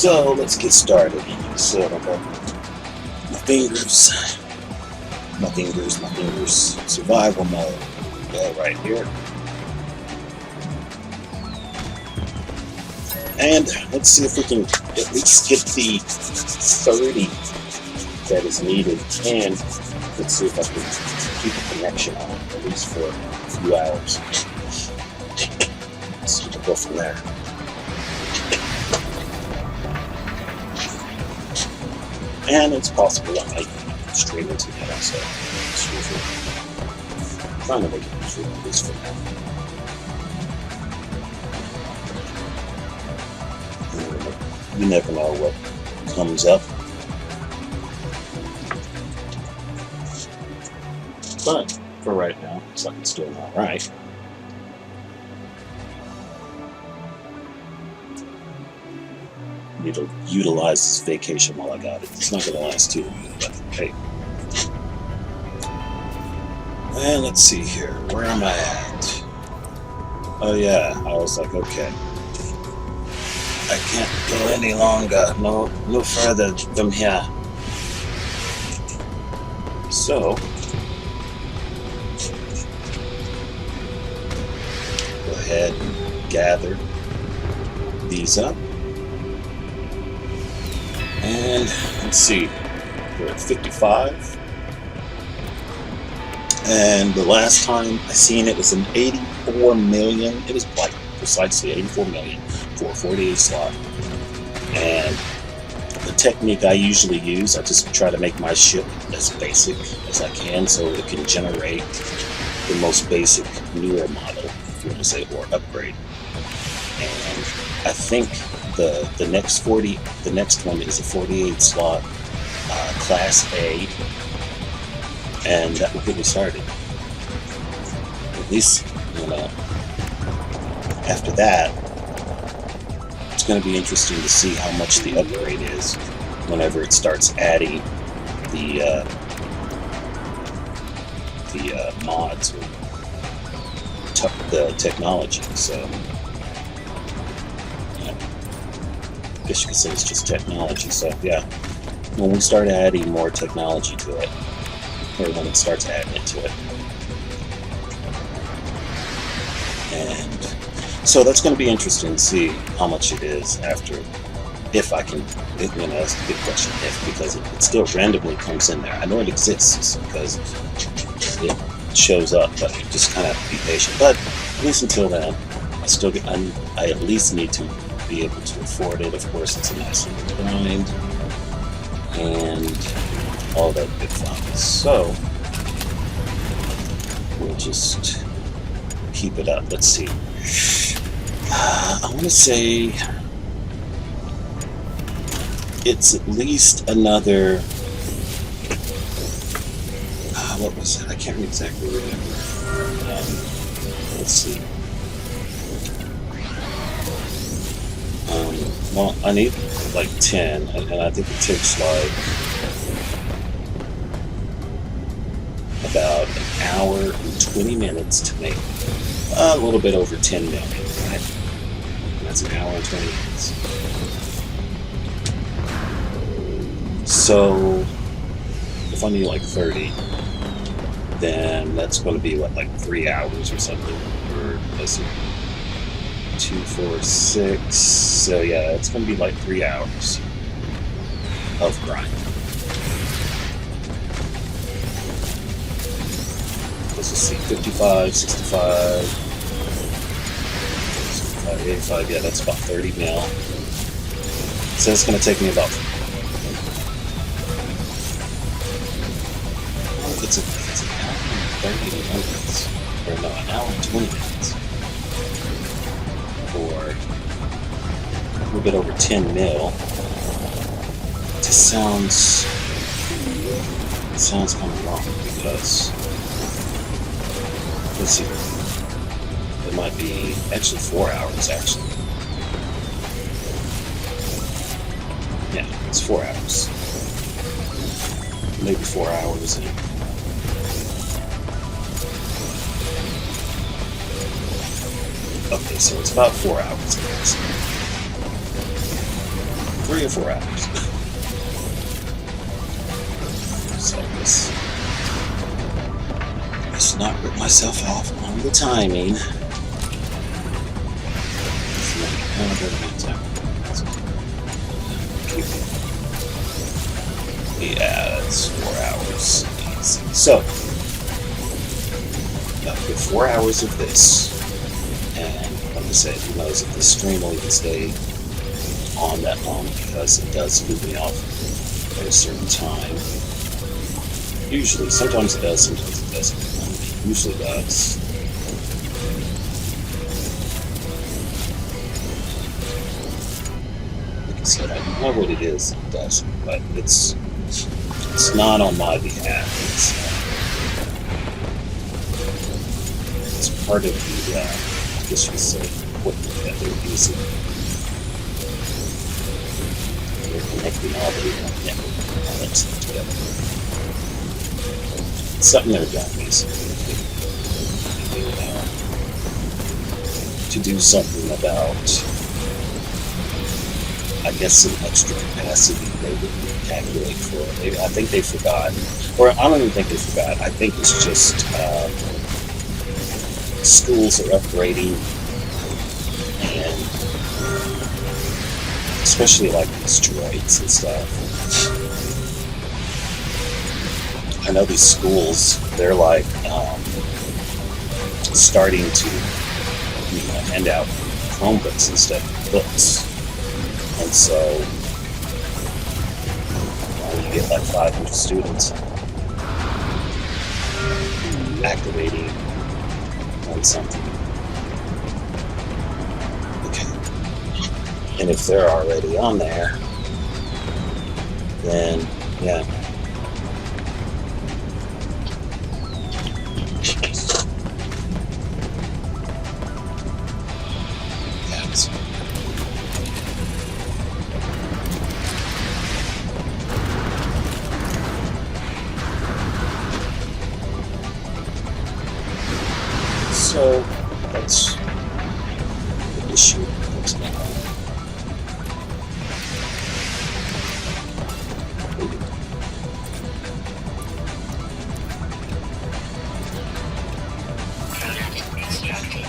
So let's get started. So I got my fingers. Survival mode. Go right here. And let's see if we can at least get the 30 that is needed. And let's see if I can keep a connection on at least for a few hours. So we'll go from there. And it's possible I might stream into that also. I'm trying to make it true at least for now. You never know what comes up. But for right now, looks like it's doing alright. Need to utilize this vacation while I got it. It's not going to last too long, but hey. And let's see here. Where am I at? Oh yeah, I was like, okay. I can't go any longer. No further from here. So, go ahead and gather these up. And let's see, we're at 55. And the last time I seen it was an 84 million. It was like precisely 84 million for a 48 slot. And the technique I usually use, I just try to make my ship as basic as I can so it can generate the most basic newer model, if you want to say, or upgrade. And I think the next one is a 48 slot class A, and that will get me started. At least, you know, after that, it's going to be interesting to see how much the upgrade is whenever it starts adding the mods or the technology. So, I guess you could say it's just technology. So yeah, when we start adding more technology to it, or when it starts adding it to it. And so that's going to be interesting to see how much it is after, if I can, you know, that's a good question, because it still randomly comes in there. I know it exists because it shows up, but you just kind of have to be patient. But at least until then, I at least need to be able to afford it. Of course, it's a nice little grind and all that good fun. So we'll just keep it up. Let's see. I want to say it's at least another. What was it? I can't exactly remember. Let's see. Well, I need like 10, and I think it takes like about an hour and 20 minutes to make a little bit over 10 million, right? And that's an hour and 20 minutes. So, if I need like 30, then that's going to be what, like 3 hours or something, or let's see, 2, 4, 6. So yeah, it's going to be like 3 hours of grind. Let's just see, 55, 65, 65, 85. Yeah, that's about 30 mil. So it's going to take me about. It's an hour and 30 minutes, or no, an hour and 20 minutes, or a little bit over 10 mil. It just sounds kind of wrong, because let's see, it might be actually 4 hours actually. Yeah, it's 4 hours, maybe 4 hours. And okay, so it's about 4 hours. 3 or 4 hours. So let's not rip myself off on the timing. Yeah, it's 4 hours. Easy. So, I've got 4 hours of this, and like I said, who knows if this stream will even stay on that long, because it does leave me off at a certain time. Usually, sometimes it does, sometimes it doesn't. It usually does. Like I said, I know what it is, it doesn't, but it's not on my behalf. It's part of the, I guess you could say, equipment that they're using. They're connecting all the network elements together. It's something they're doing, basically. To do something about, I guess, some extra capacity they would calculate for. I think they forgot, or I don't even think they forgot. I think it's just schools are upgrading, and especially like these droids and stuff. I know these schools, they're like starting to hand out Chromebooks instead of books. And so you get like 500 students activating on something. Okay. And if they're already on there, then yeah. So that's the issue that's going on.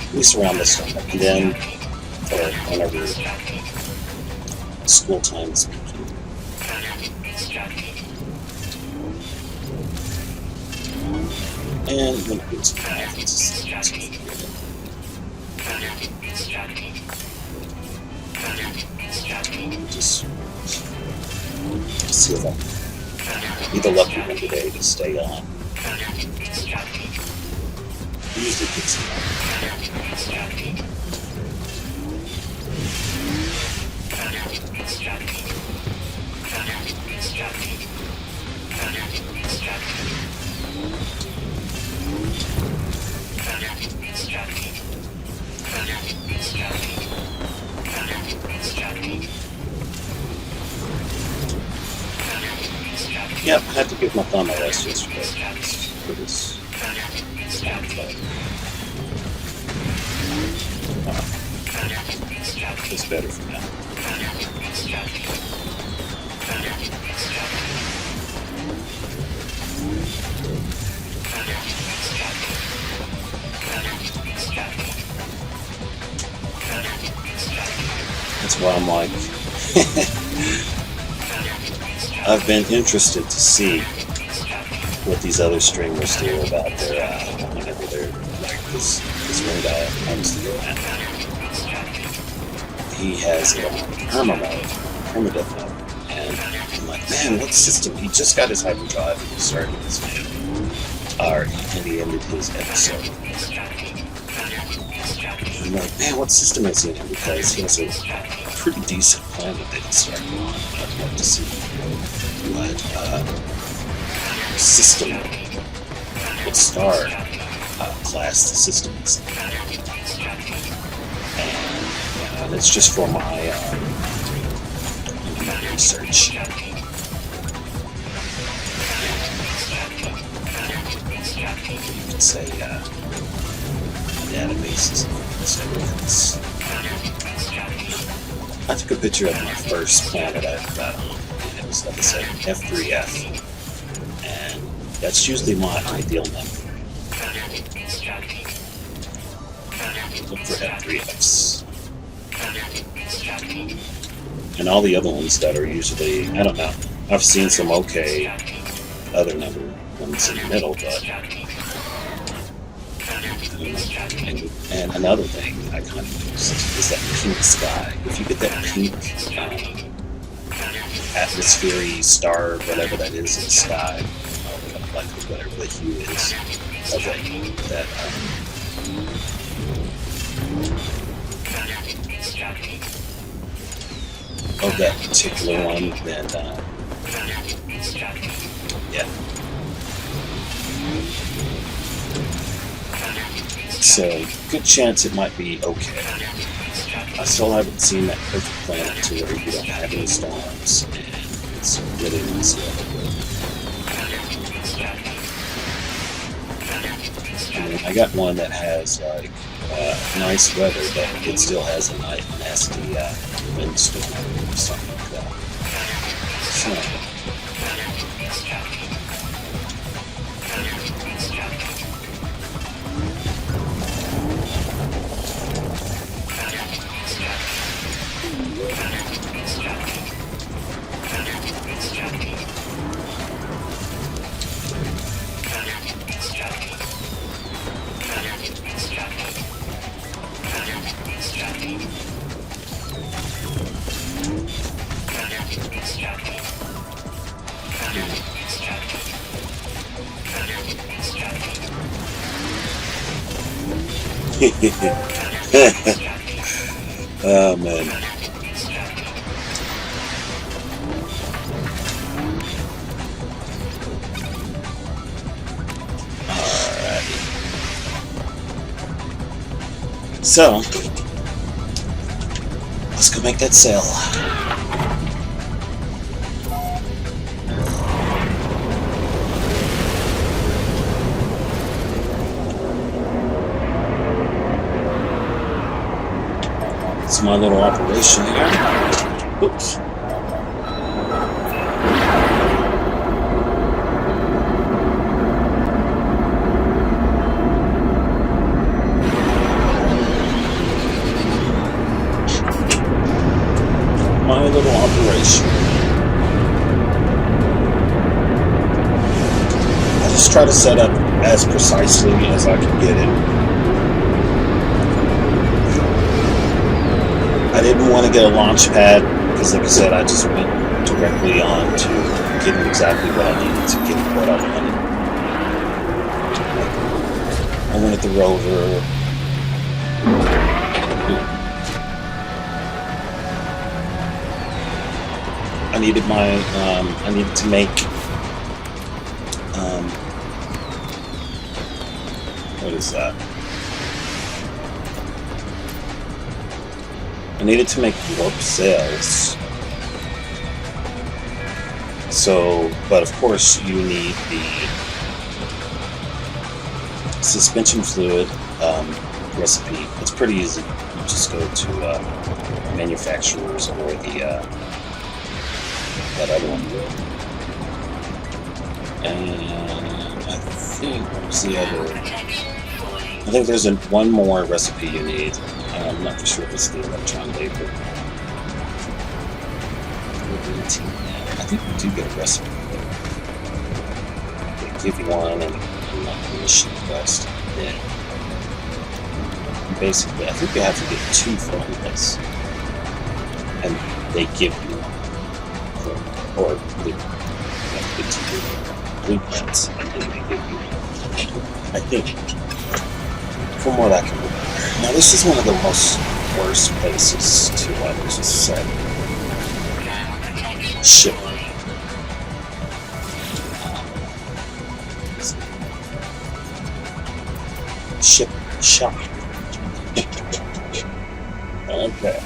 At least around this time, and then whenever school time is beginning. And when it gets to math, it's just see if I be the lucky one today to stay on. Usually gets Yep, I had to give my thumb a rest yesterday for this. It's better for now. That's why I'm like, I've been interested to see what these other streamers do about their, whenever they're like this one guy comes to do that. He has it on permadeath mode, and I'm like, man, what system? He just got his hyperdrive and he started his game, and he ended his episode. I'm like, man, what system is he in? Because he has a pretty decent plan that they can start on. I'd love to see what system, what star class the system is. And it's just for my research. You could say databases and everything. I took a picture of my first planet I got on, and it was, like I said, F3F, and that's usually my ideal number. Look for F3Fs. And all the other ones that are usually, I don't know, I've seen some okay other number ones in the middle, but and another thing I kind of noticed is that pink sky. If you get that pink atmosphere star, whatever that is in the sky, like whatever the hue is of that particular one, then yeah. So, good chance it might be okay. I still haven't seen that perfect planet to where you don't have any storms, and it's really nice weather. I mean, I got one that has like nice weather, but it still has a nasty windstorm or something like that. So, oh man. Alrighty. So, let's go make that sail. It's my little operation here. Oops. My little operation. I just try to set up as precisely as I can get it. I didn't want to get a launch pad because, like I said, I just went directly on to getting exactly what I needed to get what I wanted. I wanted the rover. I needed my, I needed to make, what is that? I needed to make warp sails. So, but of course you need the suspension fluid recipe. It's pretty easy. You just go to manufacturers or the that other one. And I think what was the other? I think there's one more recipe you need. I'm not for sure if it's the electron label. I think we do get a recipe. They give you one and the machine quest. Yeah. Basically, I think you have to get 2 formulas, and they give you one, or they have to get 2 blueprints, and then they give you one. I think. From what I can remember. Now, this is one of the worst places to just set ship. Ship shop. Okay.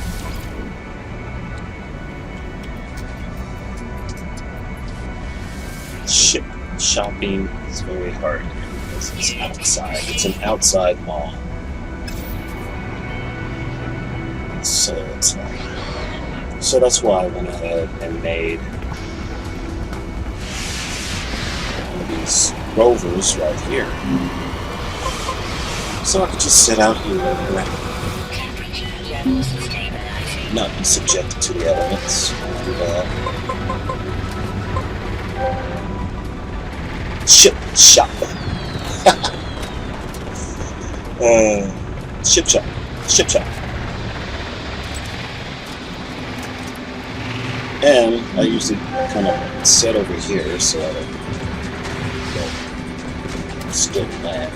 Ship shopping is very hard because it's outside. It's an outside mall. So it's like So that's why I went ahead and made one of these rovers right here. So I could just sit out here and not be subjected to the elements. And, ship shop. Ship shop. Ship shop. And I usually kind of set over here so I don't still land.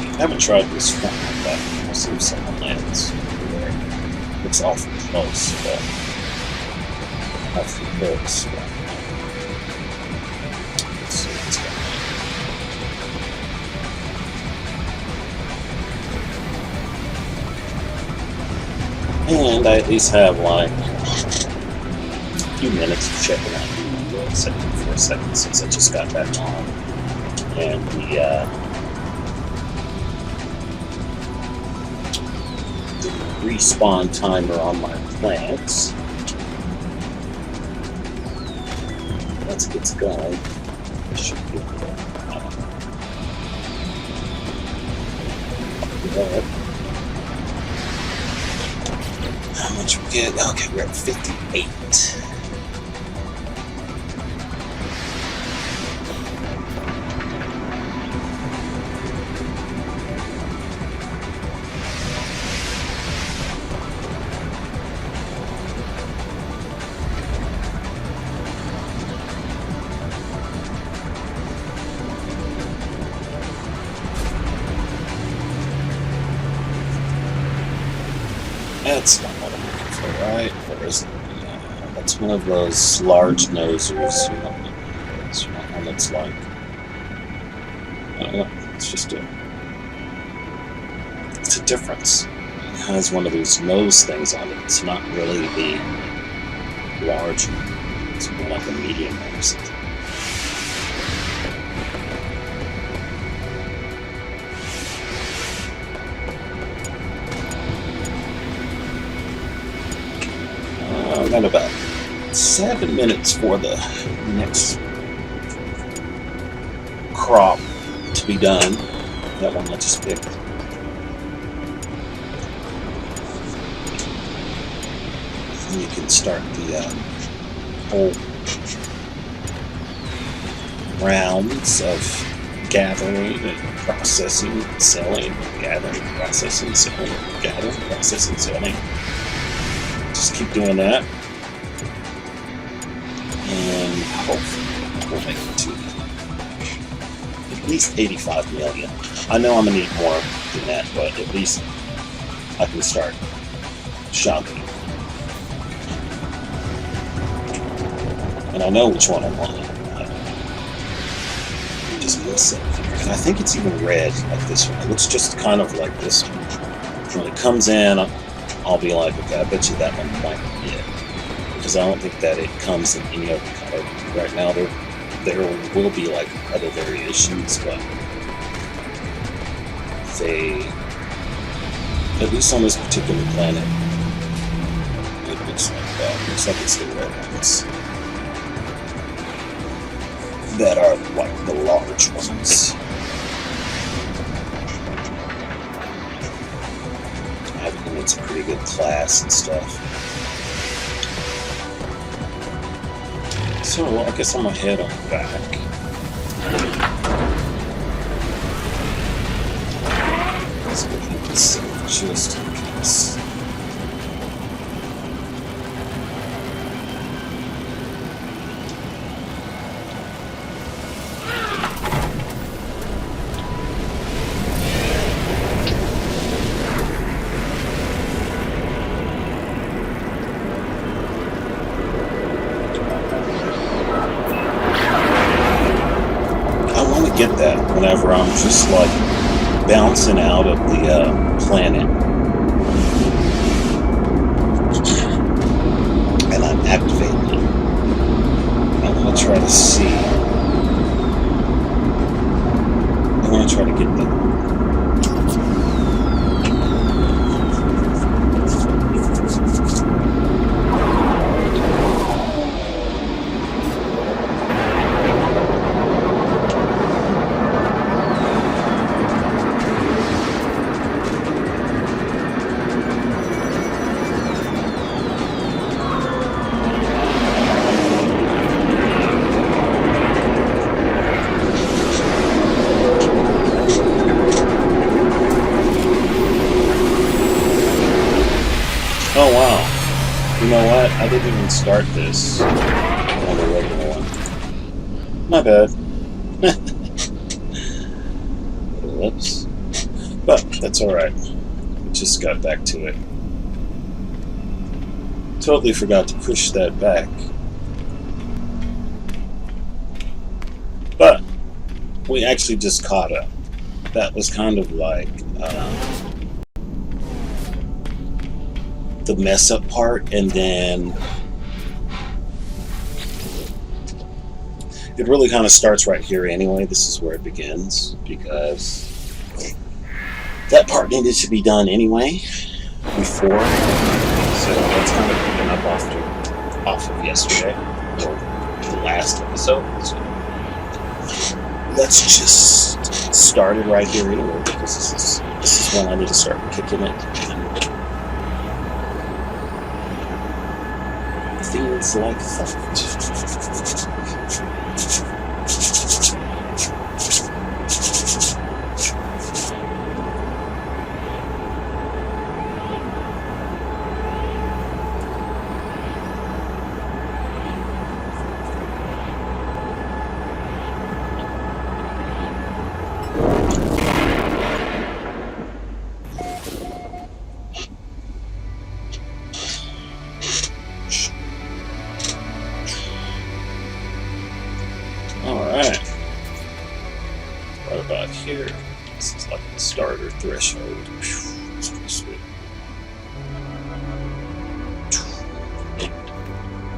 I haven't tried this front like that. We'll see if someone lands over there. It's awful close, but awful close. But let's see what's going on. And I at least have like a few minutes of checking out the 74 seconds since I just got back on. And the respawn timer on my plants. Once it gets going, it should be good. How much we get? Okay, we're at 58. That's not what I'm looking for, right? Or is it? That's one of those large nosers. You know, it's one that's like, I don't know. It's just it's a difference. It has one of those nose things on it. It's not really the large. It's more like a medium or something. I've got about 7 minutes for the next crop to be done. That one I just picked. And you can start the whole rounds of gathering and processing, selling, gathering, processing, selling, gathering, processing, selling. Just keep doing that. And hopefully we'll make it to at least 85 million. I know I'm going to need more than that, but at least I can start shopping. And I know which one I want. Just miss it. And I think it's even red like this one. It looks just kind of like this one. When it comes in, I'll be like, okay, I bet you that one might be it. Because I don't think that it comes in any other color. Right now, there will be like other variations, but they, at least on this particular planet, it looks like that. It looks like it's the red ones that are like the large ones. It's a pretty good class and stuff. So I guess I'm gonna head on back. Let's go ahead and save just in case. Get that whenever I'm just like bouncing out of the planet and I'm activating it. I want to try to see. I want to try to get that. I didn't even start this on the regular one. My bad. Whoops. But that's alright. We just got back to it. Totally forgot to push that back. But we actually just caught up. That was kind of like the mess up part, and then it really kind of starts right here anyway. This is where it begins, because that part needed to be done anyway before, so that's kind of picking up off of yesterday, or the last episode. So let's just start it right here anyway, because this is when I need to start kicking it and things like that. Here, this is like the starter threshold. It's pretty sweet.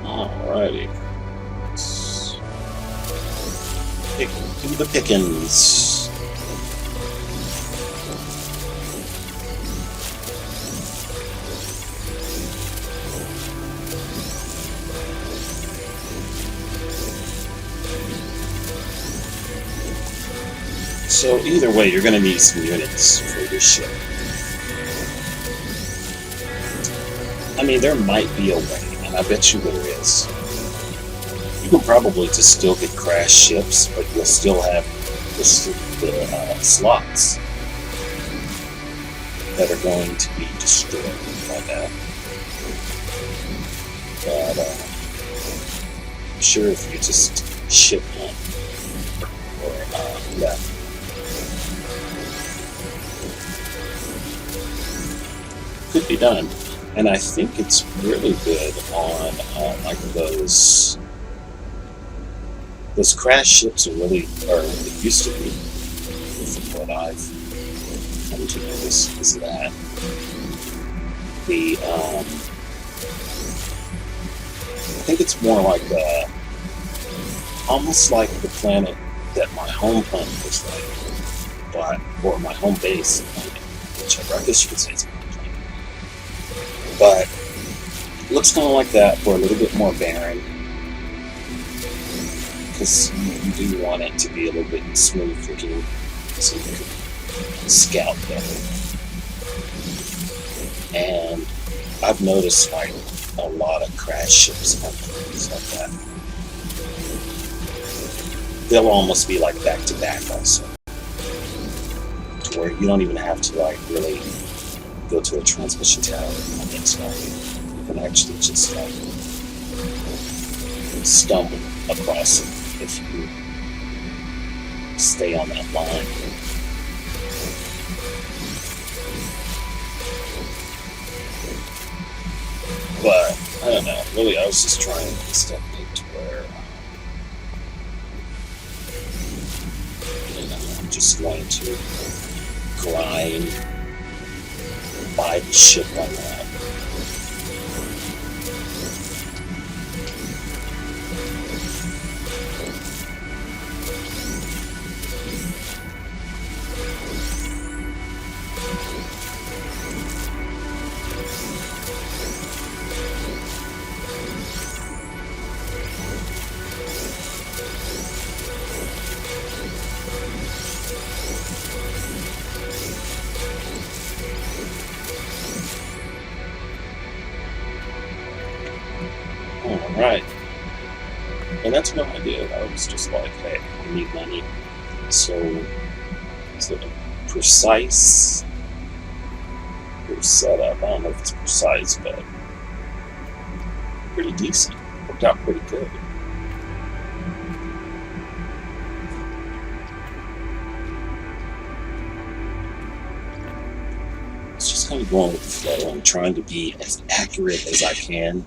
Alrighty. Let's do the pickings. So either way, you're going to need some units for your ship. I mean, there might be a way, and I bet you there is. You can probably just still get crashed ships, but you'll still have the slots that are going to be destroyed by that. But I'm sure if you just ship one or left, could be done. And I think it's really good on like those crash ships are really, or it used to be, from what I've come to notice, is that the I think it's more like almost like the planet that my home planet was like, or my home base planet, whichever. I guess you could say it's. But it looks kind of like that, or a little bit more barren, because you do want it to be a little bit smooth looking, so you can scout better. And I've noticed like a lot of crash ships and things like that. They'll almost be like back to back also, to where you don't even have to like really go to a transmission tower and get stuff. You can actually just like stumble across it if you stay on that line. But I don't know. Really, I was just trying this technique to where I'm just going to grind by the ship on that. Alright. And that's what I did. I was just like, hey, I need money. So the precise setup, I don't know if it's precise, but pretty decent. Worked out pretty good. It's just kind of going with the flow. I'm trying to be as accurate as I can.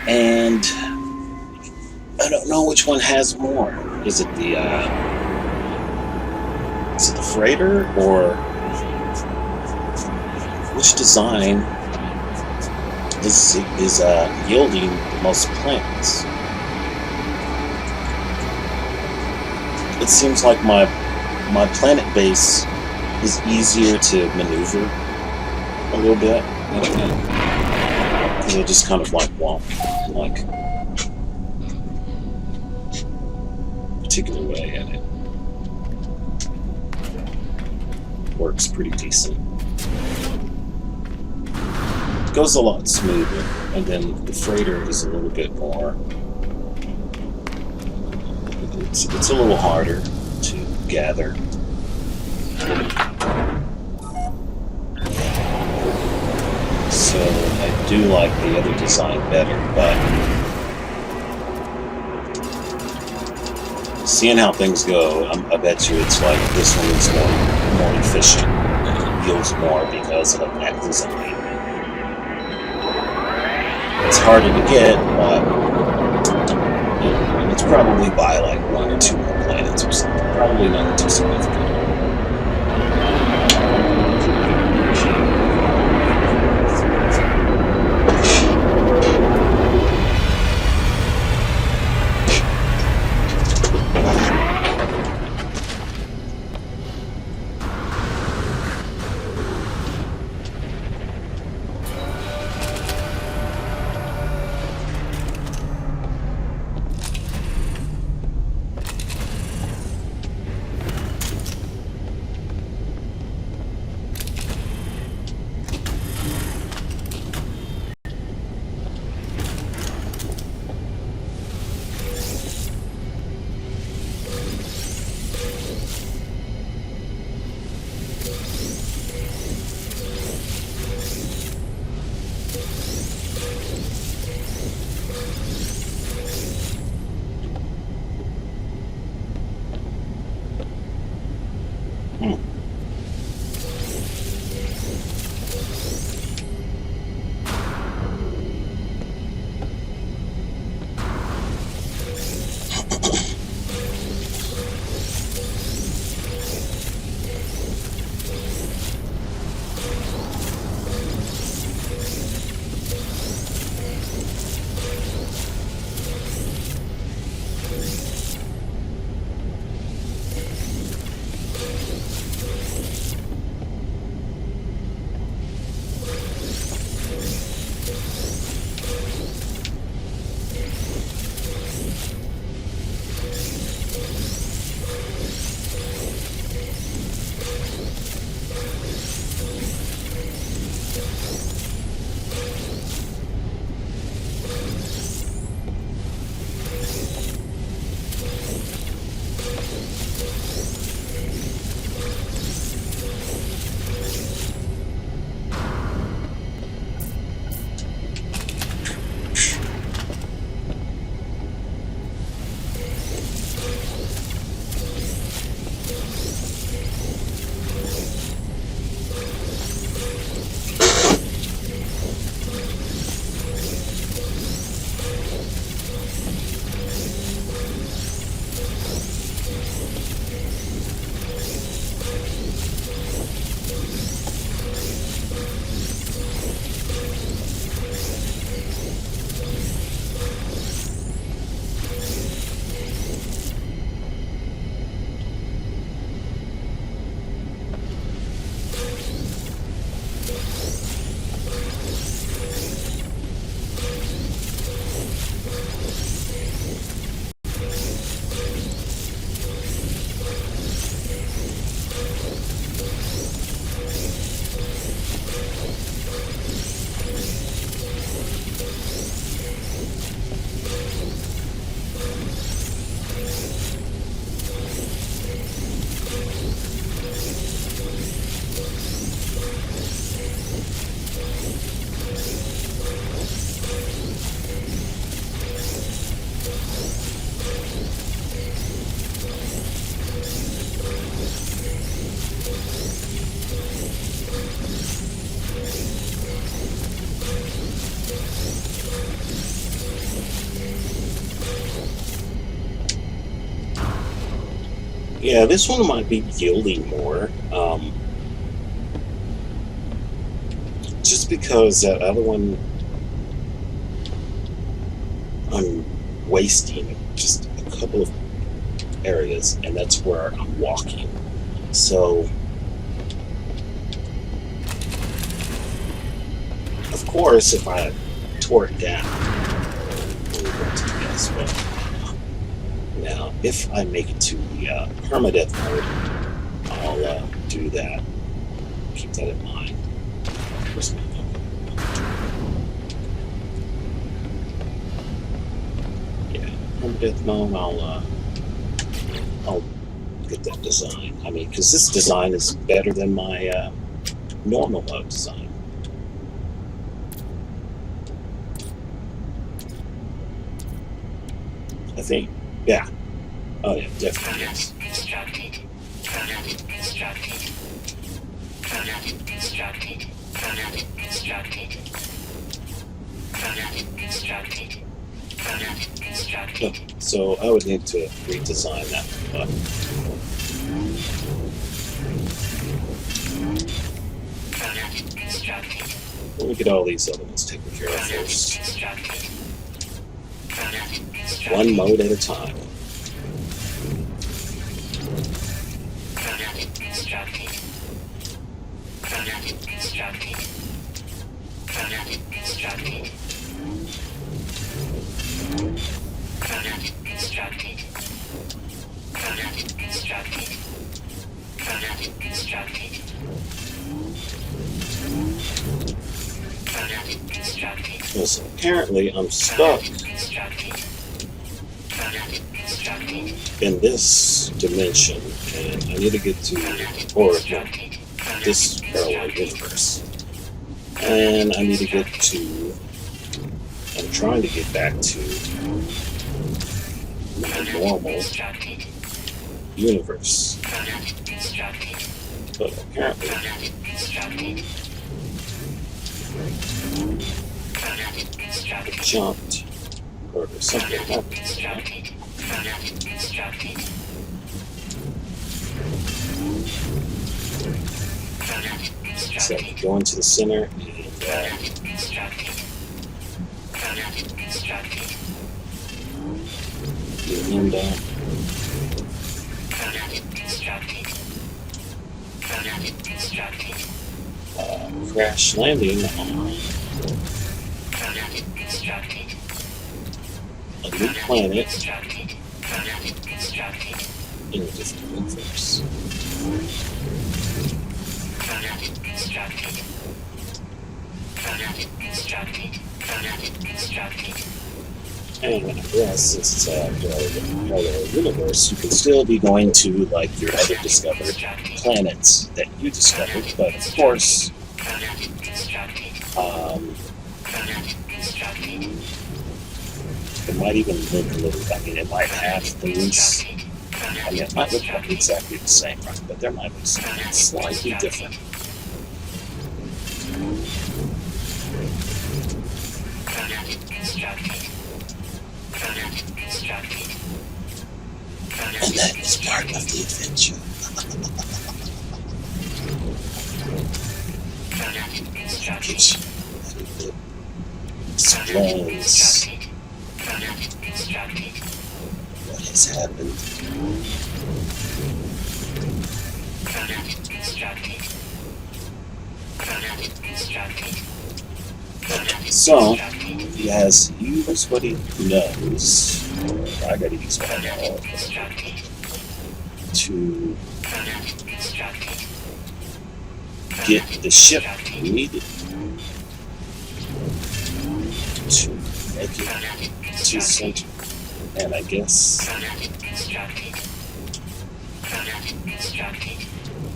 And I don't know which one has more. Is it the freighter, or which design is yielding the most planets? It seems like my planet base is easier to maneuver a little bit. And it just kind of like walk like a particular way, and it works pretty decent. It goes a lot smoother, and then the freighter is a little bit more. It's a little harder to gather. So I do like the other design better, but seeing how things go, I bet you it's like this one is more efficient and it yields more because of that design. It's harder to get, but it's probably by like 1 or 2 more planets or something. Probably nothing too significant. Yeah, this one might be yielding more. Just because that other one, I'm wasting just a couple of areas, and that's where I'm walking. So, of course, if I tore it down, we'll go to the as well. Now, if I make it to the permadeath mode, I'll do that. Keep that in mind. Where's my phone? Yeah, permadeath mode. I'll get that design. I mean, because this design is better than my normal mode design. I think, yeah. Oh yeah, definitely yes. Oh, so I would need to redesign that. Let me get all these other ones taken care of first. One mode at a time. Because apparently I'm stuck in this dimension, and I need to get to, or no, this parallel universe, and I need to get to, I'm trying to get back to my normal universe, but apparently I jumped, or something happened. So go into the center and and crash landing on a new planet in a different universe. And I guess since it's a parallel universe, you can still be going to like your other discovered planets that you discovered, but of course, it might even look a little, I mean, it might have things, I mean, it might look like exactly the same, right? But there might be something slightly different. And that is part of the adventure. Which explains what has happened. So, he has used what he knows, or I gotta use what I know, to get the ship needed to make it to center. And I guess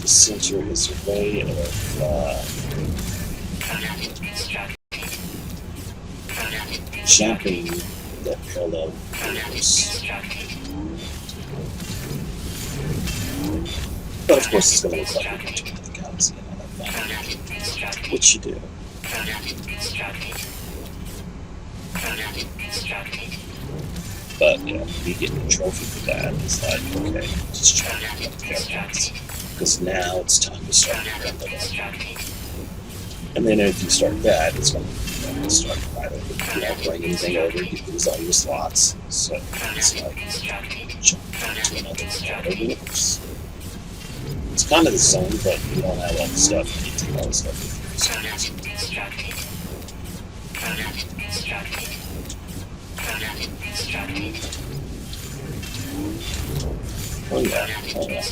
the center is a way of jumping that parallel universe. But of course it's going to look like you're jumping the galaxy and all that fun, which you do. But you know, me getting a trophy for that is like, okay, just trying to get the characters. Because now it's time to start to build it up. And then if you start that, it's going to start right over, you know, bring anything over, you lose all your slots. So it's like jump to another universe. It's kind of the same, but you don't have all the stuff. You take all the stuff with you. Oh yeah, oh yeah.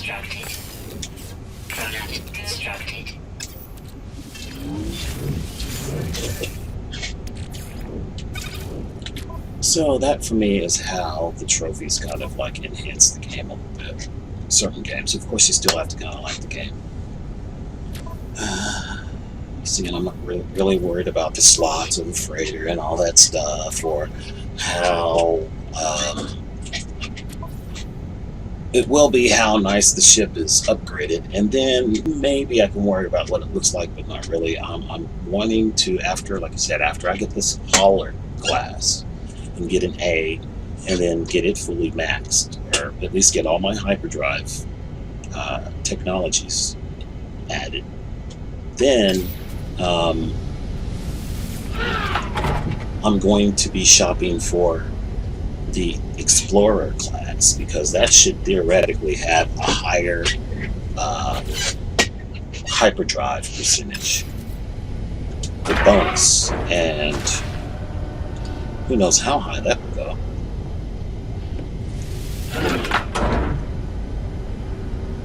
So that for me is how the trophies kind of like enhance the game a little bit. Certain games, of course, you still have to kind of like the game. See, I'm not really worried about the slots or the freighter and all that stuff, or how it will be how nice the ship is upgraded, and then maybe I can worry about what it looks like, but not really. I'm wanting to, after, like I said, after I get this hauler class and get an A, and then get it fully maxed, or at least get all my hyperdrive technologies added. Then I'm going to be shopping for the Explorer class, because that should theoretically have a higher hyperdrive percentage, the bonus, and who knows how high that will go.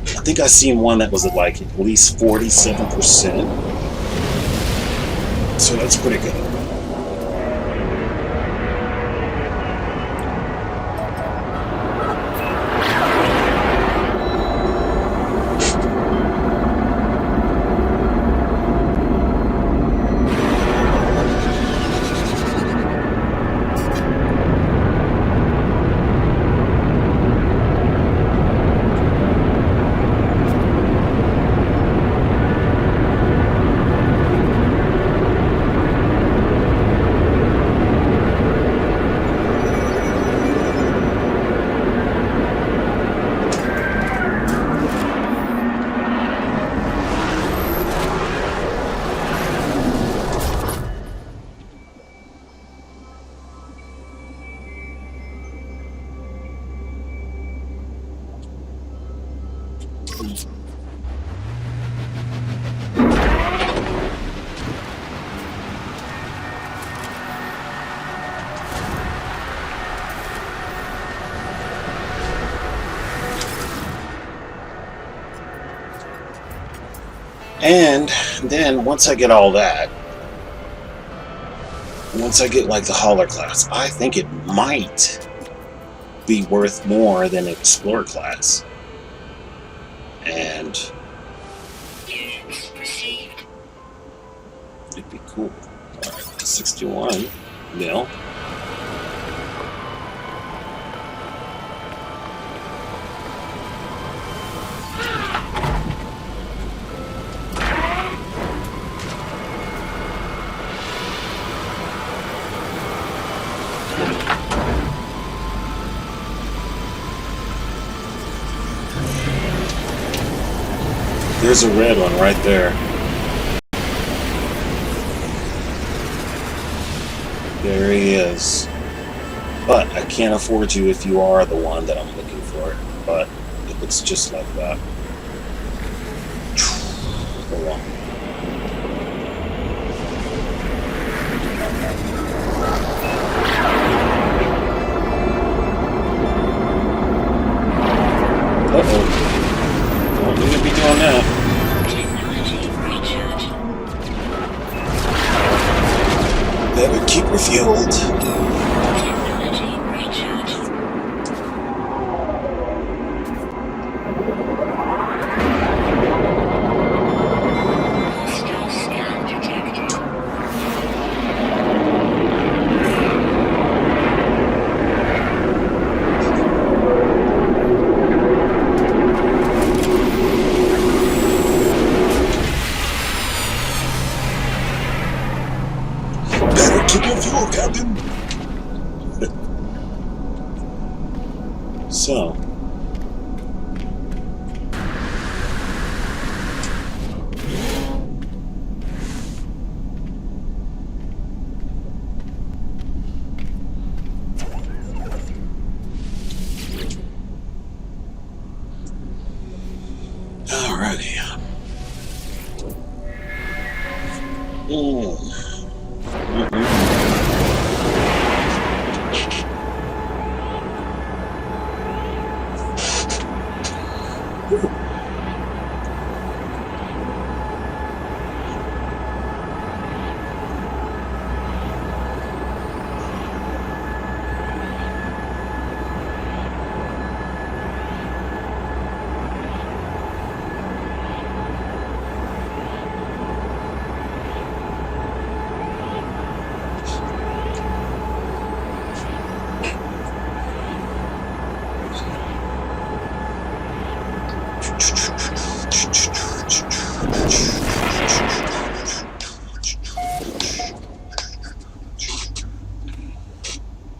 I think I seen one that was at like at least 47%, so that's pretty good. And then once I get all that, once I get like the hauler class, I think it might be worth more than Explorer class. And it'd be cool. Alright, 61 mil. There's a red one right there. There he is. But I can't afford you if you are the one that I'm looking for. But it looks just like that. Hold on. Uh-oh. Don't need to be doing that. Better keep refueled. Keep your fuel, Captain. So, alrighty.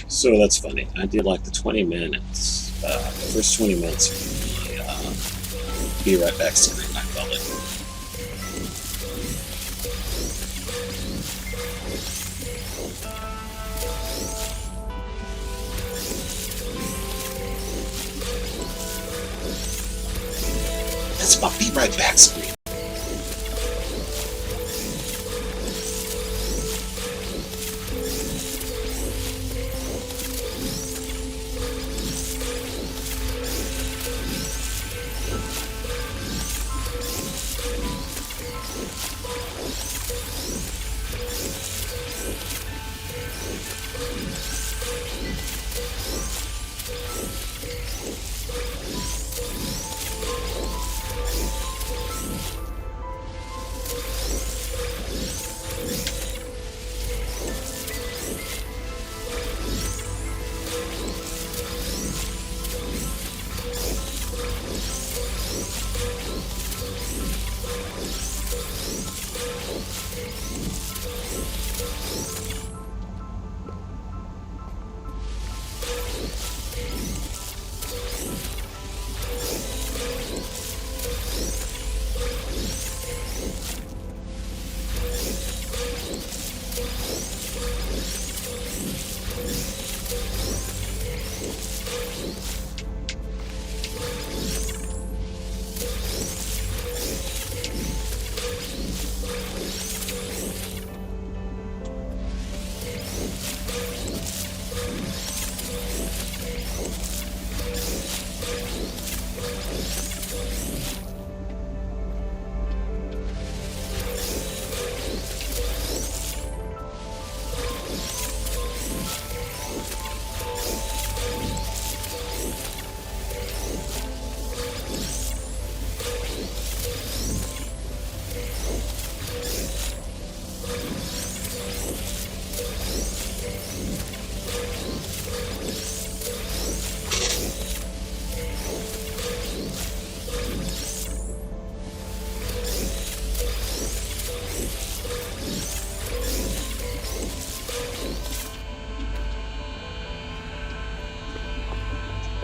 So that's funny. I did like the 20 minutes, the first 20 minutes of the Be Right Back screen, I call it. That's my Be Right Back screen.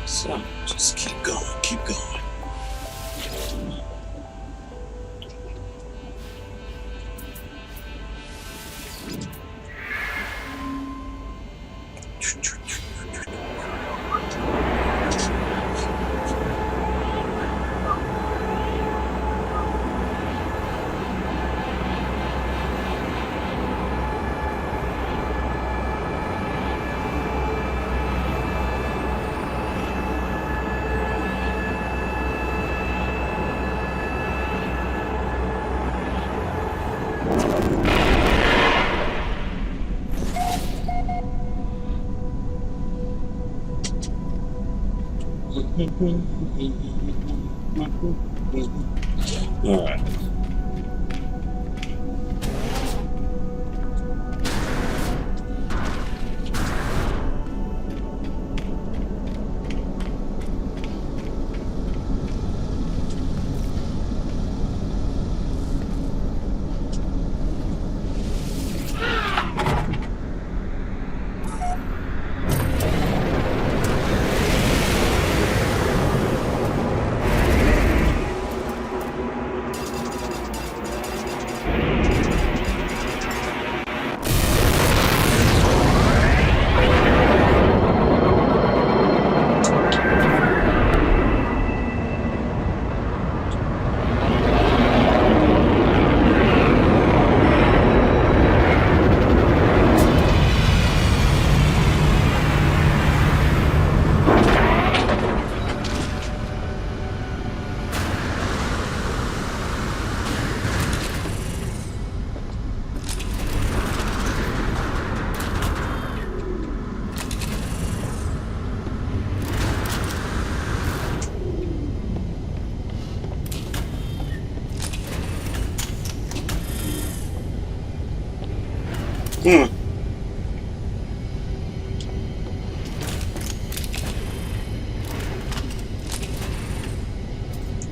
So just keep going, keep going. All right.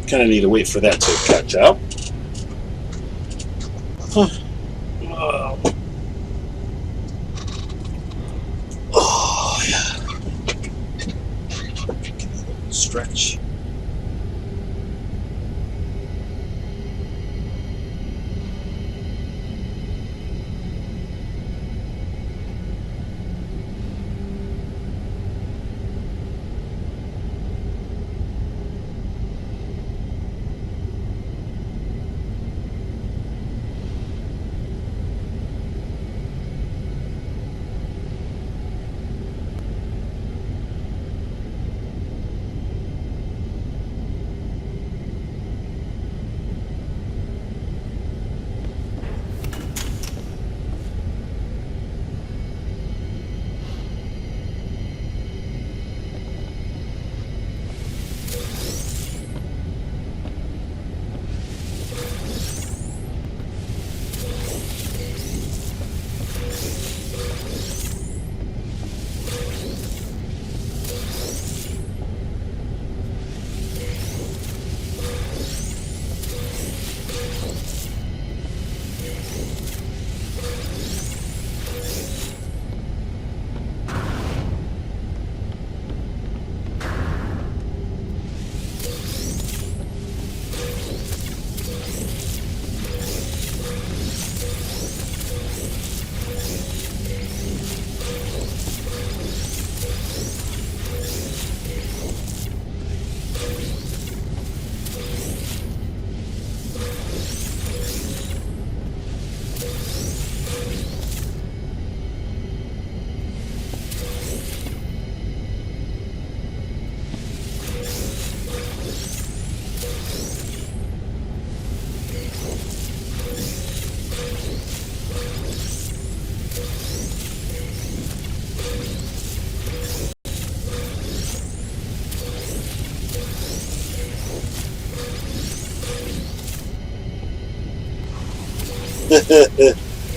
Kind of need to wait for that to catch up. Oh, yeah. Stretch.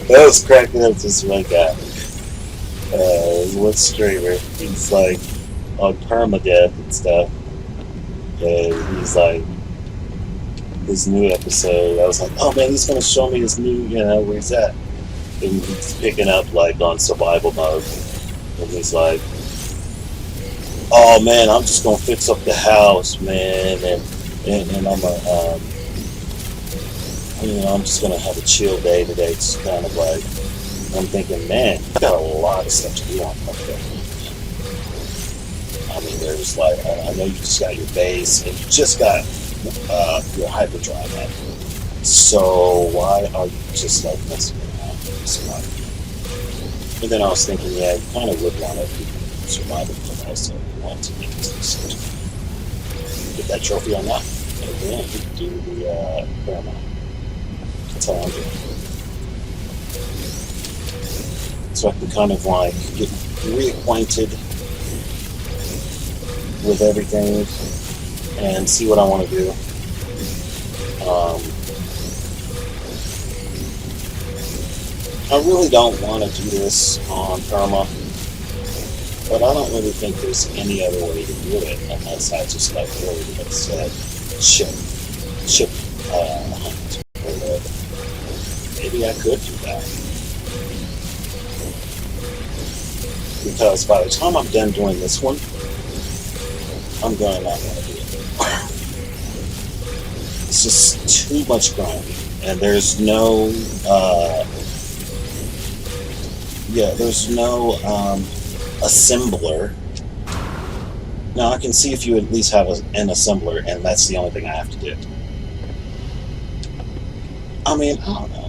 That was cracking up this one guy. One streamer. He's like on permadeath and stuff. And he's like, his new episode, I was like, oh man, he's gonna show me his new, where he's at. And he's picking up like on survival mode. And he's like, oh man, I'm just gonna fix up the house, man, and I'm I'm just gonna have a chill day today. It's kind of like, I'm thinking, man, you got a lot of stuff to do on that. I mean, there's like, I know you just got your base, and you just got your hyperdrive up. So why are you just like messing around with this stuff? And then I was thinking, yeah, you kind of would want to survive it, but also want to make it get that trophy on that, and then you can do the paramount. That's how I'm doing. So I can kind of like get reacquainted with everything and see what I want to do. I really don't want to do this on perma, but I don't really think there's any other way to do it unless I just like really, like said, chip hunt. Or maybe I could do that. Because by the time I'm done doing this one, I'm going to not want to do it. It's just too much grinding, and there's no, there's no assembler. Now I can see if you at least have an assembler, and that's the only thing I have to do. I mean, I don't know.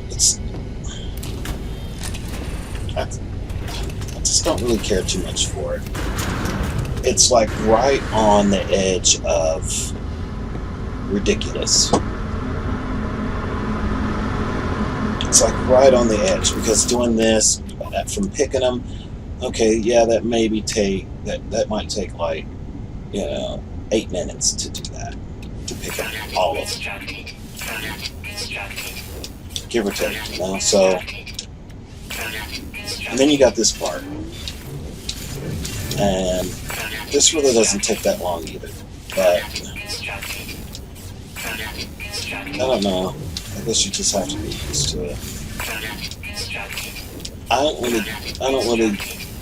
I just don't really care too much for it. It's like right on the edge of ridiculous. It's like right on the edge, because doing this from picking them, okay, yeah, that maybe that might take like 8 minutes to do that, to pick up all of them, give or take, So, and then you got this part, and this really doesn't take that long either, but don't know. I guess you just have to be used to it. I don't really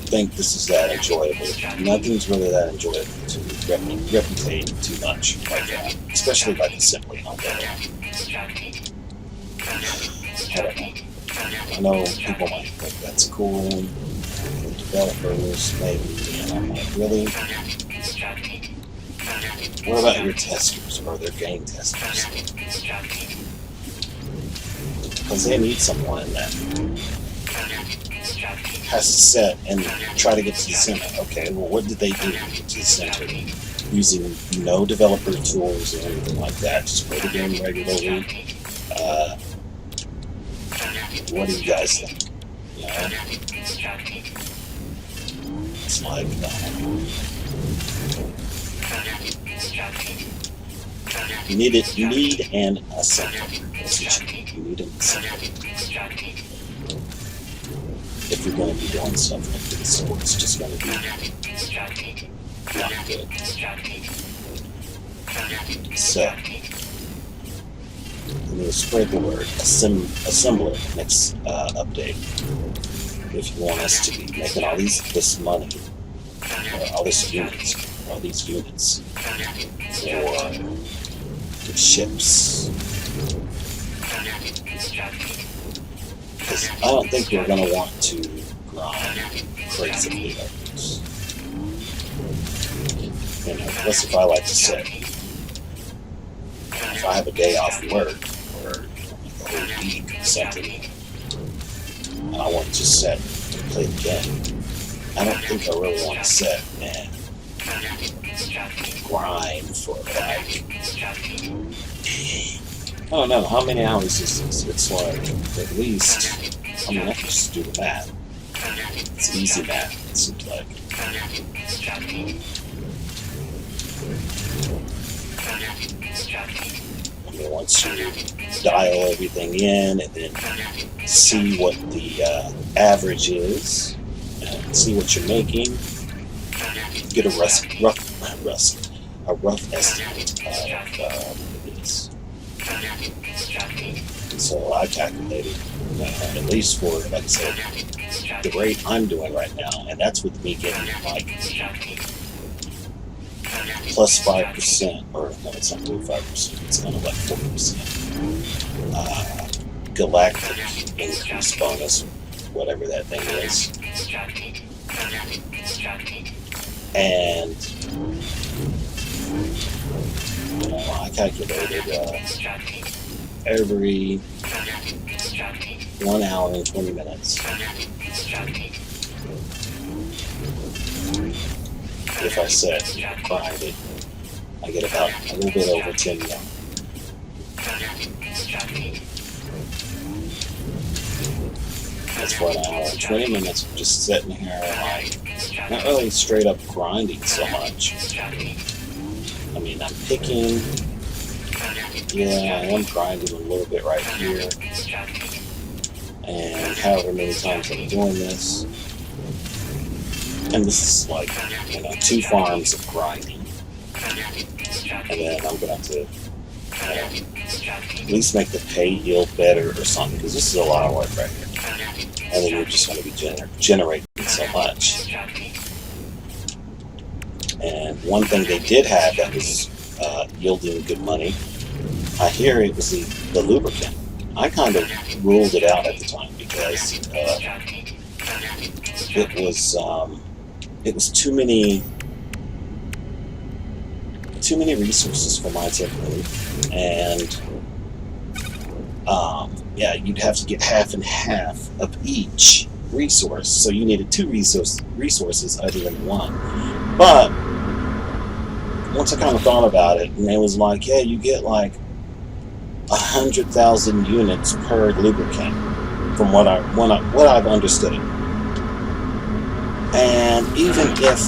think this is that enjoyable. Nothing's really that enjoyable to replicate too much like that, especially like assembly on that. I don't know. I know people might think that's cool. The developers, maybe, and I'm like, really? What about your testers or their game testers? Because they need someone that has to set and try to get to the center. Okay, well, what did they do to get to the center? Using no developer tools or anything like that, just play the game regularly. What do you guys think? You know? It's like, you need an assembler. That's what you need. You need an assembler. If you're going to be doing stuff like this, so it's just going to be not good. So, I'm going to spread the word. Assembler next update. If you want us to be making all this money, or all these units, for the ships. Because I don't think we're going to want to grind crazily like this. You know, plus if I like to set, if I have a day off work, or a whole week or something, and I want to just set and play the game, I don't think I really want to set and grind for like, I don't know, how many hours is this? It's like, at least, I mean, I can just do the math. It's easy math, it seems like. I mean, once you dial everything in and then see what the average is, and see what you're making, get a rough estimate of what it is. So I calculated, at least for, like I said, the rate I'm doing right now, and that's with me getting like plus 5%, or no, it's not really 5%, it's kind of like 40%. Galactic increase bonus, whatever that thing is. And you know, I calculated every 1 hour and 20 minutes. If I set grind it, I get about a little bit over 10 million. That's for an hour and 20 minutes of just sitting here, like, not really straight up grinding so much. I mean, I'm picking, yeah, I am grinding a little bit right here, and however many times I'm doing this, and this is like, you know, 2 farms of grinding, and then I'm going to have to at least make the pay yield better or something, because this is a lot of work right here. And then you're just going to be generating so much. And one thing they did have that was yielding good money, I hear it was the lubricant. I kind of ruled it out at the time because it was too many resources for my technique, and yeah, you'd have to get half and half of each resource, so you needed 2 resources other than 1. But once I kind of thought about it, and it was like, yeah, you get like 100,000 units per lubricant, from what I've understood. And even if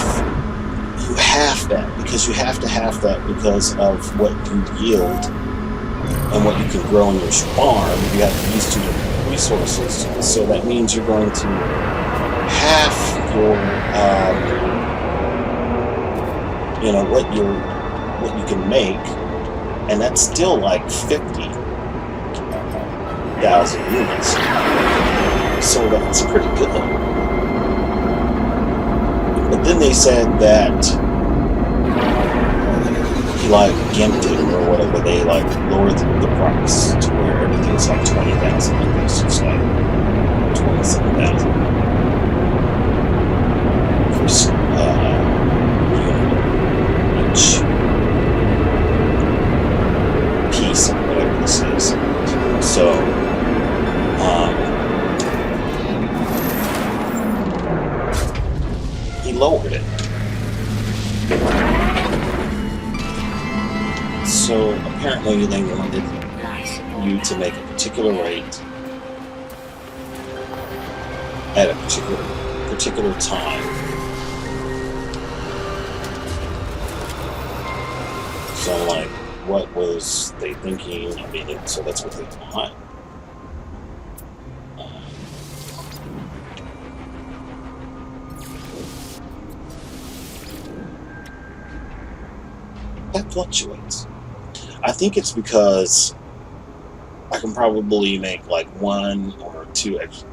you have that, because you have to have that because of what you yield and what you can grow in your farm, you have to use 2 different resources. So that means you're going to half your, you know, what you can make, and that's still like 50 20,000 units. So that's pretty good. But then they said that he like gimped it or whatever. They like lowered the price to where everything's like 20,000. I guess it's like 27,000 for each piece or whatever this is. So he lowered it. So apparently they wanted you to make a particular rate at a particular time. So like, what was they thinking? I mean, so that's what they want. That fluctuates. I think it's because I can probably make like one or two extra,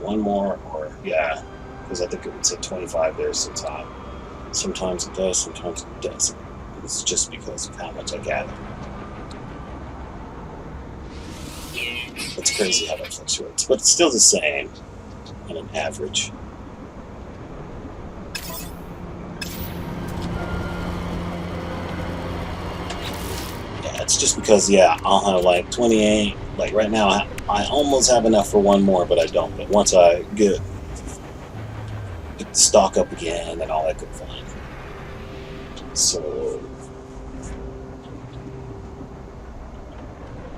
one more, or yeah, because I think it would say 25 there sometime. Sometimes it does, sometimes it doesn't. It's just because of how much I gather. It's crazy how that fluctuates, but it's still the same on an average. It's just because, yeah, I'll have like 28. Like right now, I almost have enough for one more, but I don't. But once I get the stock up again and all that good fun. So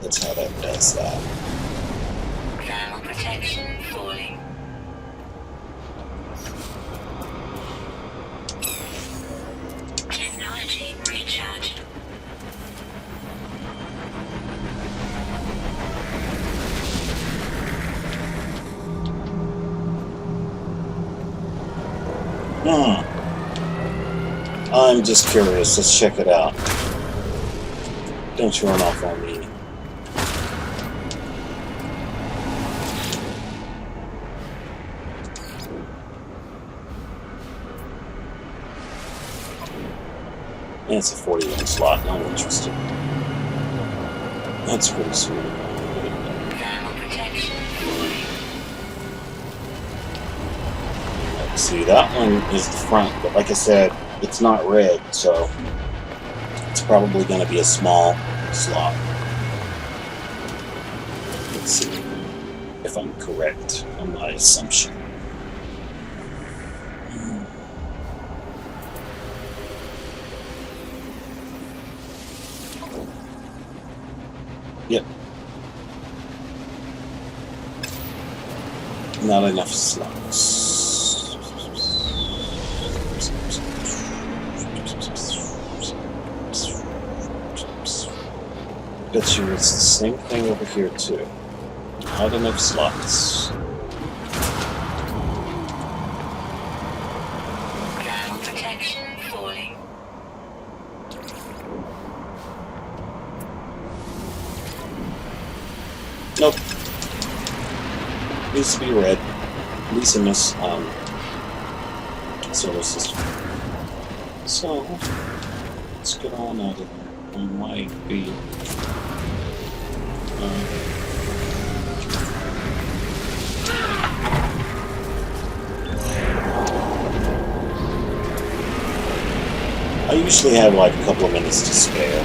that's how that does that. Thermal protection falling. Technology recharged. I'm just curious. Let's check it out. Don't you run off on me. And it's a 41 slot. I'm interested. That's pretty sweet. See, that one is the front, but like I said, it's not red, so it's probably going to be a small slot. Let's see if I'm correct on my assumption. Yep. Not enough slots. Bet you it's the same thing over here too. Not enough slots. Thermal protection falling. Nope. Needs to be red. At least in this solar system. So let's get on out of there. I might be I usually have like a couple of minutes to spare.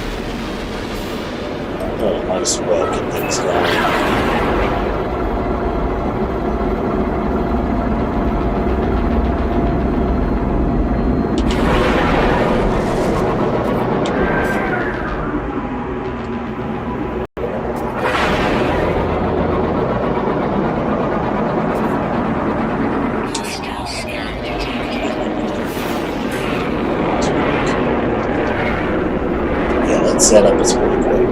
Oh, might as well get things going. Setup is pretty quick.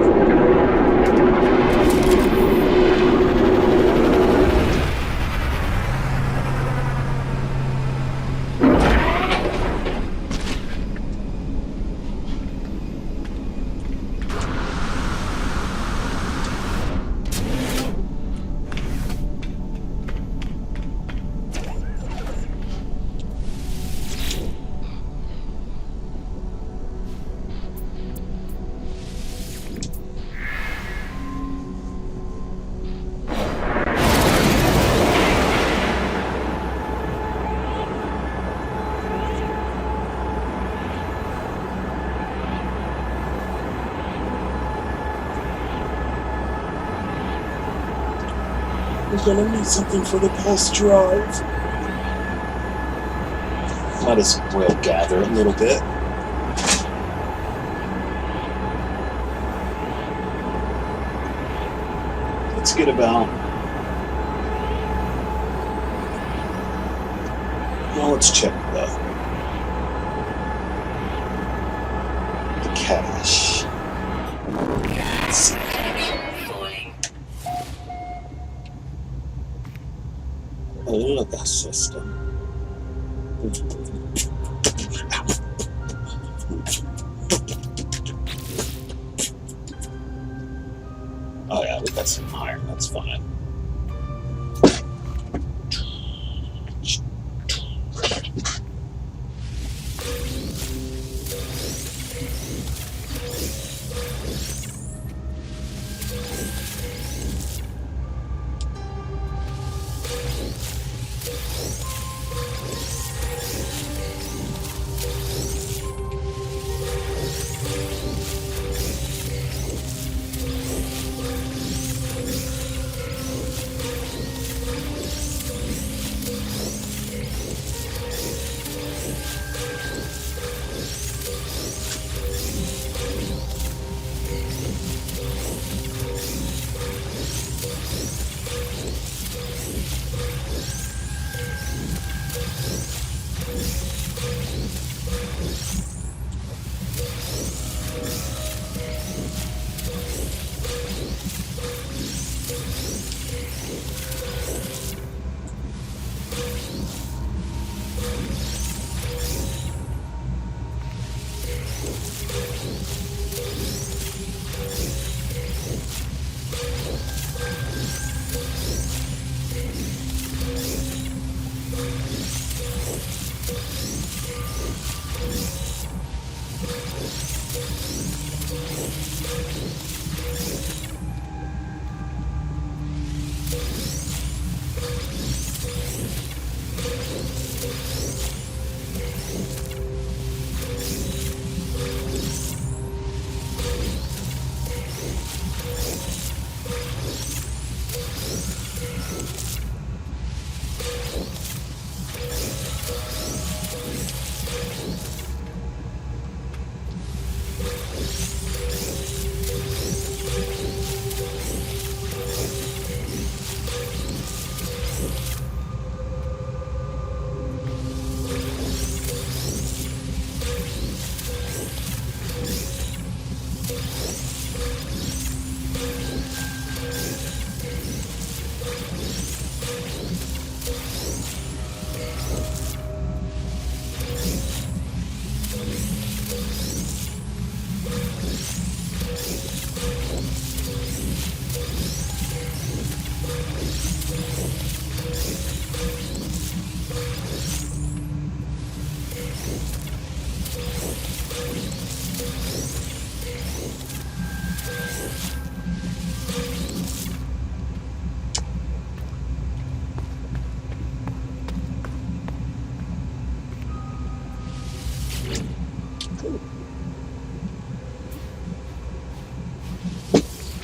We're gonna need something for the pulse drive. Might as well gather a little bit. Let's get about... Well, let's check the cache. Let's see. Oh, look at that system. Oh yeah, we got some iron, that's fine.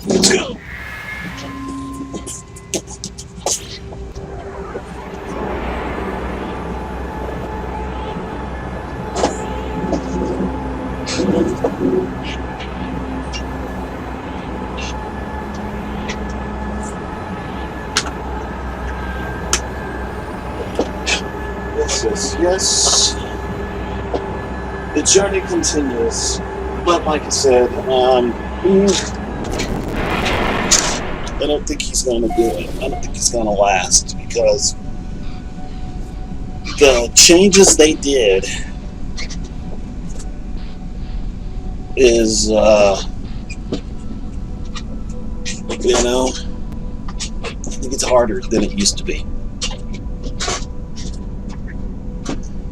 Let's go. Yes. The journey continues, but like I said, I don't think he's going to do it. I don't think he's going to last because the changes they did is, I think it's harder than it used to be.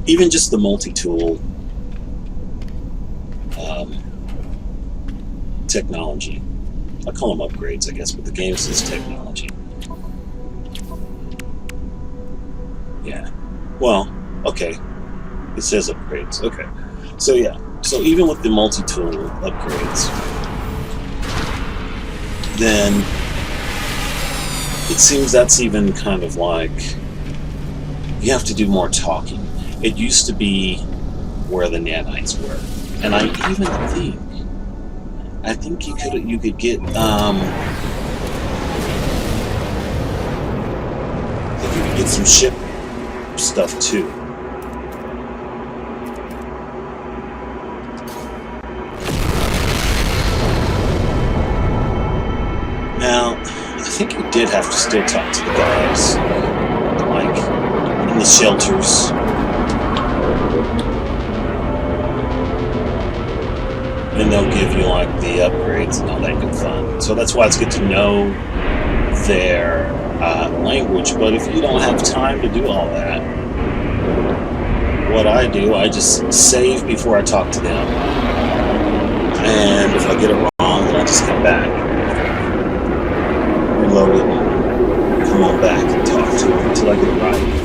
Even just the multi-tool technology. I call them upgrades, I guess, but the game says technology. Yeah. Well, okay. It says upgrades. Okay. So yeah. So even with the multi-tool upgrades, then it seems that's even kind of like you have to do more talking. It used to be where the nanites were, and I think you could get some ship stuff too. Now, I think you did have to still talk to the guys, like in the shelters. And they'll give you like the upgrades and all that good fun. So that's why it's good to know their language. But if you don't have time to do all that, what I do, I just save before I talk to them. And if I get it wrong, then I just come back, reload it, and come on back and talk to them until I get it right.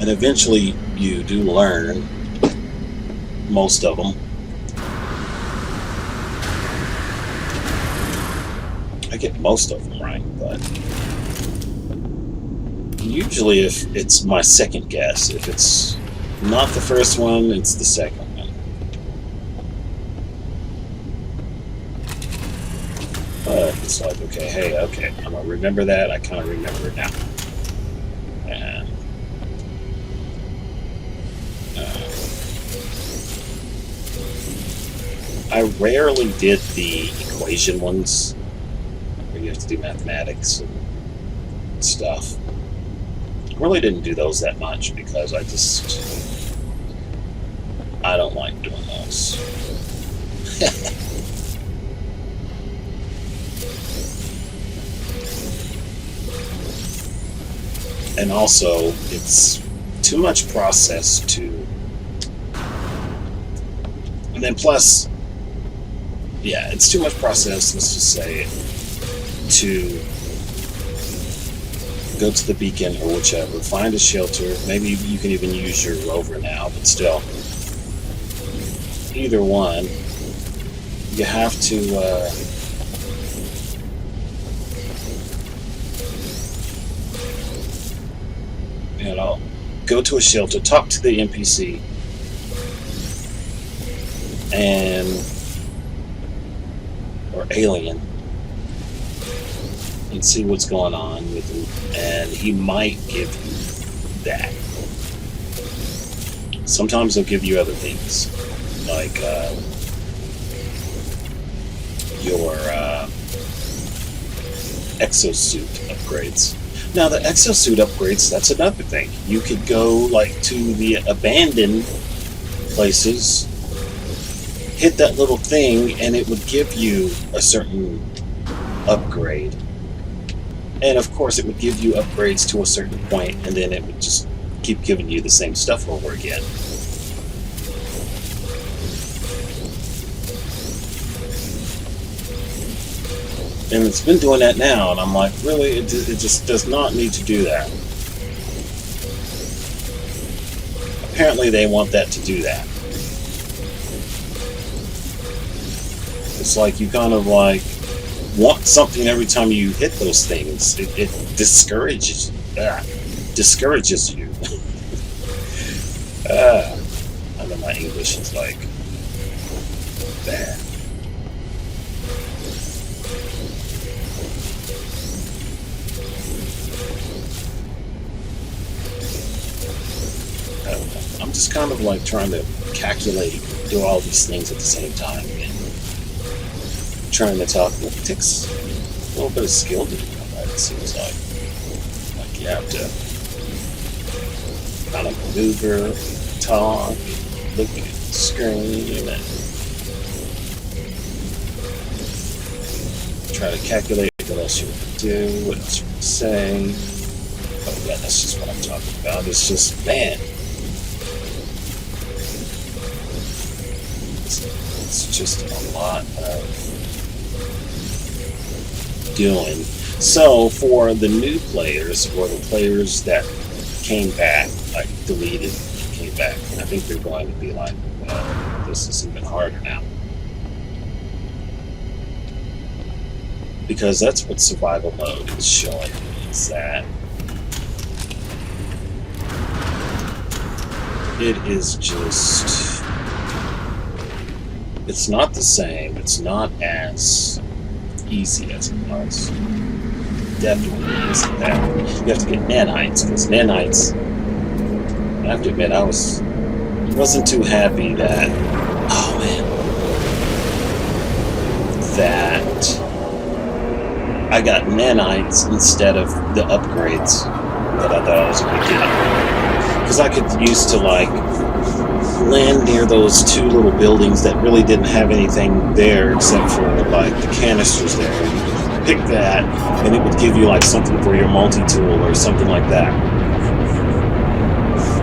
And eventually you do learn most of them. I get most of them right, but usually if it's my second guess, if it's not the first one, it's the second one. But it's like, okay, hey, okay, I'm gonna remember that. I kind of remember it now. And I rarely did the equation ones where you have to do mathematics and stuff. I really didn't do those that much because I don't like doing those. And also, it's too much process to... And then plus, yeah, it's too much process, let's just say, to go to the beacon or whichever, find a shelter. Maybe you can even use your rover now, but still, either one, you have to go to a shelter, talk to the NPC, or alien, and see what's going on with him, and he might give you that. Sometimes they'll give you other things, like your exosuit upgrades. Now the exosuit upgrades, that's another thing. You could go like to the abandoned places, hit that little thing, and it would give you a certain upgrade. And of course it would give you upgrades to a certain point, and then it would just keep giving you the same stuff over again. And it's been doing that now, and I'm like, really? It just does not need to do that. Apparently they want that to do that. It's like you kind of like want something every time you hit those things. It discourages you. I know my English is like bad. I'm just kind of like trying to calculate, do all these things at the same time, and trying to talk. It takes a little bit of skill to do that, it seems like. Like you have to kind of maneuver, talk, look at the screen, and try to calculate what else you would do, what else you would say. Oh yeah, that's just what I'm talking about. It's just, man, it's just a lot of doing. So for the new players, or the players that came back, like deleted and came back, I think they're going to be like this is even harder now. Because that's what survival mode is showing me, is that it is just, it's not the same, it's not as easy as it was. Definitely isn't that. You have to get nanites, because nanites, I have to admit, I wasn't too happy that, oh man, that I got nanites instead of the upgrades that I thought I was going to get. Because I could use to like land near those two little buildings that really didn't have anything there except for like the canisters there. And you could pick that and it would give you like something for your multi-tool or something like that.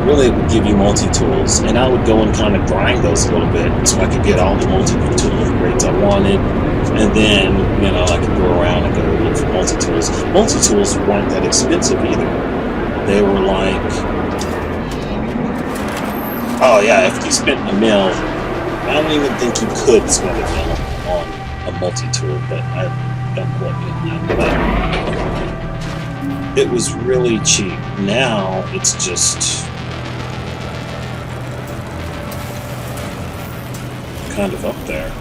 Really, it would give you multi-tools, and I would go and kind of grind those a little bit so I could get all the multi-tool upgrades I wanted, and then, you know, I could go around and go look for multi-tools. Multi-tools weren't that expensive either. They were like, oh yeah, if you spent $1 mil, I don't even think you could spend $1 mil on a multi-tool, but I don't quote me on that. But it was really cheap. Now it's just kind of up there.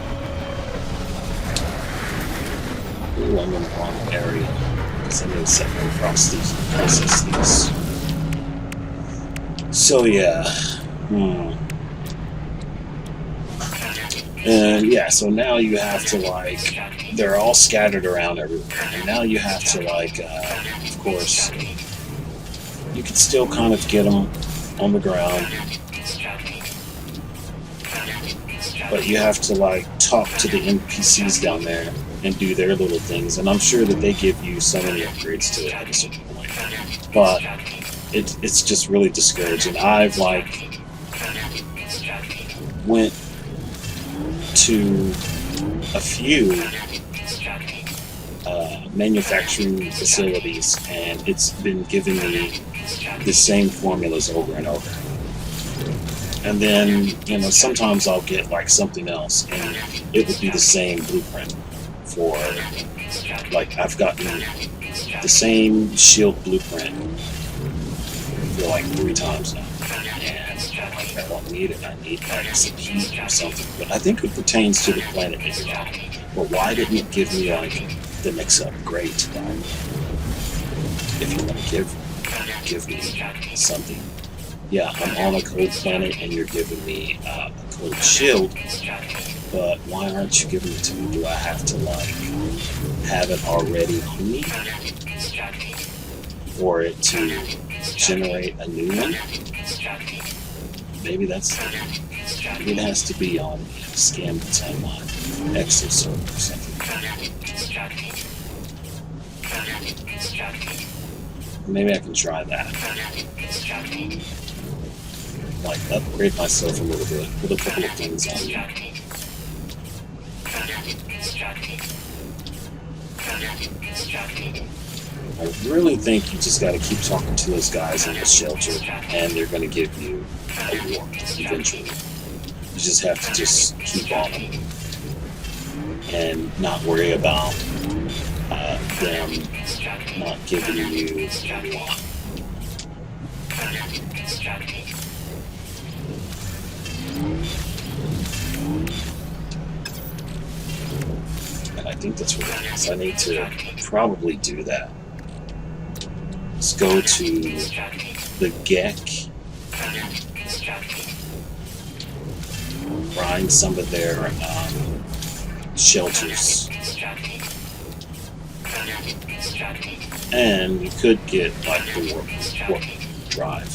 Ooh, I'm in the wrong area because I need to set my across these and process these. So yeah. And yeah, so now you have to like, they're all scattered around everywhere. And now you have to like, of course, you can still kind of get them on the ground. But you have to like talk to the NPCs down there and do their little things. And I'm sure that they give you so many upgrades to it at a certain point. But it's just really discouraging. I've like went to a few manufacturing facilities and it's been giving me the same formulas over and over. And then, you know, sometimes I'll get like something else and it would be the same blueprint for, like, I've gotten the same shield blueprint for like 3 times now. And I'm like, I don't need it. I need like some heat or something. But I think it pertains to the planet that you're on. But why didn't it give me like the next upgrade to that? If you want to give me something. Yeah, I'm on a cold planet and you're giving me a cold shield, but why aren't you giving it to me? Do I have to like have it already on me for it to generate a new one? Maybe that's, maybe it has to be on Scam the Timeline Excel server or something. Maybe I can try that. Like upgrade myself a little bit, put a couple of things on me. I really think you just got to keep talking to those guys in the shelter, and they're going to give you a warp eventually. You just have to just keep on them and not worry about them not giving you what you want. And I think that's what it is. I need to probably do that. Let's go to the GEC, grind some of their shelters, and we could get like the warp drive.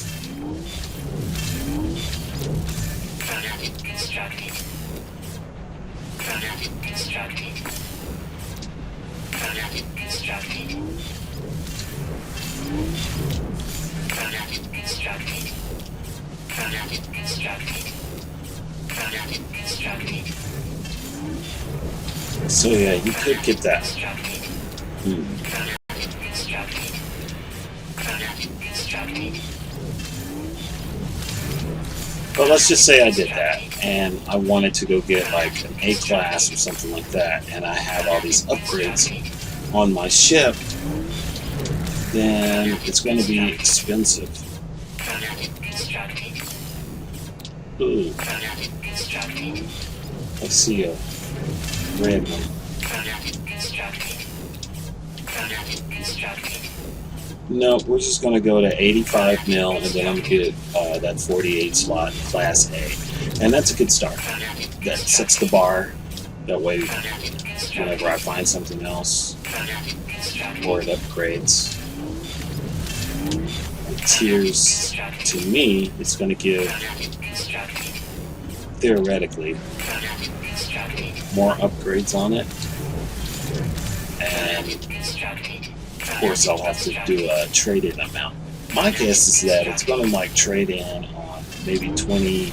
So yeah, you could get that. But let's just say I did that. and I wanted to go get like an A class or something like that, and I have all these upgrades on my ship, then it's going to be expensive. Ooh, I see a red one. No, we're just going to go to 85 mil, and then I'm going to get that 48 slot Class A. And that's a good start. That sets the bar. That way, whenever I find something else, or it upgrades, tiers, to me, it's going to give, theoretically, more upgrades on it. And of course, I'll have to do a trade-in amount. My guess is that it's going to like trade in on maybe 20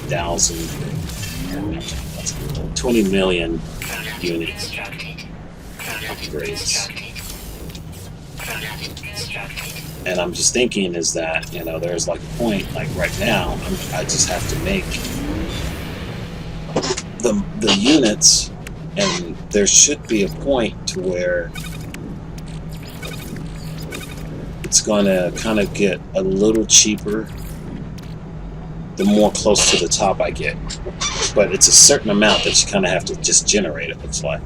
million unit upgrades. And I'm just thinking is that, you know, there's like a point, like right now, I just have to make the units, and there should be a point to where it's going to kind of get a little cheaper the more close to the top I get. But it's a certain amount that you kind of have to just generate, it looks like.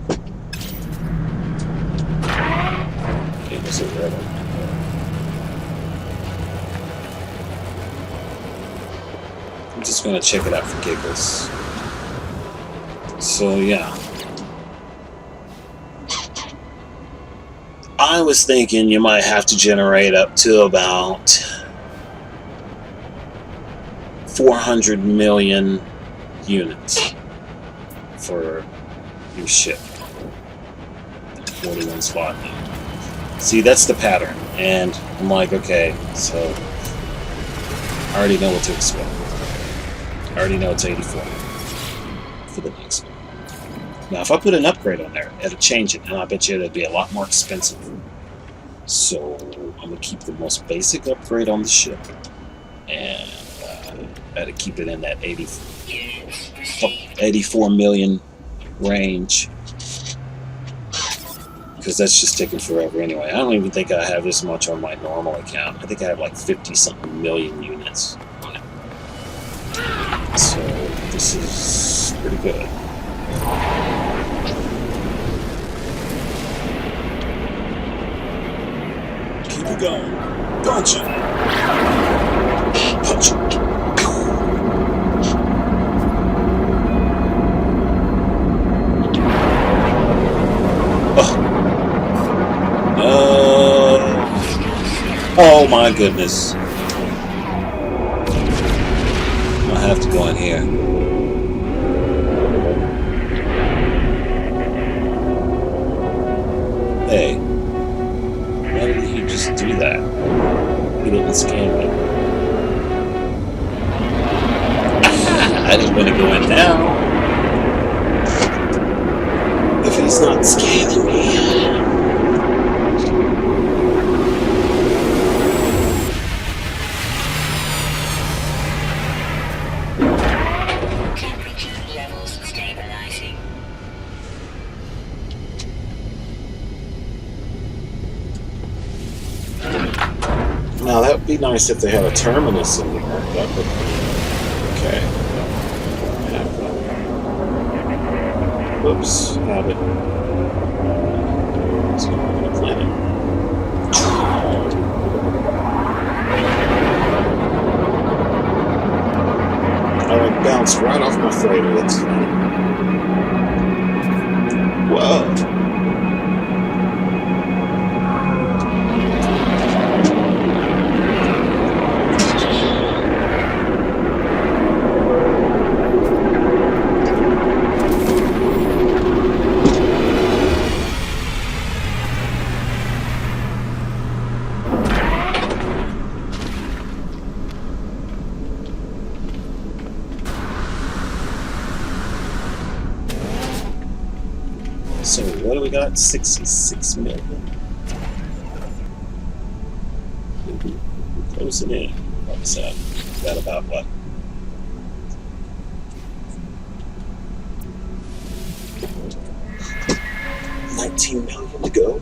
Okay, there's a red one. I'm just going to check it out for giggles. So, yeah. I was thinking you might have to generate up to about 400 million units for your ship. 41 slot now. See, that's the pattern. And I'm like, okay, so I already know what to expect. I already know it's 84 for the next one. Now, if I put an upgrade on there, it'll change it, and I bet you it'll be a lot more expensive. So I'm going to keep the most basic upgrade on the ship, and to keep it in that 84 million range, because that's just taking forever anyway. I don't even think I have this much on my normal account. I think I have like 50-something million units on it. So this is pretty good. Keep it going. Don't you? Punch it. Oh my goodness. I have to go in here. Hey, why did he just do that? He didn't scan me. I didn't want to go in now. If he's not scanning me. Now that would be nice if they had a terminus in there. That would be okay. Whoops, have it. Let's go on the planet. I like bounced right off my freighter. That's funny. Whoa. So what do we got? 66 million. We're closing in. What's that? Is that about what? 17 million to go.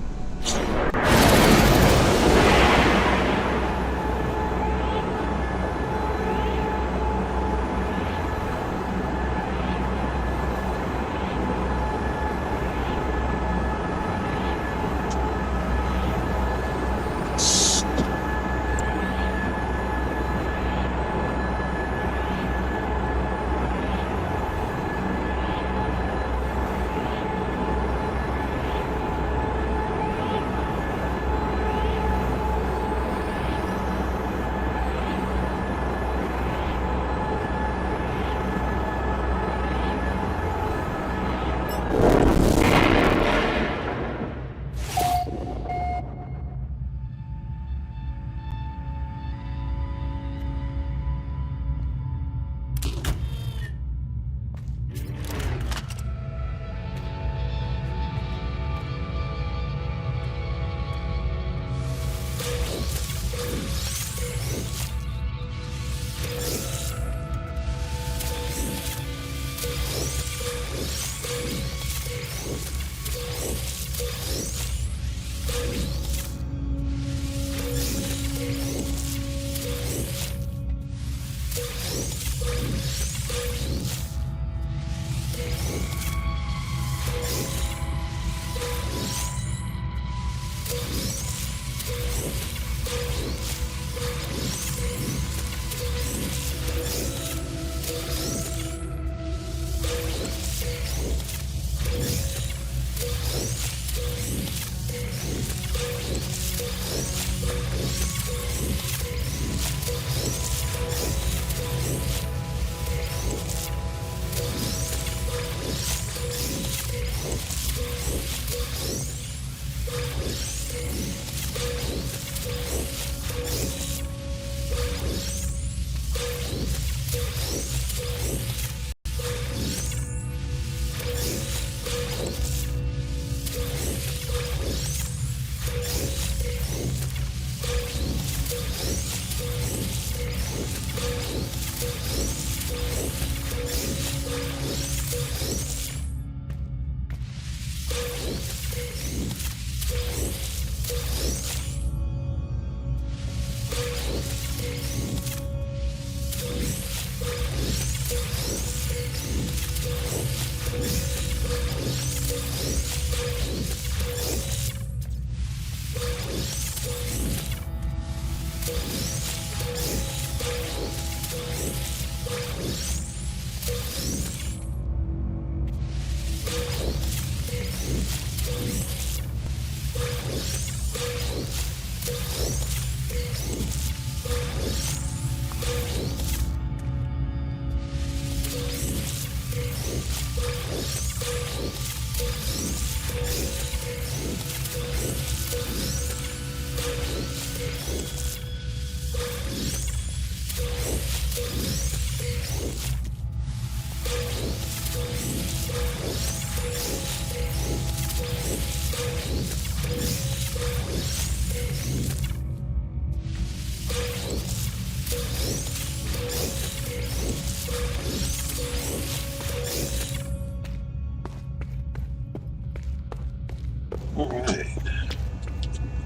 All right,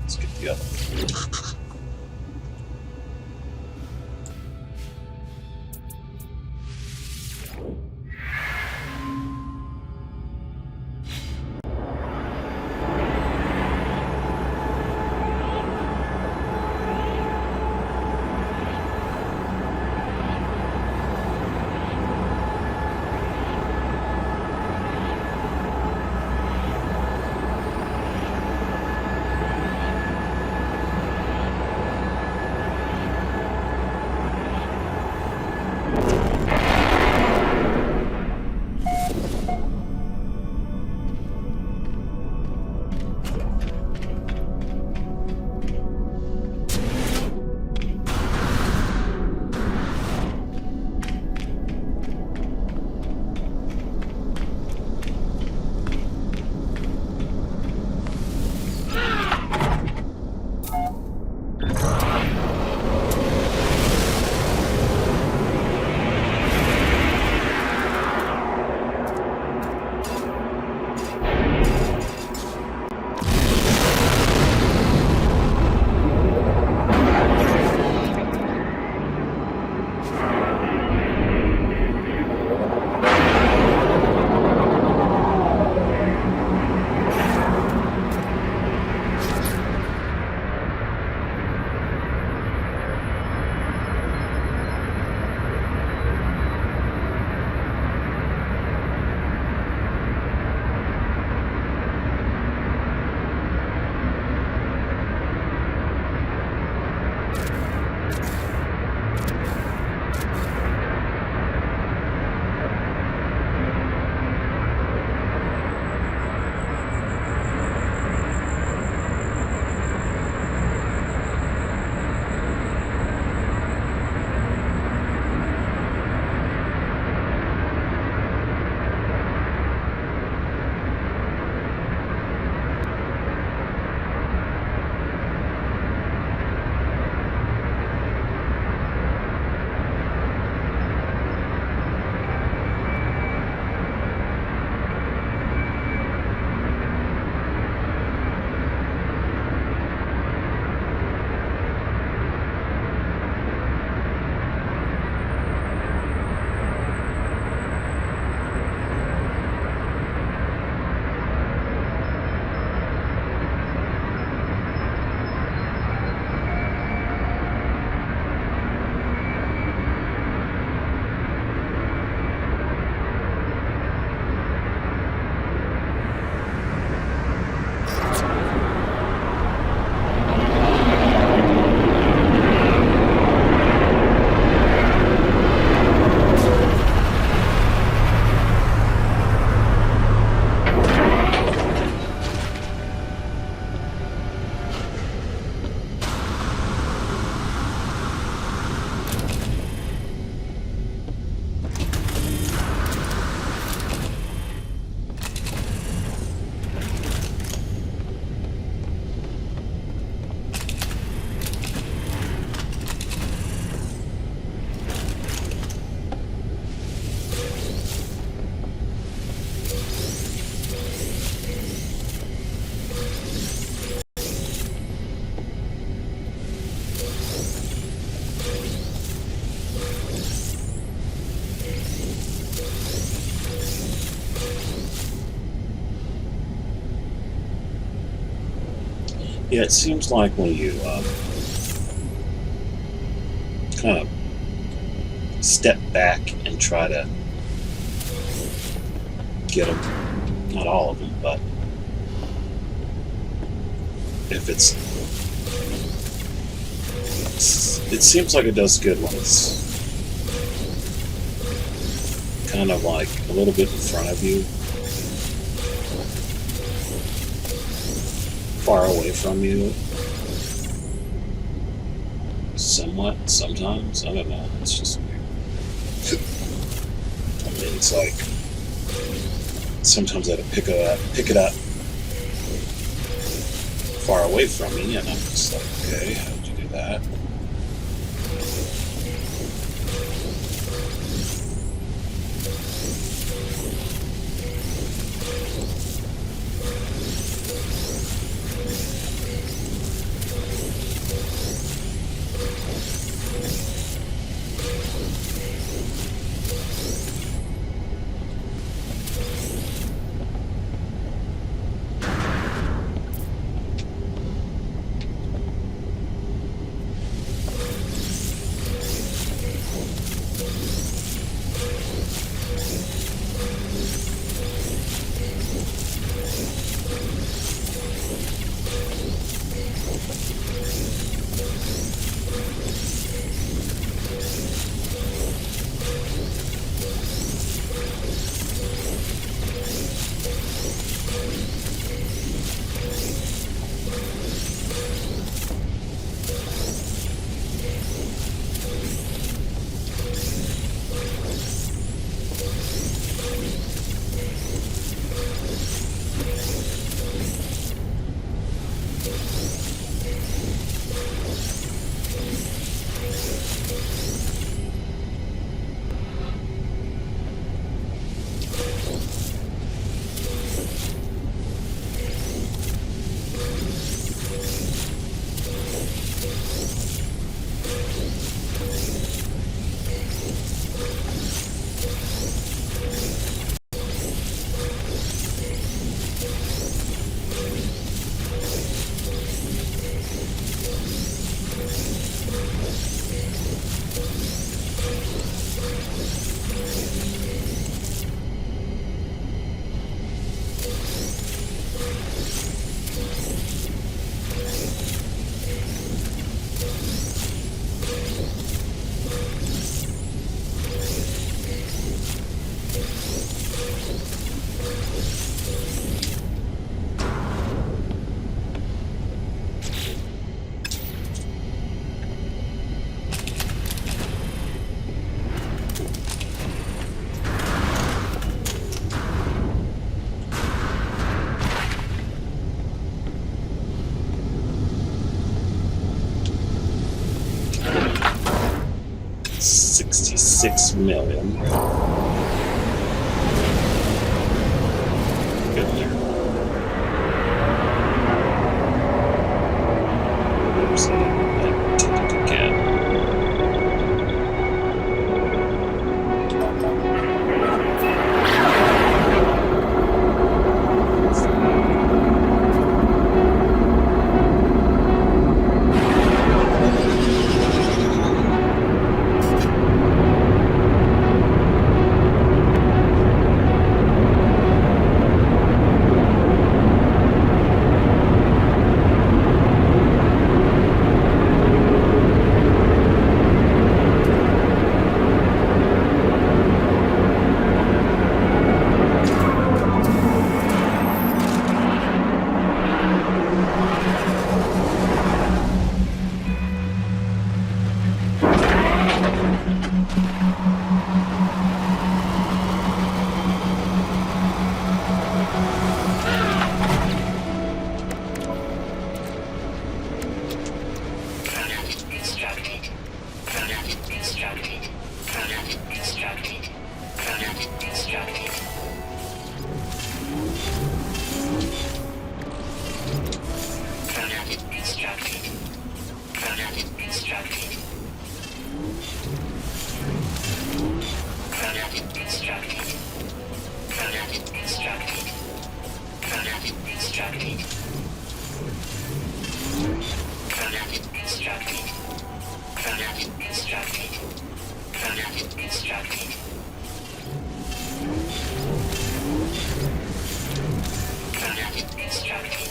let's get the other one. Yeah, it seems like when you kind of step back and try to get them, not all of them, but if it seems like it does good when it's kind of like a little bit in front of you, far away from you, somewhat, sometimes, I don't know, it's just weird. I mean, it's like, sometimes I have to pick it up far away from me, and I'm just like, okay, how did you do that? $66 million. Good there. Oops, I did it again. instructed. Product instructed. Product instructed. Product instructed.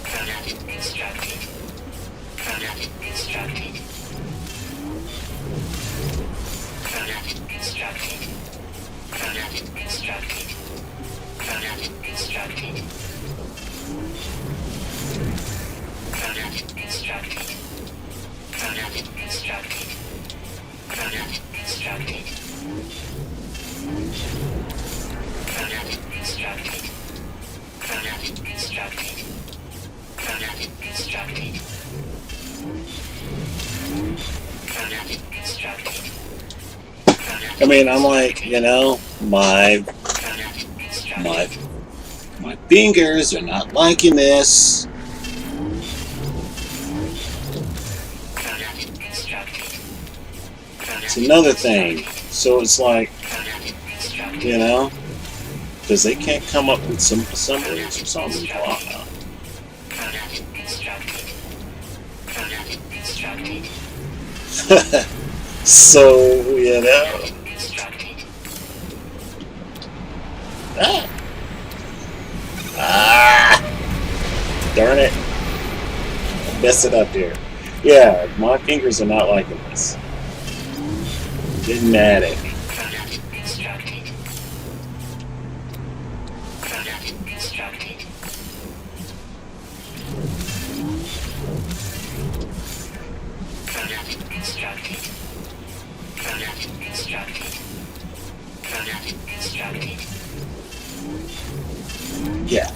Product instructed. Product instructed. Product instructed. Product instructed. Product instructed. Product instructed. Product instructed. Product instructed. Product instructed. Product instructed. Product instructed. Product instructed. I mean, I'm like, you know, my fingers are not liking this. It's another thing. So it's like, you know, because they can't come up with some assemblies or something. Wow. So, you know. Darn it. I messed it up here. Yeah, my fingers are not liking this. Getting mad at me. Yeah.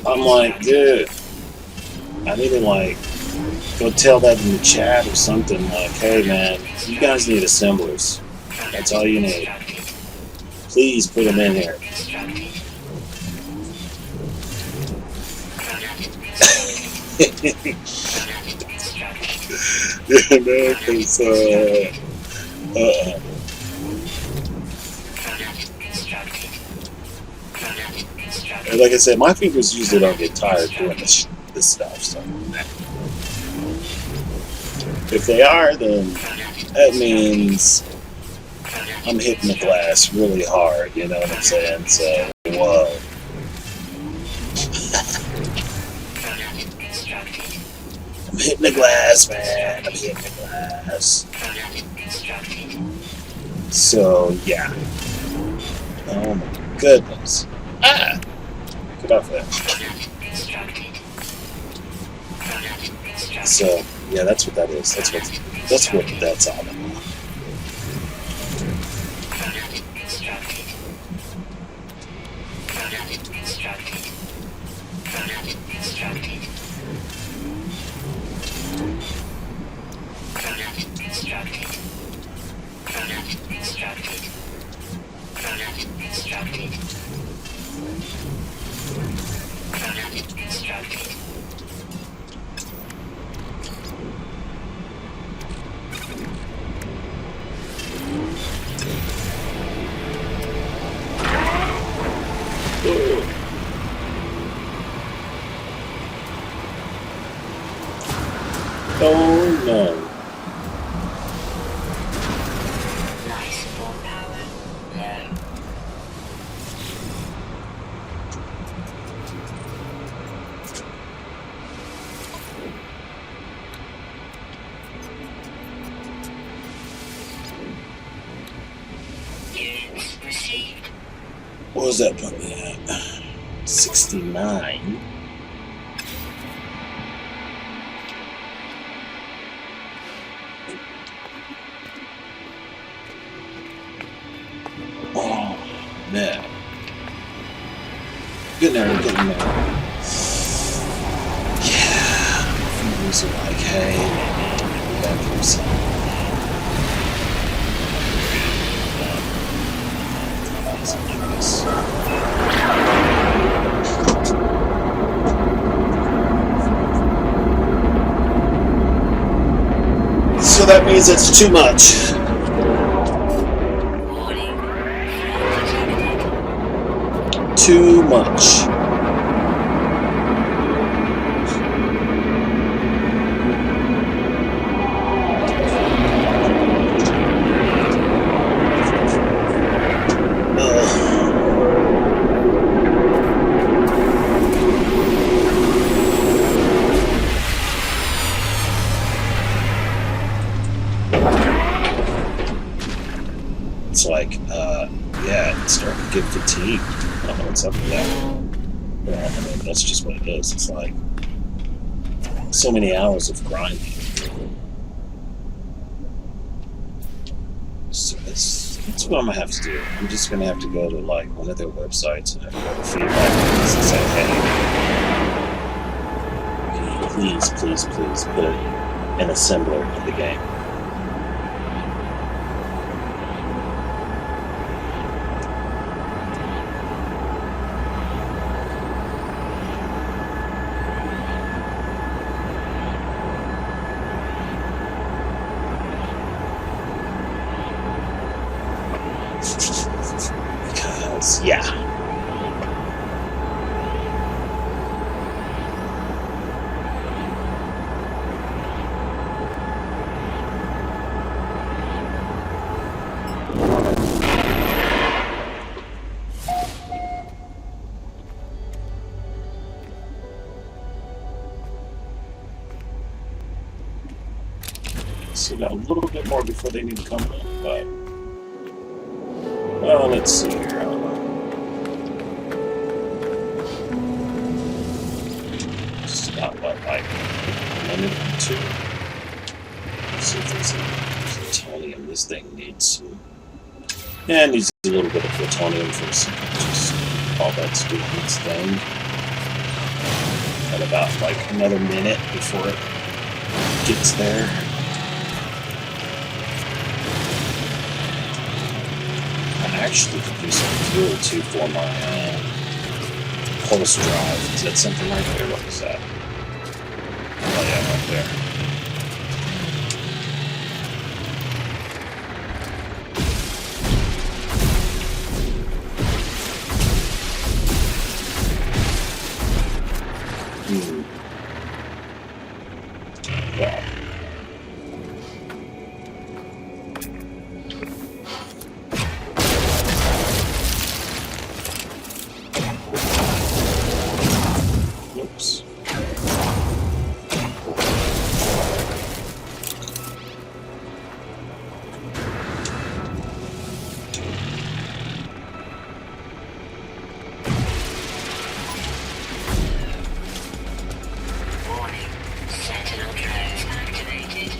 I'm like, dude, I need to like go tell that in the chat or something, like, hey man, you guys need assemblers. That's all you need. Please put them in here. You know, because, and like I said, my fingers usually don't get tired doing this stuff, so if they are, then that means I'm hitting the glass really hard, you know what I'm saying? So, whoa. I'm hitting the glass, man. I'm hitting the glass. So, yeah. Oh my goodness. Ah! Get off that. So, yeah, that's what that is. That's what that's all about. Oh no. Nice full power. No. Units received. What was that put me at? 69. Oh, man. Getting there, getting there. Yeah. Fingers are like, hey, we gotta do something. Something like this. So that means it's too much. Warning. Detected. Too much. It's like, yeah, it's starting to get fatigued. I don't know what's up with that. Well, I mean, that's just what it is. It's like so many hours of grinding. So that's what I'm gonna have to do. I'm just gonna have to go to like one of their websites and go to feedback and say, hey, please put an assembler in the game. Because, yeah. So got a little bit more before they need to come in, but well, let's see here. Just about what, like a minute or two. Let's see if there's some plutonium. This thing needs some. Yeah, it needs a little bit of plutonium for some, just all that's doing its thing. Got about like another minute before it gets there. I actually could use some fuel too for my pulse drive. Is that something right there? What is that? Oh yeah, right there. Well. Oops. Warning. Sentinel drones activated.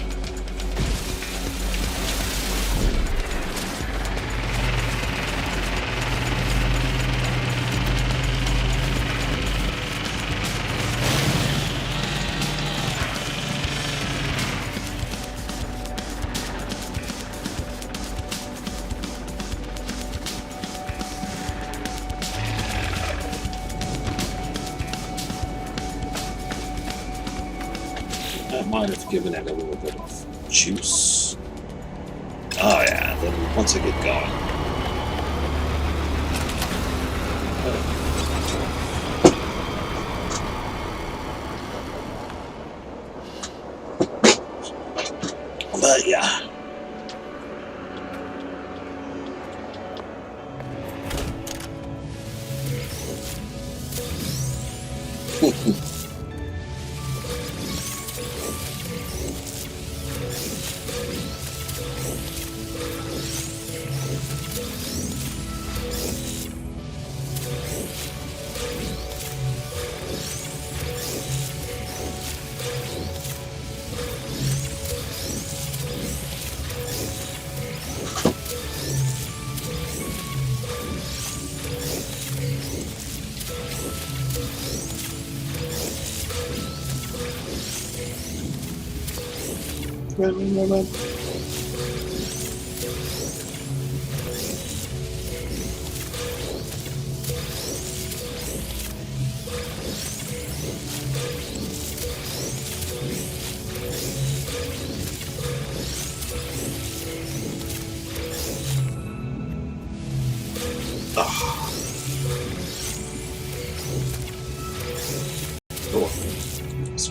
That might have given it a little bit of juice. Oh yeah, then once I get going. But yeah.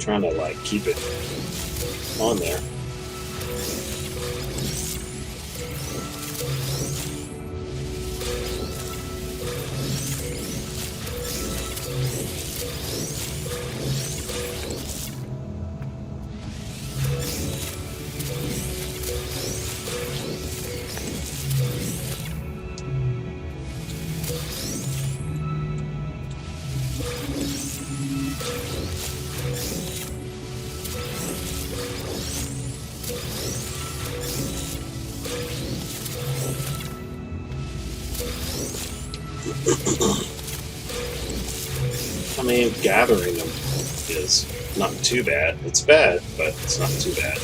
trying to like keep it on there. I mean, gathering them is not too bad. It's bad, but it's not too bad.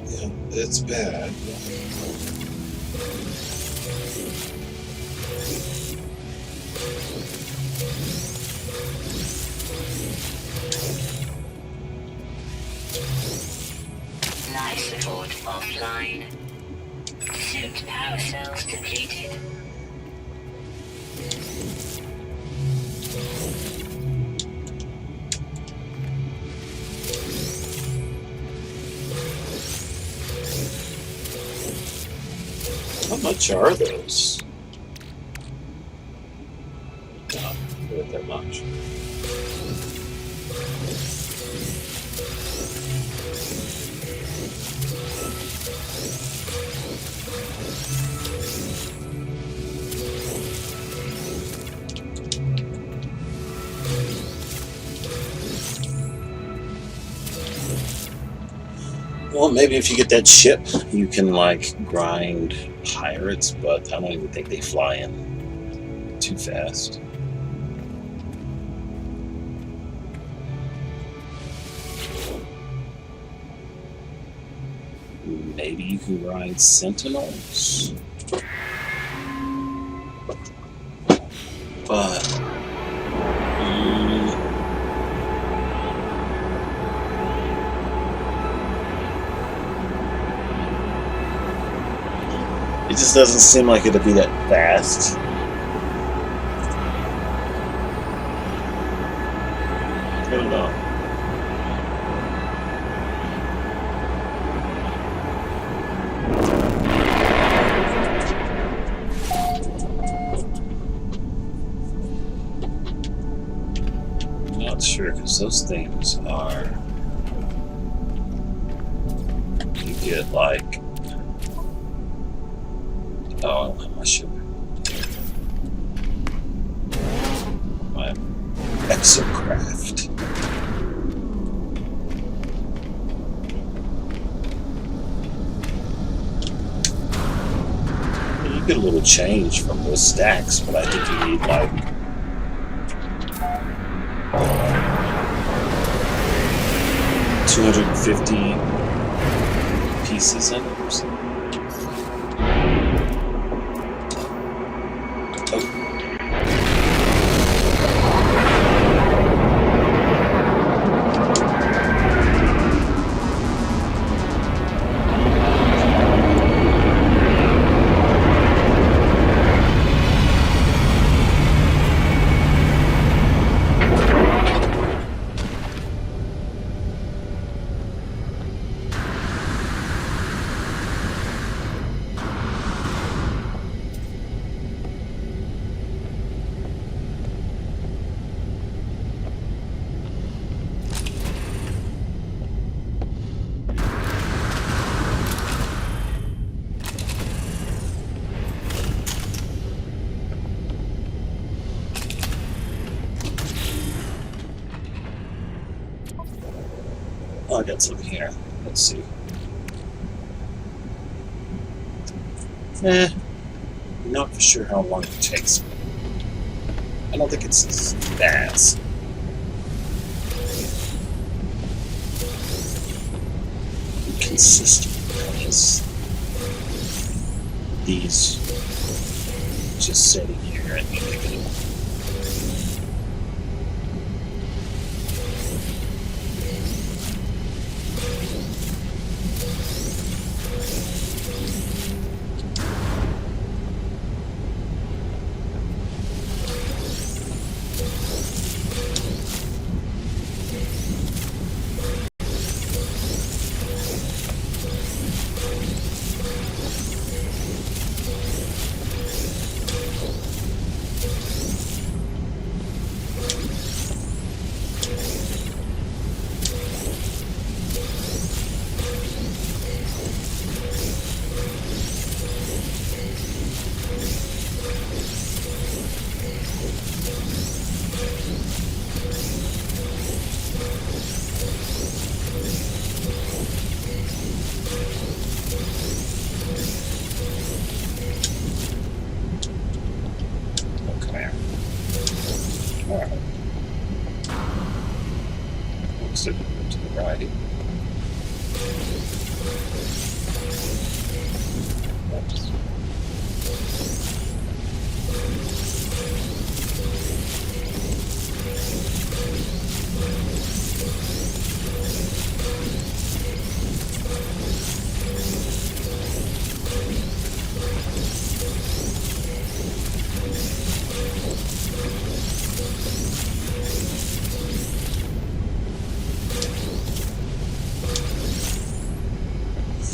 Yeah, it's bad. Life support offline. Suit power cells depleted. How much are those? Not worth that much. Well, maybe if you get that ship, you can like grind pirates, but I don't even think they fly in too fast. Maybe you can grind sentinels, but it just doesn't seem like it'd be that fast. I don't know. I'm not sure, because those things are... You get like... Oh, I should. My exocraft. You get a little change from those stacks, but I think you need like 250 pieces in it or something. Oh, I got some here. Let's see. Not for sure how long it takes. I don't think it's as fast. Consistent because these just sitting here and me picking them up. To the right.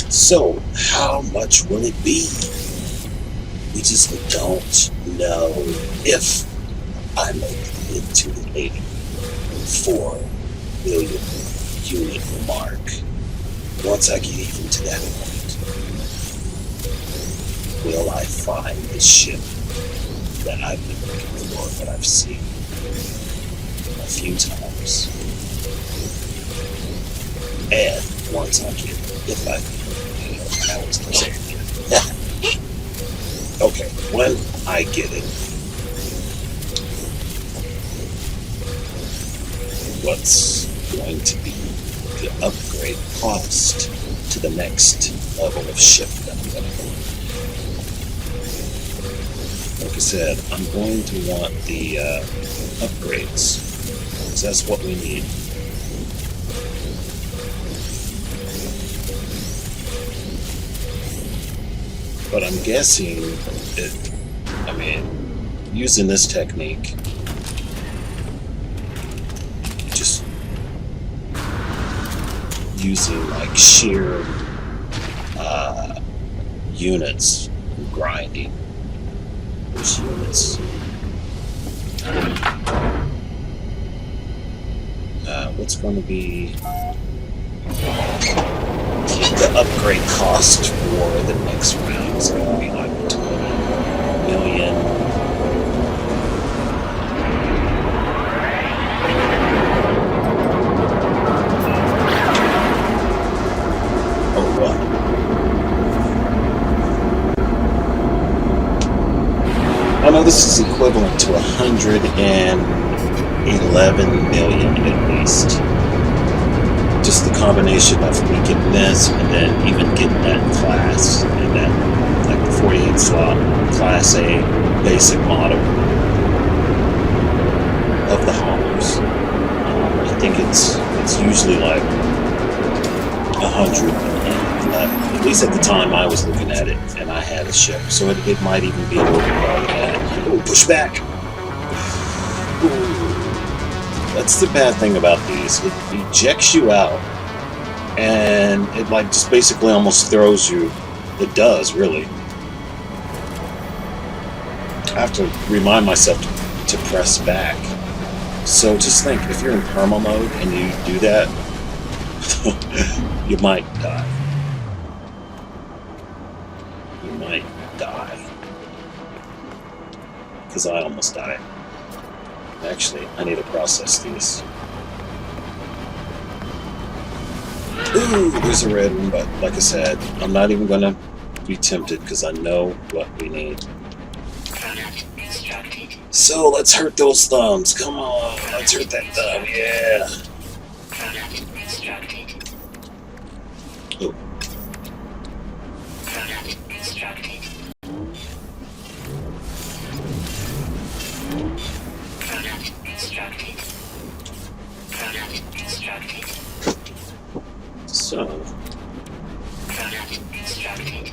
So, how much will it be? We just don't know if I make it into the 84 million unit mark. Once I get even to that point, will I find the ship that I've been looking for, that I've seen a few times? And once I get it, if I was okay, when I get it, what's going to be the upgrade cost to the next level of ship that I'm going to go? Like I said, I'm going to want the upgrades, because that's what we need. But I'm guessing that, I mean, using this technique, just using like sheer units, grinding those units. What's going to be the upgrade cost for the next round? Is going to be like 20 million. Or what? Oh no, this is equivalent to 111 million at least. Just the combination of me getting this and then even getting that class and that, like the 48 slot Class A basic model of the haulers. I think it's usually like 111, at least at the time I was looking at it and I had a ship, so it might even be a little bit more than that. Ooh, push back! Ooh. That's the bad thing about these. It ejects you out, and it like just basically almost throws you. It does, really. I have to remind myself to press back. So just think, if you're in perma mode and you do that, you might die. You might die. Because I almost died. Actually, I need to process these. Ooh, there's a red one, but like I said, I'm not even gonna be tempted because I know what we need. So let's hurt those thumbs. Come on, let's hurt that thumb. Yeah. Oh. So, product instructed.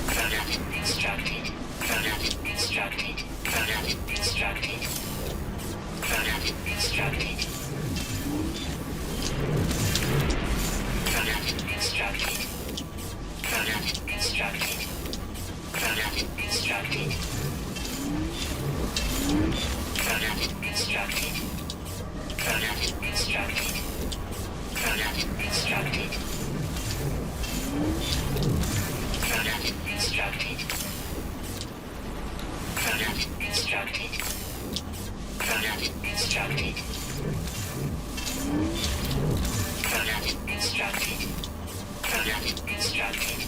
Product instructed. Product instructed. Product instructed. Product instructed. Product instructed. Product instructed. Product instructed. Product instructed. Product instructed. Product instructed. Product instructed. Product instructed. Product instructed. Product instructed. Product instructed.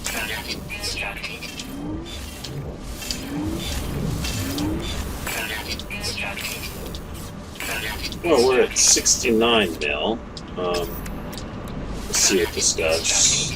Product instructed. Product instructed. Product Well, we're at 69 mil. Let's see what this does.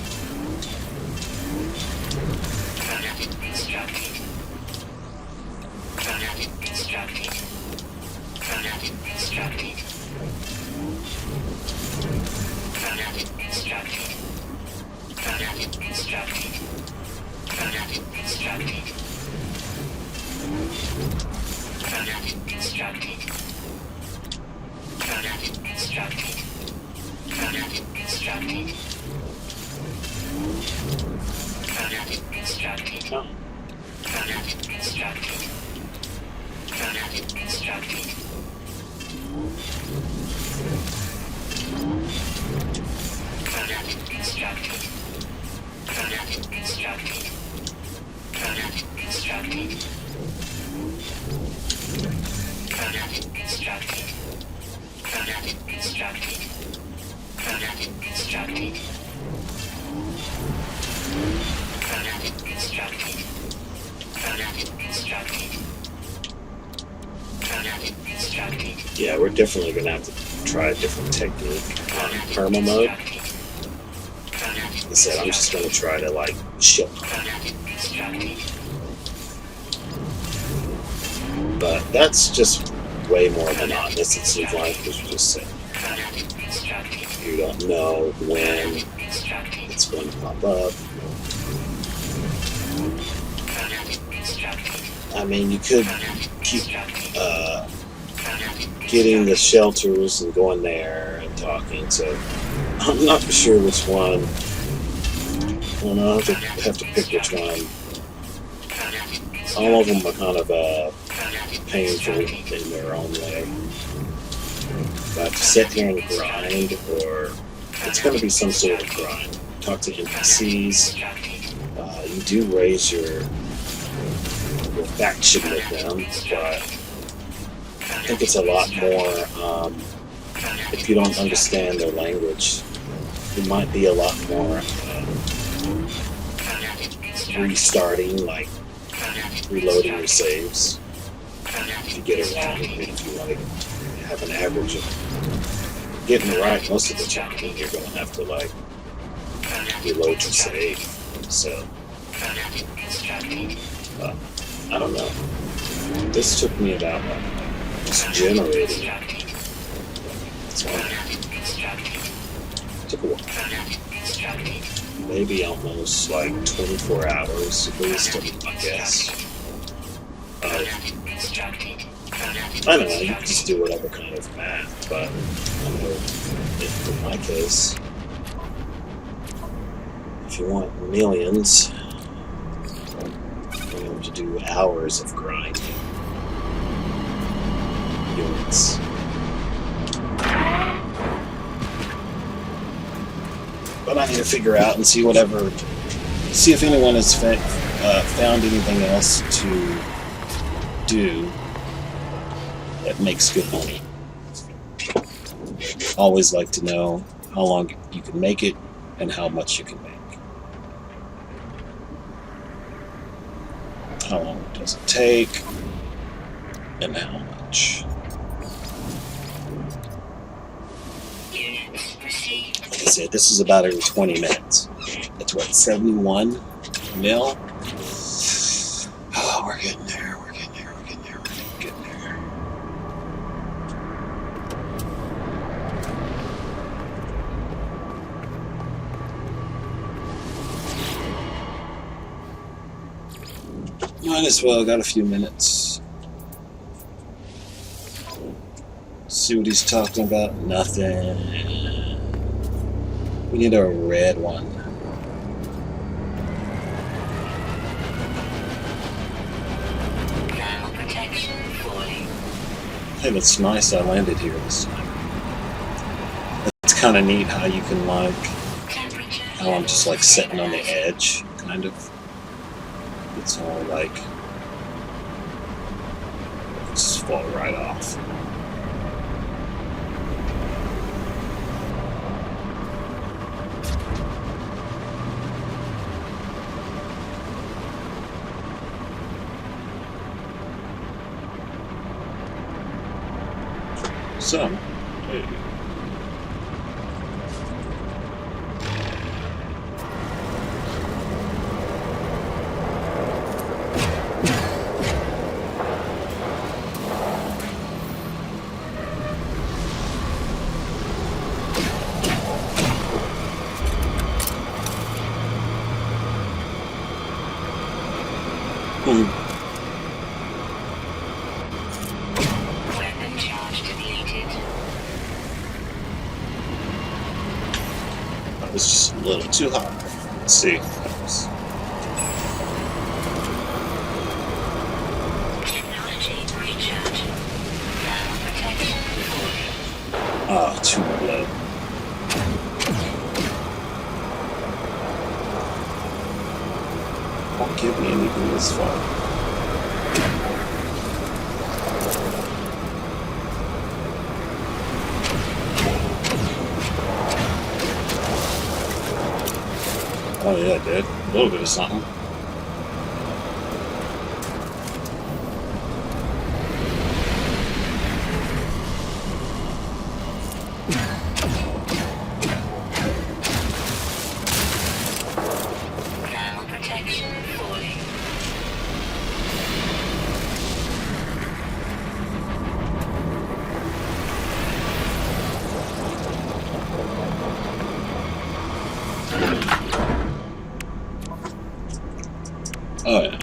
Yeah, we're definitely going to have to try a different technique on perma mode. Like I said, I'm just going to try to, like, shift. But that's just way more monotonous, it seems like, because you just said you don't know when it's going to pop up. I mean, you could keep getting the shelters and going there and talking, so I'm not for sure which one. Well, I'll have to pick which one. All of them are kind of painful in their own way. If I have to sit here and grind, or it's going to be some sort of grind. Talk to NPCs. You do raise your faction with them, but I think it's a lot more, if you don't understand their language, it might be a lot more restarting, like reloading your saves. If you get it wrong, if you like have an average of getting it right most of the time, you're going to have to like reload your save. So, I don't know. This took me about just generating. So, took a while. Maybe almost like 24 hours at least, I guess. I don't know, you can just do whatever kind of math, but I know in my case, if you want millions, you're going to do hours of grinding. Units. But I need to figure out and see if anyone has found anything else to do that makes good money. Always like to know how long you can make it and how much you can make. How long does it take and how much. Like I said, this is about every 20 minutes. That's what, 71 mil? Oh, we're getting there, we're getting there, we're getting there, we're getting there. Might as well, got a few minutes. See what he's talking about? Nothing. We need a red one. Hey, that's nice I landed here this time. It's kind of neat how you can like, how I'm just like sitting on the edge, kind of. It's all like, just fall right off. So, hey. Weapon charge deleted. That was just a little too high. Let's see. Technology recharge. Now protection falling. Ah, too low. Won't give me anything this far. Oh yeah, it did. A little bit of something. Now protection falling. Oh yeah.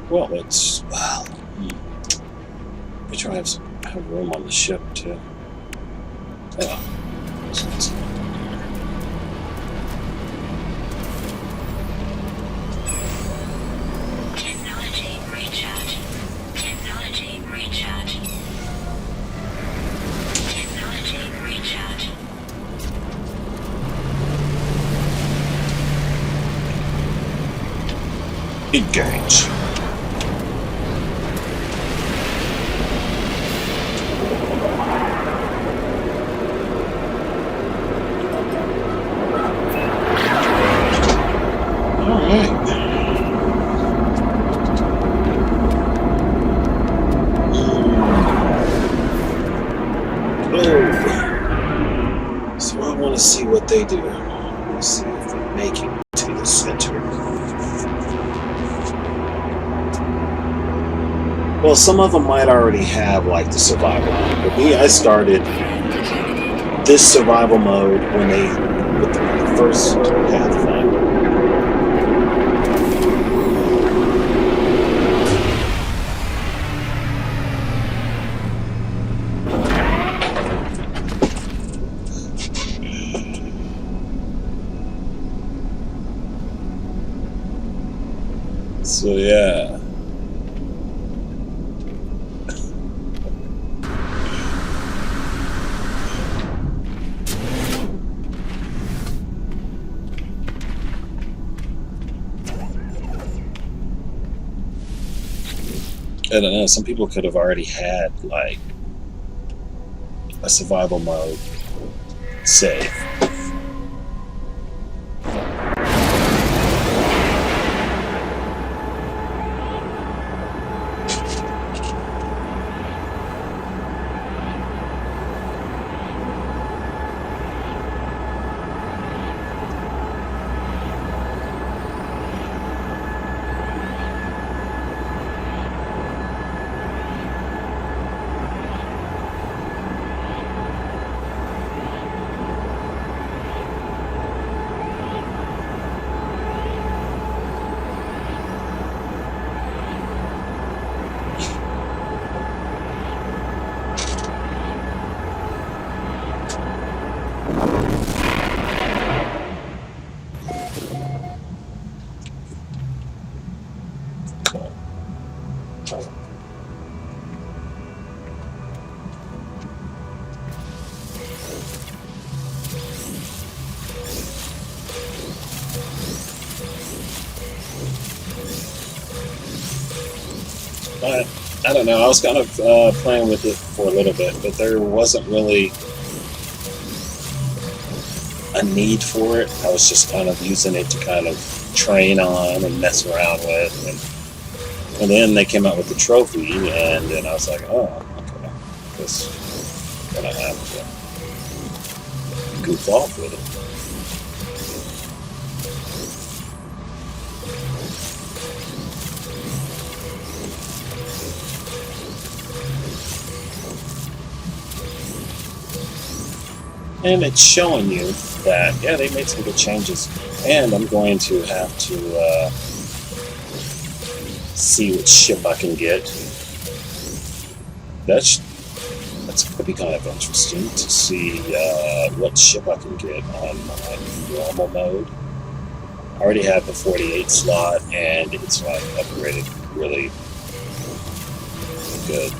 Well, it's wow. We try to have room on the ship too. Yeah. Technology recharge. Technology recharge. Technology recharge. Engage. So I want to see what they do. Let's see if they make it to the center. Well, some of them might already have like the survival mode. But me, I started this survival mode when they with the first Pathfinder. So yeah. I don't know, some people could have already had like a survival mode save. I don't know. I was kind of playing with it for a little bit, but there wasn't really a need for it. I was just kind of using it to kind of train on and mess around with. And then they came out with the trophy, and then I was like, oh, okay. gonna have to goof off with it. And it's showing you that, yeah, they made some good changes. And I'm going to have to see which ship I can get. That's going to be kind of interesting to see what ship I can get on my normal mode. I already have the 48 slot, and it's like upgraded really good.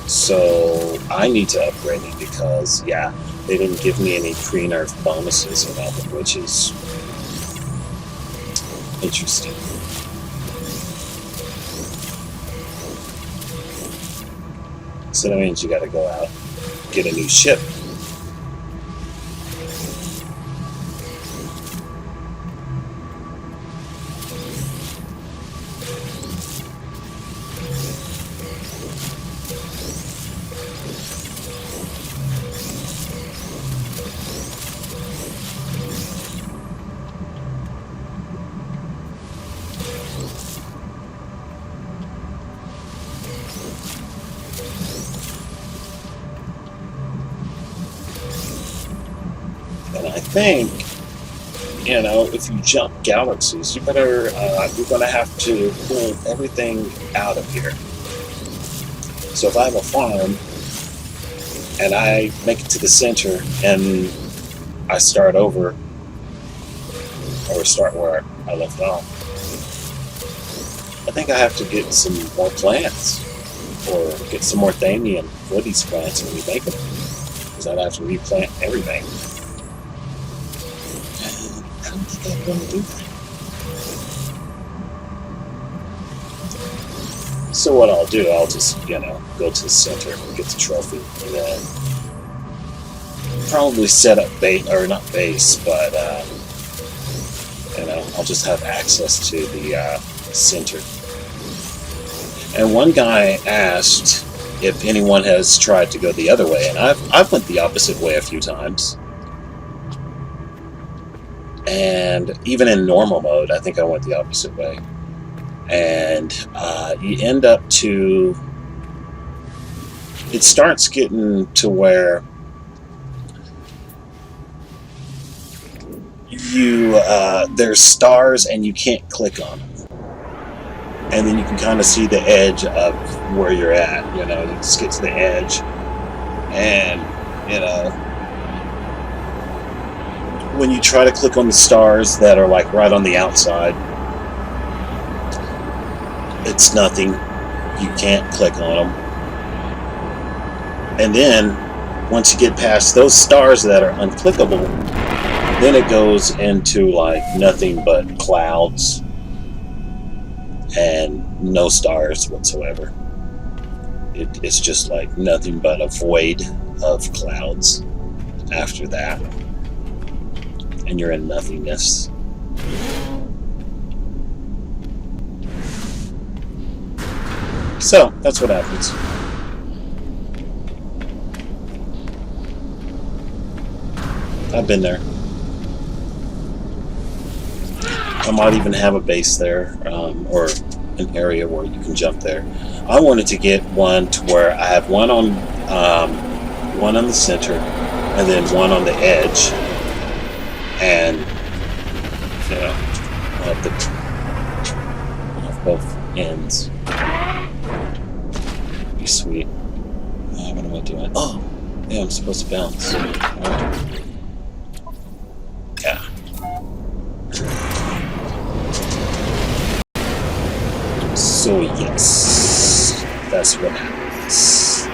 So I need to upgrade it because, yeah, they didn't give me any pre-nerf bonuses or nothing, which is interesting. So that means you got to go out, get a new ship. And I think, you know, if you jump galaxies, you better, you're going to have to pull everything out of here. So if I have a farm, and I make it to the center, and I start over, or start where I left off, I think I have to get some more plants, or get some more Thamium for these plants when we make them, because I'd have to replant everything. I don't think I'm going to do that. So what I'll do, I'll just, you know, go to the center and get the trophy, and then probably set up base, or not base, but, you know, I'll just have access to the center. And one guy asked if anyone has tried to go the other way, and I've went the opposite way a few times. And even in normal mode, I think I went the opposite way. And you end up to... It starts getting to where you there's stars and you can't click on them. And then you can kind of see the edge of where you're at. You know, you just get to the edge, and, you know, when you try to click on the stars that are like right on the outside, it's nothing. You can't click on them. And then once you get past those stars that are unclickable, then it goes into like nothing but clouds and no stars whatsoever. It's just like nothing but a void of clouds after that. And you're in nothingness. So, that's what happens. I've been there. I might even have a base there, or an area where you can jump there. I wanted to get one to where I have one on the center, and then one on the edge, and, you know, I'll have both ends. Be sweet. What am I doing? Oh, yeah, I'm supposed to bounce. Right. Yeah. So yes, that's what happens.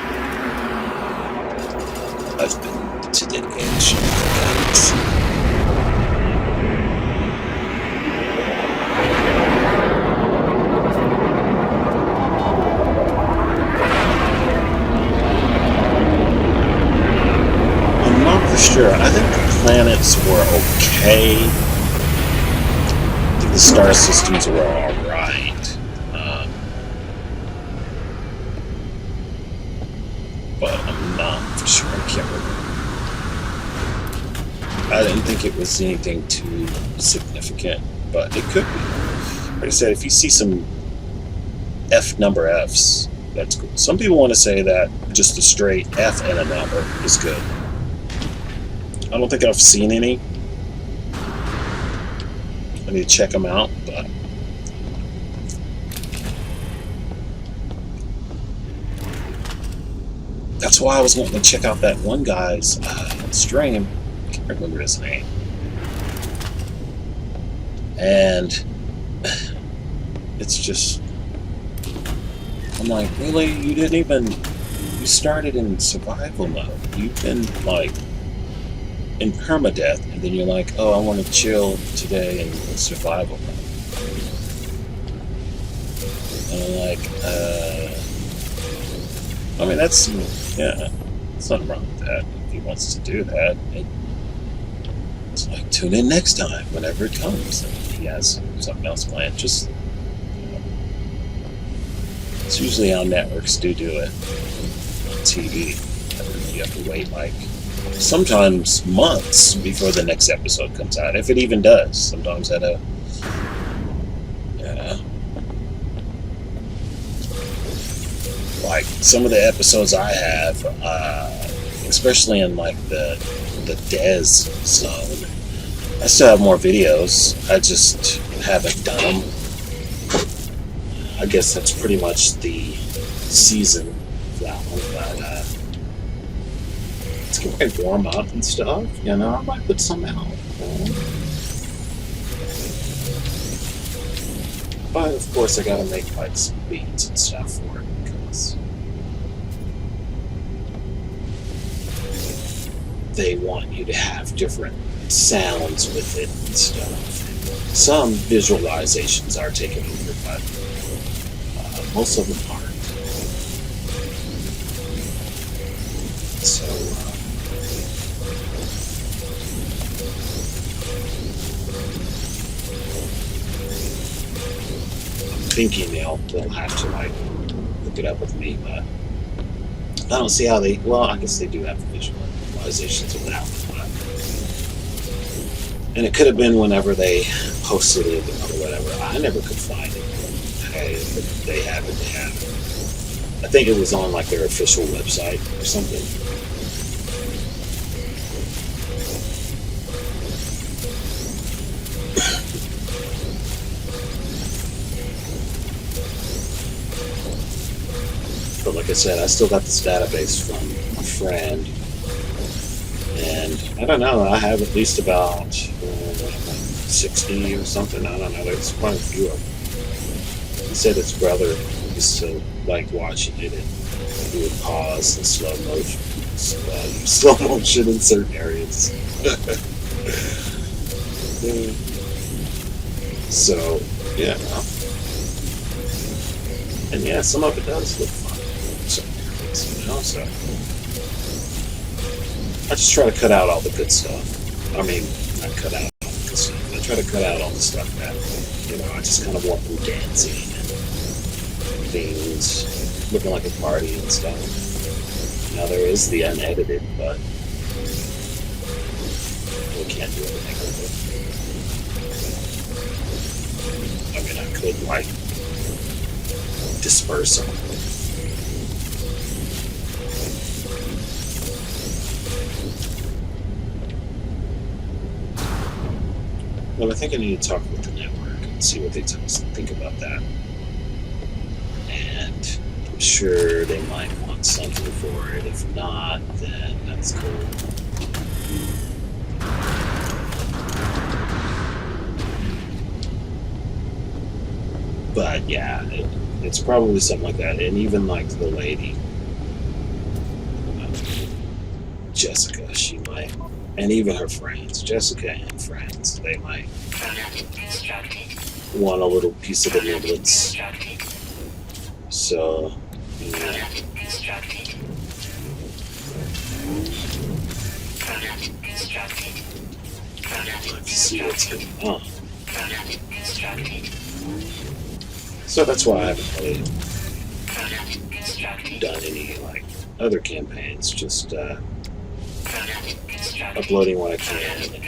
I've been to the edge of the galaxy. I'm not for sure. I think the planets were okay. I think the star systems were alright. not for sure. I can't remember. I didn't think it was anything too significant, but it could be. Like I said, if you see some number Fs, that's cool. Some people want to say that just a straight F and a number is good. I don't think I've seen any. I need to check them out, but that's why I was wanting to check out that one guy's stream. I can't remember his name. And it's just, I'm like, really? You didn't even, you started in survival mode. You've been like in permadeath, and then you're like, oh, I want to chill today in survival mode. And I'm like, I mean, that's, yeah, there's nothing wrong with that. If he wants to do that, it's like, tune in next time, whenever it comes. And he has something else planned. Just, you know, it's usually how networks do it on TV. You have to wait like sometimes months before the next episode comes out, if it even does. Sometimes at a, like some of the episodes I have, especially in like the Des zone, I still have more videos. I just haven't done them. I guess that's pretty much the season of that one, but it's going to warm up and stuff, you know. I might put some out. But of course I gotta make like some beats and stuff for it, because they want you to have different sounds with it and stuff. Some visualizations are taken over, but most of them aren't. So I'm thinking they'll have to like hook it up with me, but I don't see how they. Well, I guess they do have visualizations without it, but, and it could have been whenever they posted it or whatever. I never could find it. Hey, if they have it, they have it. I think it was on like their official website or something. But like I said, I still got this database from a friend, and I don't know, I have at least about 60 or something. I don't know, there's quite a few of them. He said his brother used to like watching it, and he would pause in slow motion in certain areas. So, yeah. And yeah, some of it does look fun. You know, so I just try to cut out all the good stuff. I mean, I cut out all the good stuff. I try to cut out all the stuff that, you know, I just kind of want them dancing and things looking like a party and stuff. Now there is the unedited, but we can't do anything with it. I mean, I could like disperse them. Well, I think I need to talk with the network and see what they think about that. And I'm sure they might want something for it. If not, then that's cool. But yeah, it's probably something like that. And even like the lady, Jessica, she might. And even her friends, Jessica and friends, they might want a little piece of the niblets. So, yeah. Let's see what's going on. So that's why I haven't really done any like other campaigns, just uploading what I can. And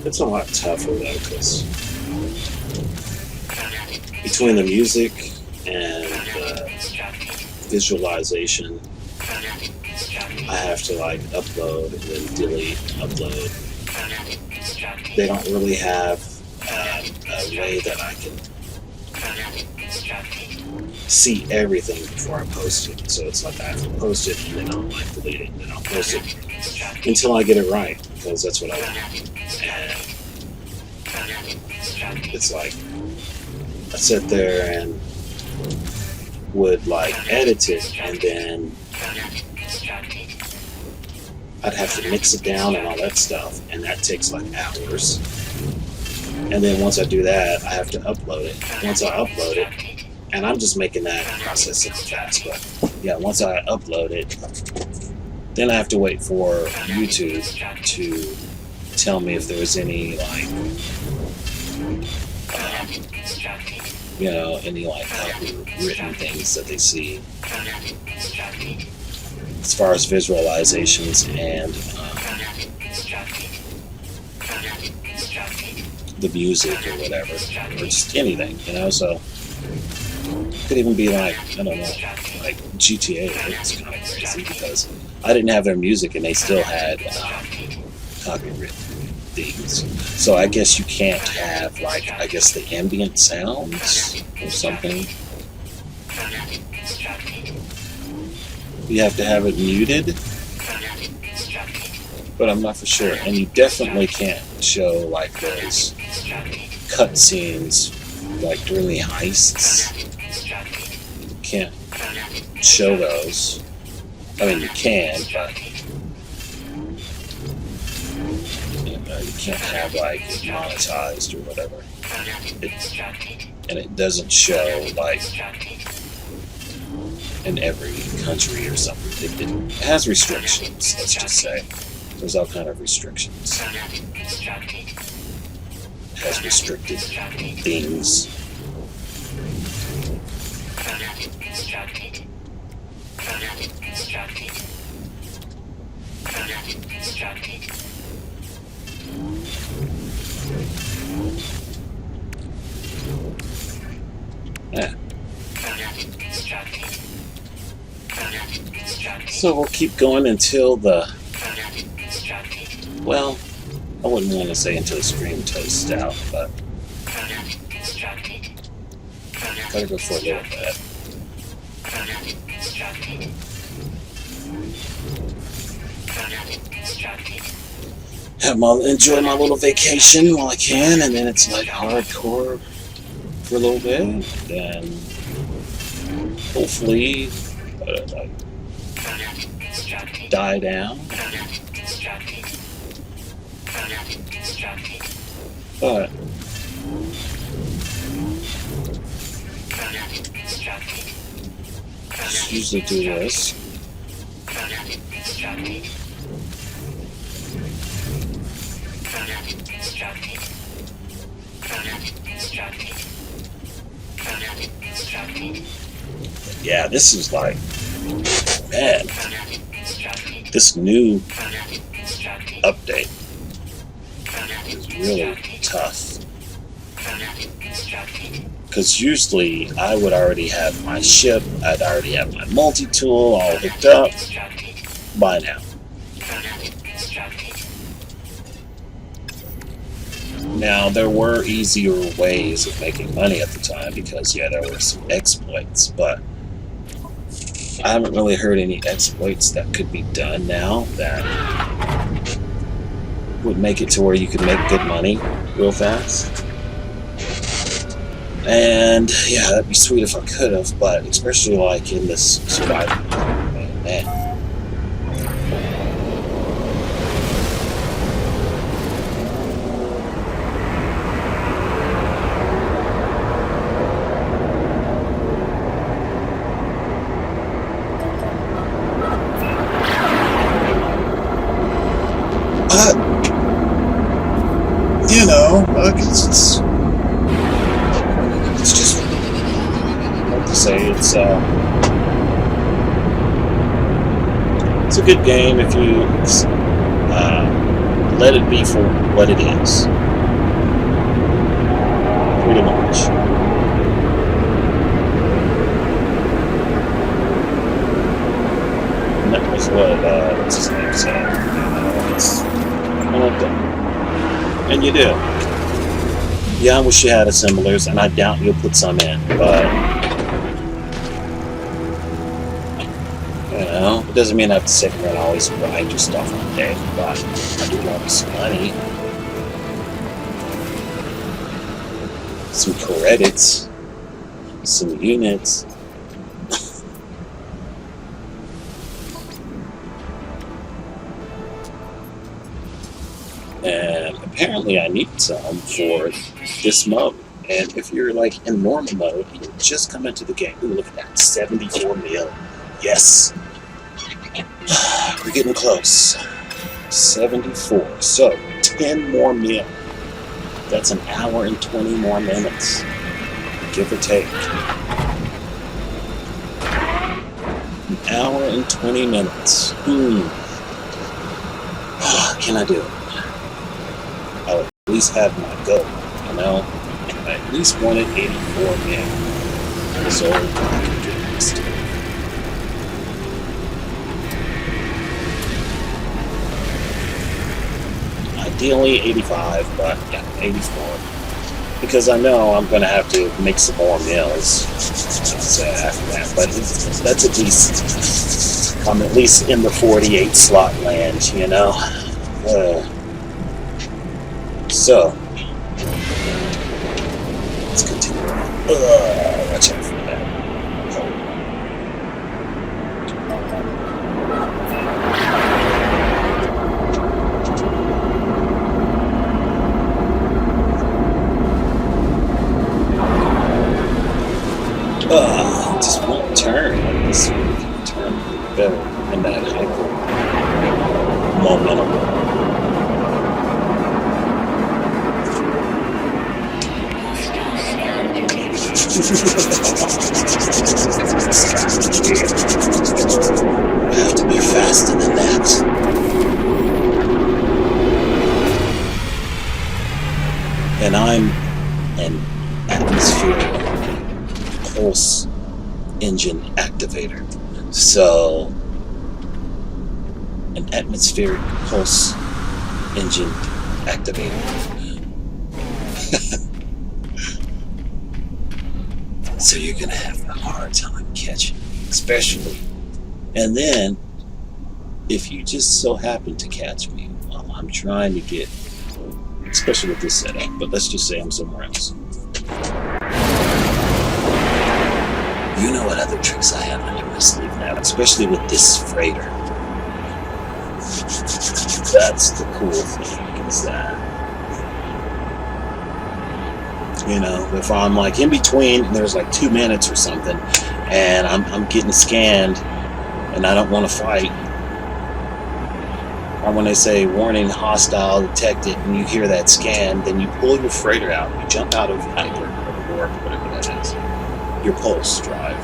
it's a lot tougher though, because between the music and visualization, I have to like upload and then delete, upload. They don't really have a way that I can see everything before I post it. So it's like I have to post it and then I'll like delete it and then I'll post it until I get it right, because that's what I want. And it's like I sit there and would like edit it, and then I'd have to mix it down and all that stuff, and that takes like hours. And then once I do that, I have to upload it. Once I upload it, and I'm just making that process sound fast, but yeah, once I upload it, then I have to wait for YouTube to tell me if there's any like any like copywritten things that they see as far as visualizations and the music or whatever, or just anything, so it could even be like, I don't know, like GTA. It's kind of crazy because I didn't have their music and they still had copyright things. So I guess you can't have like, I guess the ambient sounds or something. You have to have it muted, but I'm not for sure. And you definitely can't show like those cutscenes like during the heists. You can't show those. I mean, you can, but you can't have like it monetized or whatever. And it doesn't show like in every country or something. It has restrictions, let's just say. There's all kind of restrictions. It has restricted things. Yeah. So we'll keep going until well, I wouldn't want to say until the screen toasts out, but gotta go for a little bit. Enjoy my little vacation while I can, and then it's like hardcore for a little bit, then hopefully die down. But just usually do this. Yeah, this is like, man, this new update is really tough. Because usually I would already have my ship, I'd already have my multi-tool all hooked up by now. Now, there were easier ways of making money at the time because, yeah, there were some exploits, but I haven't really heard any exploits that could be done now that would make it to where you could make good money real fast. And, yeah, that'd be sweet if I could have, but especially like in this survival mode, man. You know, it's just, like to say, it's It's a good game if you let it be for what it is. Pretty much. And that was what's his name said. It's one of them. And you do. Yeah, I wish you had assemblers, and I doubt you'll put some in, but it doesn't mean I have to sit here and always grind your stuff all day, but I do want some money. Some credits. Some units. And apparently I need some for this mode. And if you're like in normal mode, you just come into the game. Ooh, look at that, 74 mil. Yes. We're getting close. 74. So 10 more mil. That's an hour and 20 more minutes, give or take. An hour and 20 minutes. Can I do it? I'll at least have my goal, you know? I at least wanted 84 mil. So I can get this to it. Ideally 85, but yeah, 84. Because I know I'm going to have to make some more meals after that. But that's at least, I'm at least in the 48 slot land, you know? So, let's continue on. Watch out for that. Just one turn. This one turn better in that hyper momentum. I have to be faster than that. And I'm an atmosphere pulse engine activator. So, an atmospheric pulse engine activator. So you're gonna have a hard time catching, especially. And then, if you just so happen to catch me while I'm trying to get, especially with this setup, but let's just say I'm somewhere else. You know what other tricks I have under my sleeve now, especially with this freighter. That's the cool thing, is that, you know, if I'm like in between, and there's like 2 minutes or something, and I'm getting scanned, and I don't want to fight, or when they say warning hostile detected, and you hear that scan, then you pull your freighter out, you jump out of hyper or warp, whatever that is, your pulse drive,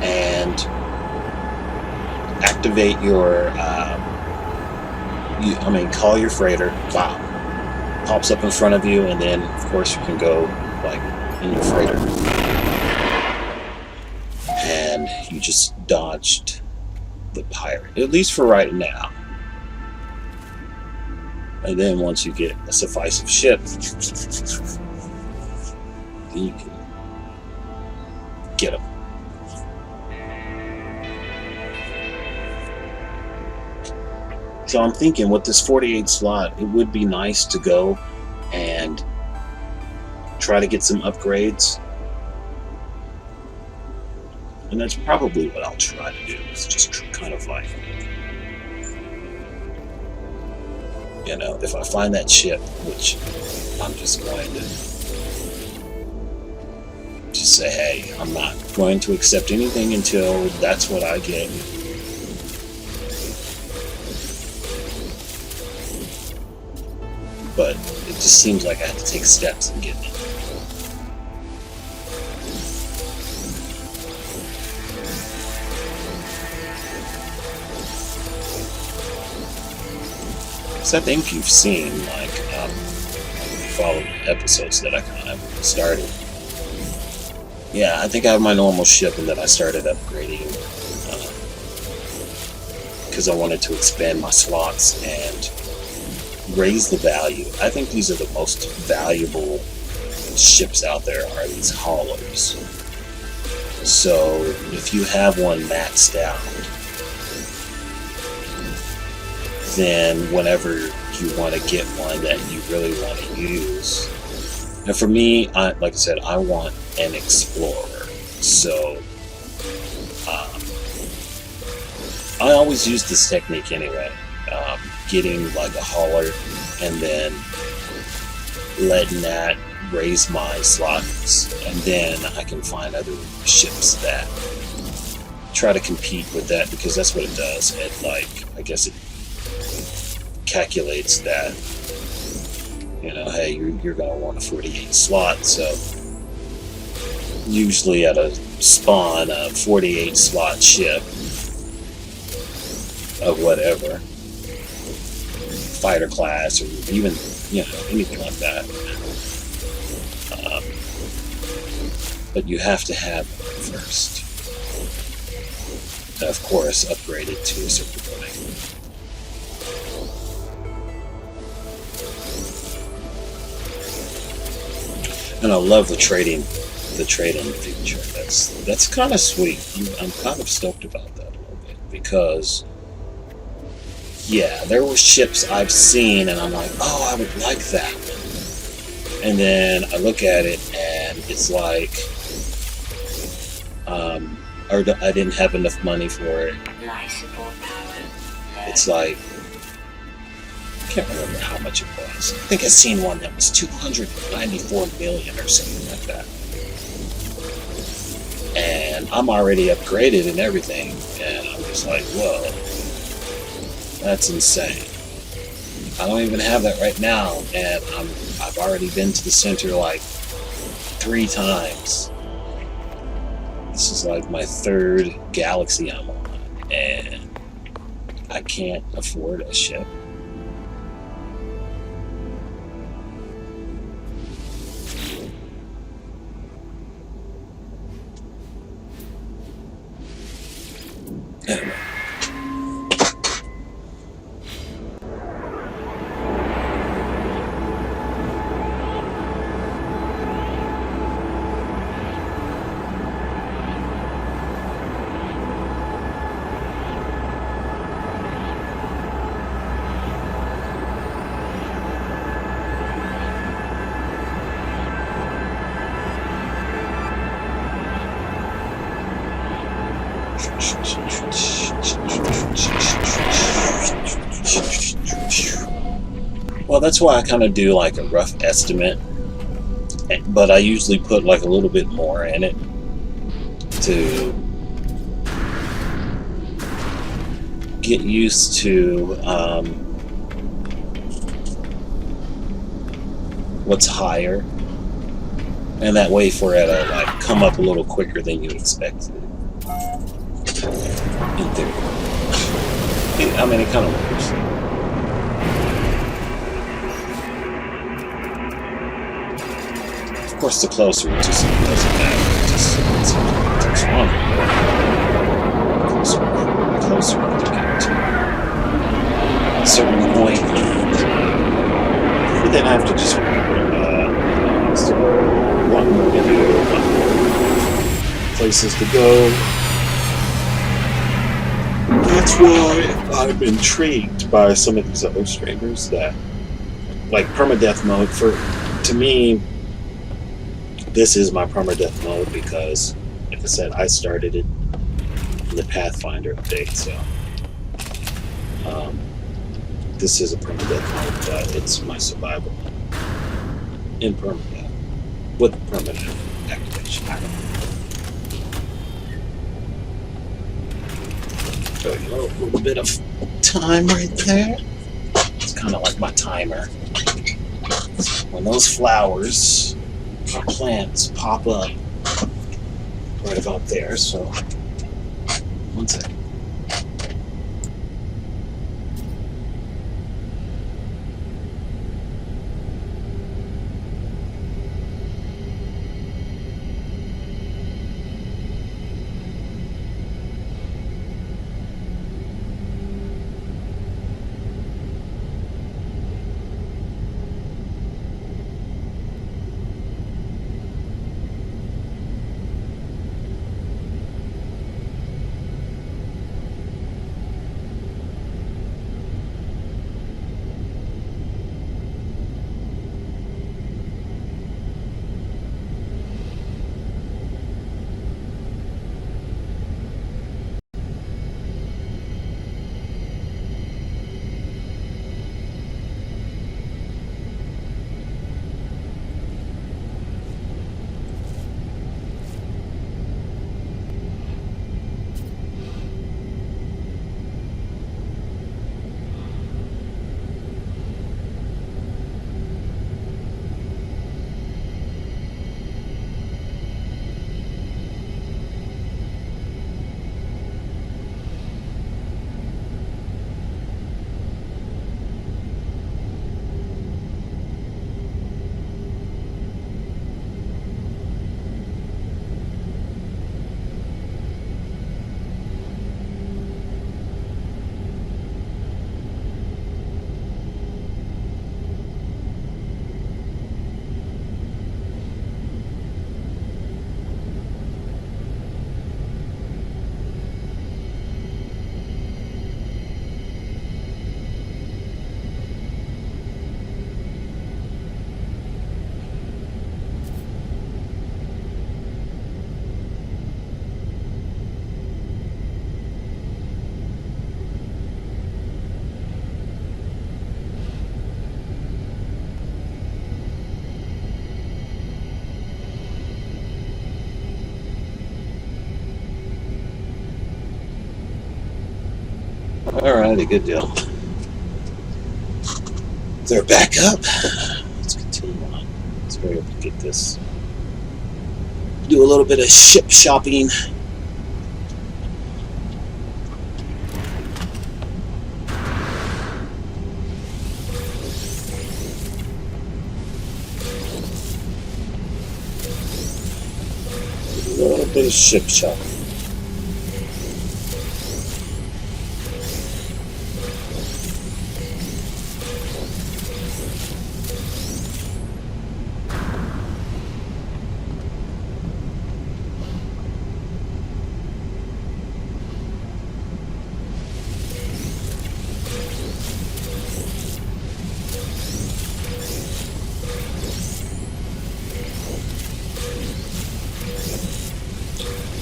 and activate your call your freighter. Wow, pops up in front of you, and then of course you can go like in your freighter, and you just dodged the pirate, at least for right now. And then once you get a sufficient ship, then you can get them. So I'm thinking with this 48 slot, it would be nice to go and try to get some upgrades. And that's probably what I'll try to do. It's just kind of like, you know, if I find that ship, which I'm just going to just say, hey, I'm not going to accept anything until that's what I get. But it just seems like I have to take steps and get it. So I think you've seen, like, follow the episodes that I kind of started. Yeah, I think I have my normal ship, and then I started upgrading because I wanted to expand my slots and raise the value. I think these are the most valuable ships out there, are these haulers. So if you have one maxed out, then whenever you want to get one that you really want to use, and for me, like I said, I want an explorer. So I always use this technique anyway, getting like a hauler and then letting that raise my slots, and then I can find other ships that try to compete with that, because that's what it does. It, like, I guess it calculates that, you know, hey, you're going to want a 48 slot, so usually at a spawn a 48 slot ship of whatever, fighter class, or even, you know, anything like that. But you have to have it first. Of course, upgrade it to a certain point. And I love the trading feature. That's kind of sweet. I'm kind of stoked about that a little bit, because yeah, there were ships I've seen and I'm like, oh, I would like that one. And then I look at it and it's like, or I didn't have enough money for it. It's like, I can't remember how much it was. I think I seen one that was 294 million or something like that. And I'm already upgraded and everything, and I'm just like, whoa, that's insane. I don't even have that right now, and I've already been to the center like 3 times. This is like my 3rd galaxy I'm on, and I can't afford a ship. Anyway. Well, that's why I kind of do like a rough estimate, but I usually put like a little bit more in it to get used to what's higher, and that way for it to like come up a little quicker than you expected. In theory. I mean, it kind of works. Of course, the closer it just doesn't matter. It just takes longer. The closer you get to a certain point, but then I have to just a lot more info, a lot more places to go. That's why I'm intrigued by some of these other streamers that, like permadeath mode. To me, this is my permadeath mode because, like I said, I started it in the Pathfinder update, so this is a permadeath mode, but it's my survival mode in permadeath with permanent activation. So, you know, a little bit of time right there. It's kind of like my timer. When those flowers or plants pop up right about there, so one second. Alrighty, good deal. They're back up. Let's continue on. Let's hurry up and get this. Do a little bit of ship shopping. A little bit of ship shopping.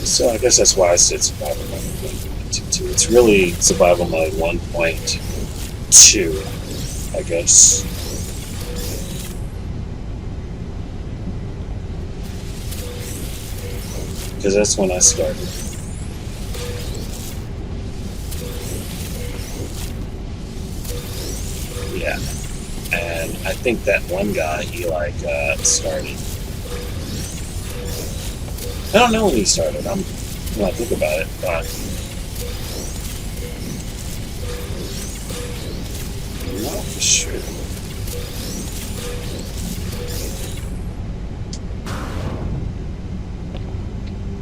So I guess that's why I said survival mode 1.22. It's really survival mode 1.2, I guess. Because that's when I started. Yeah. And I think that one guy, he started. I don't know when he started. When I think about it, but I'm not for sure.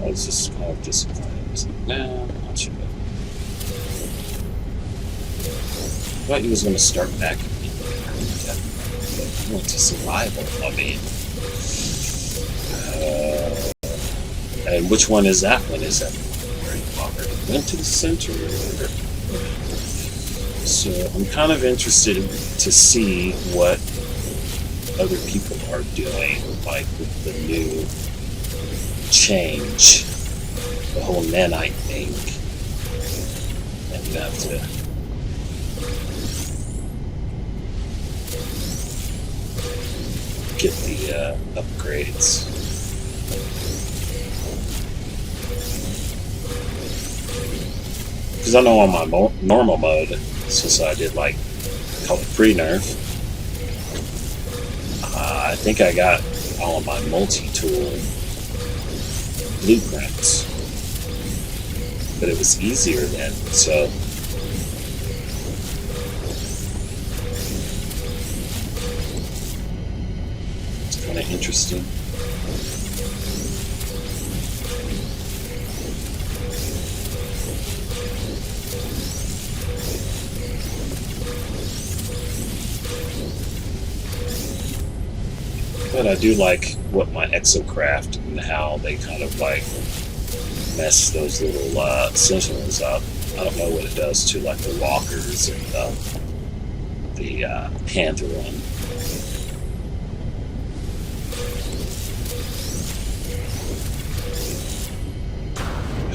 I was just kind of disappointed. I was like, no, I'm not sure. I thought he was going to start back. He went to survival. I mean. And which one is that one? Is that where he already went to the center? So I'm kind of interested to see what other people are doing, like with the new change, the whole nanite thing. And you have to get the upgrades. Because I know on my normal mode, since I did call it pre-nerf, I think I got all of my multi-tool blueprints. But it was easier then, so it's kind of interesting. But I do like what my exocraft and how they kind of mess those little sentinels up. I don't know what it does to the walkers and the panther one.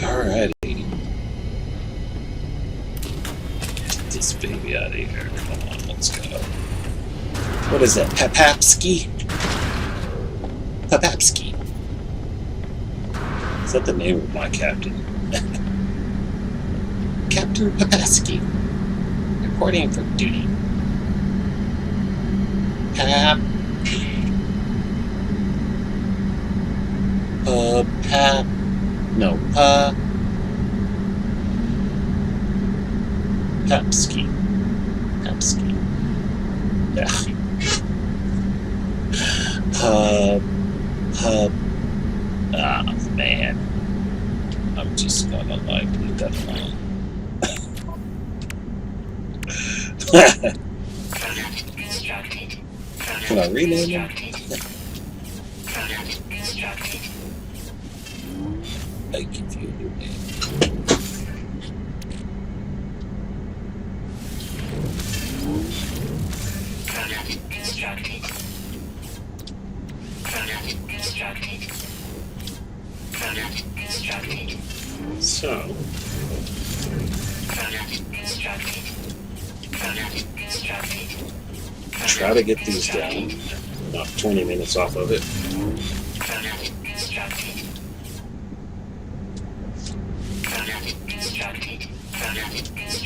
Alrighty. Get this baby out of here. Come on, let's go. What is that? Papapsky? Papapsky. Is that the name of my captain? Captain Papapsky. Reporting for duty. Papsky. Papsky. Yeah. Man. I'm just gonna leave that alone. Product constructed. Can I rename him? Product constructed. I give you a new name. Product constructed. Product constructed. Product constructed. So, Product constructed. Product constructed. try to get these down. About 20 minutes off of it. Product constructed. Product constructed. Product constructed.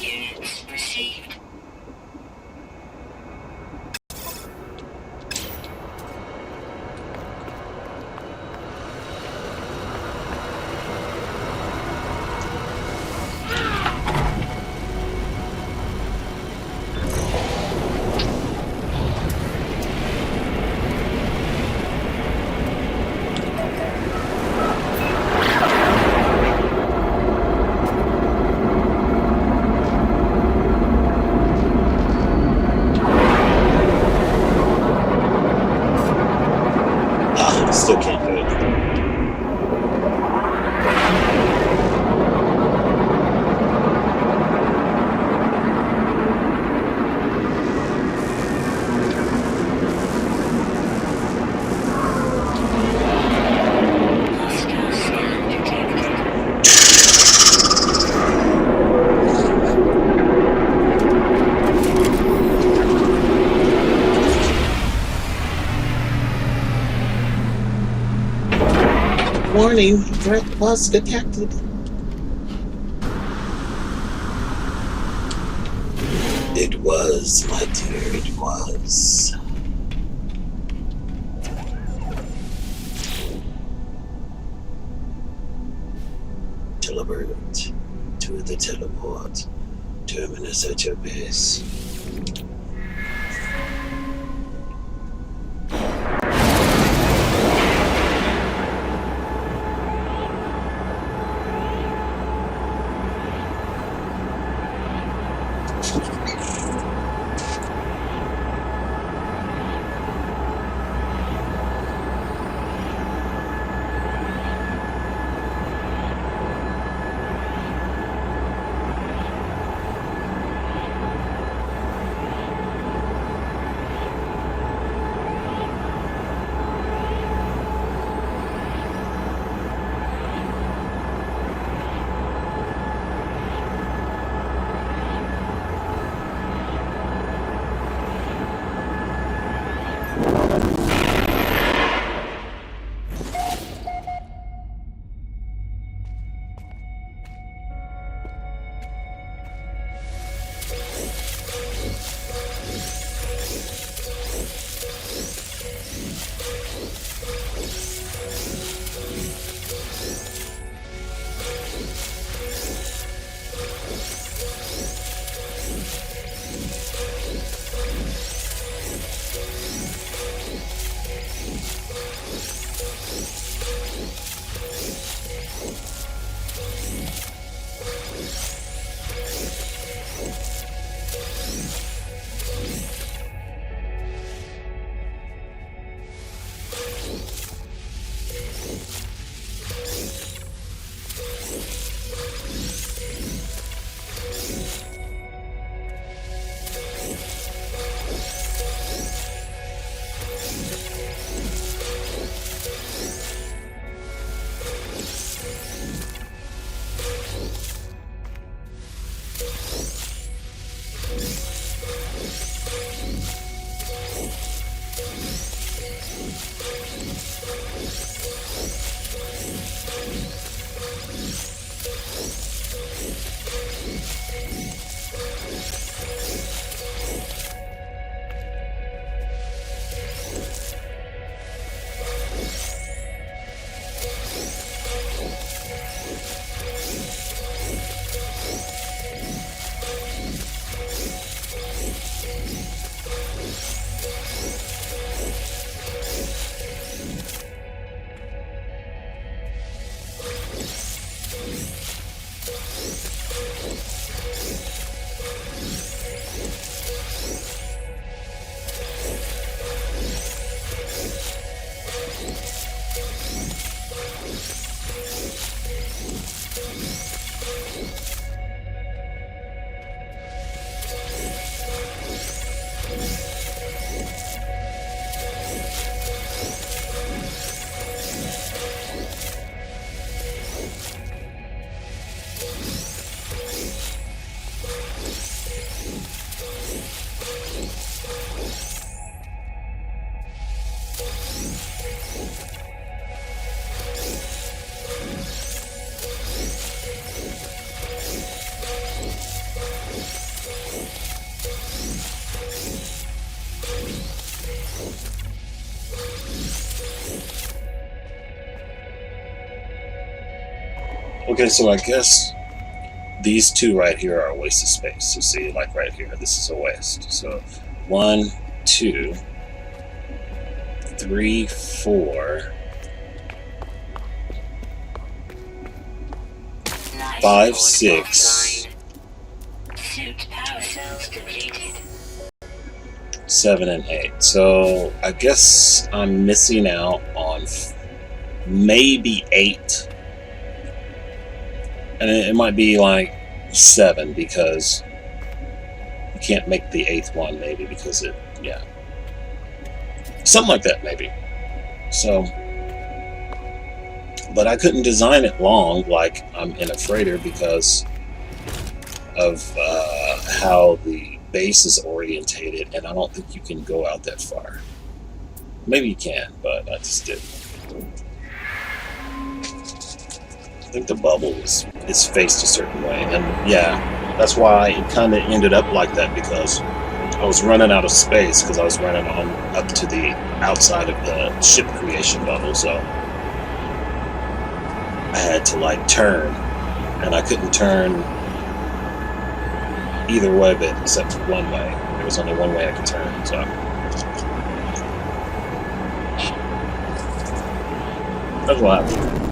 Units received. Still can't do it. Hostile scan detected. Warning, threat was detected. It was, my dear, it was. Teleport to the teleport. Terminus at your base. Okay, so I guess these two right here are a waste of space. So see, like right here, this is a waste. So 1, 2, 3, 4, Nice 5, board 6, offline. Suit power cells depleted. 7, and 8. So I guess I'm missing out on maybe 8. And it might be like 7 because you can't make the 8th one, maybe because it, yeah. Something like that, maybe. So, but I couldn't design it long like I'm in a freighter because of how the base is orientated, and I don't think you can go out that far. Maybe you can, but I just didn't. I think the bubble is faced a certain way, and yeah, that's why it kind of ended up like that, because I was running out of space because I was running on up to the outside of the ship creation bubble, so I had to like turn, and I couldn't turn either way but except for one way. There was only one way I could turn, so that's what happened.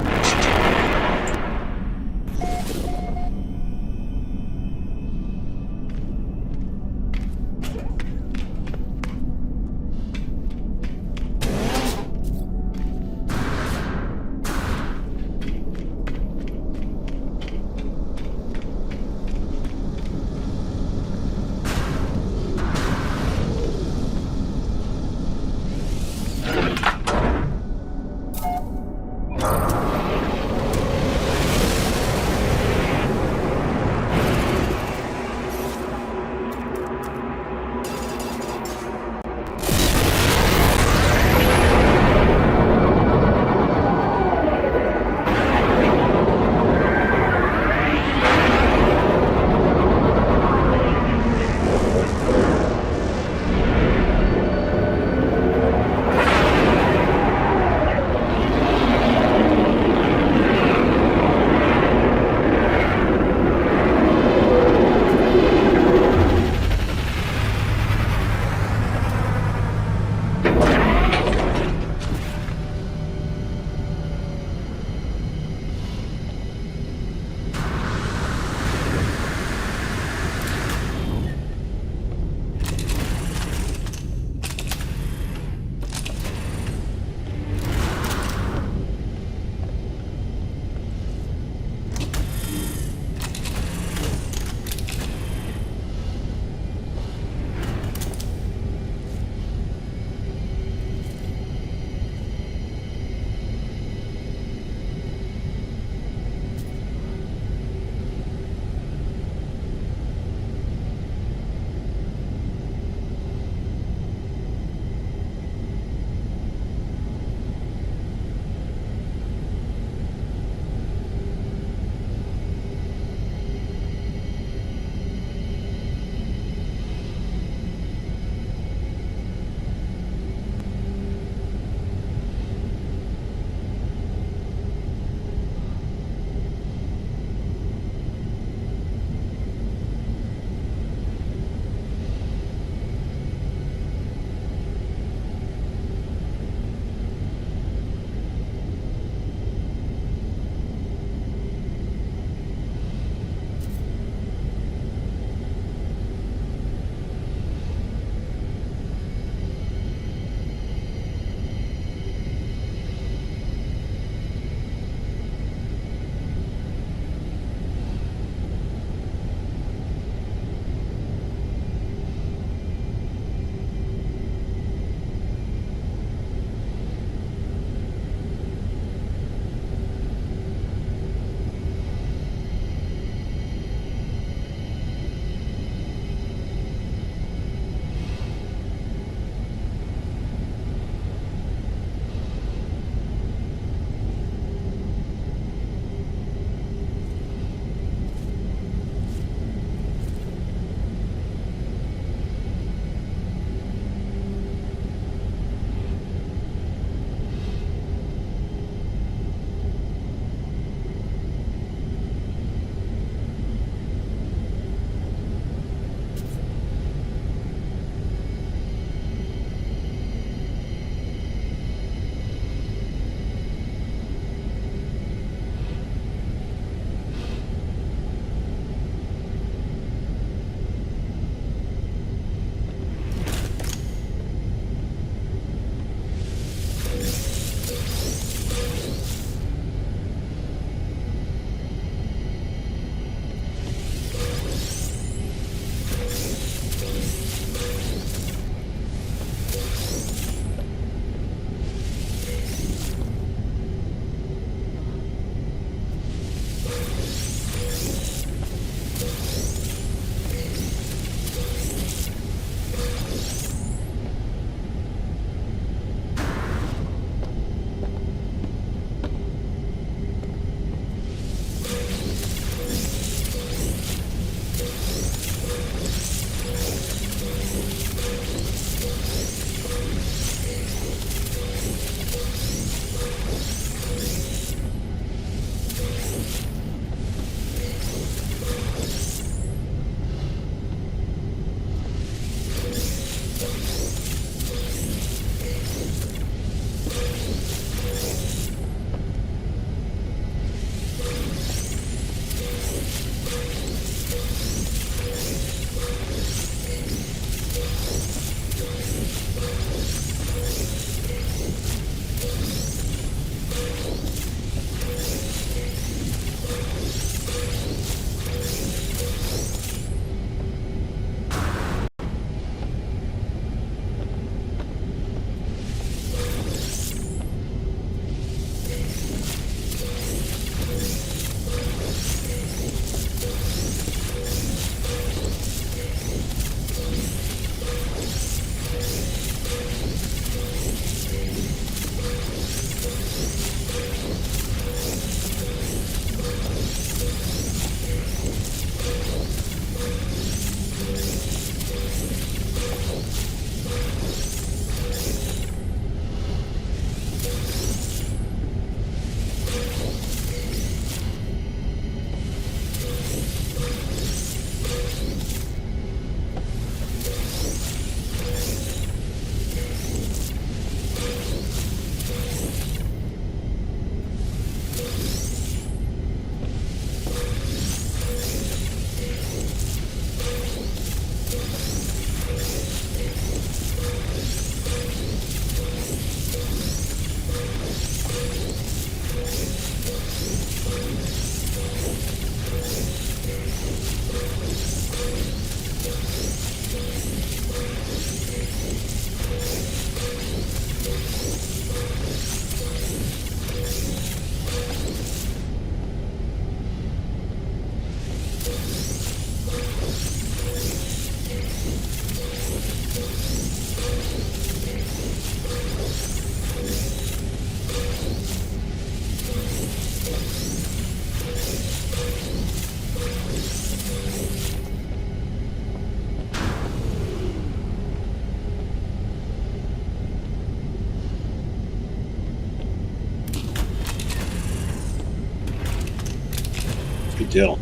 deal.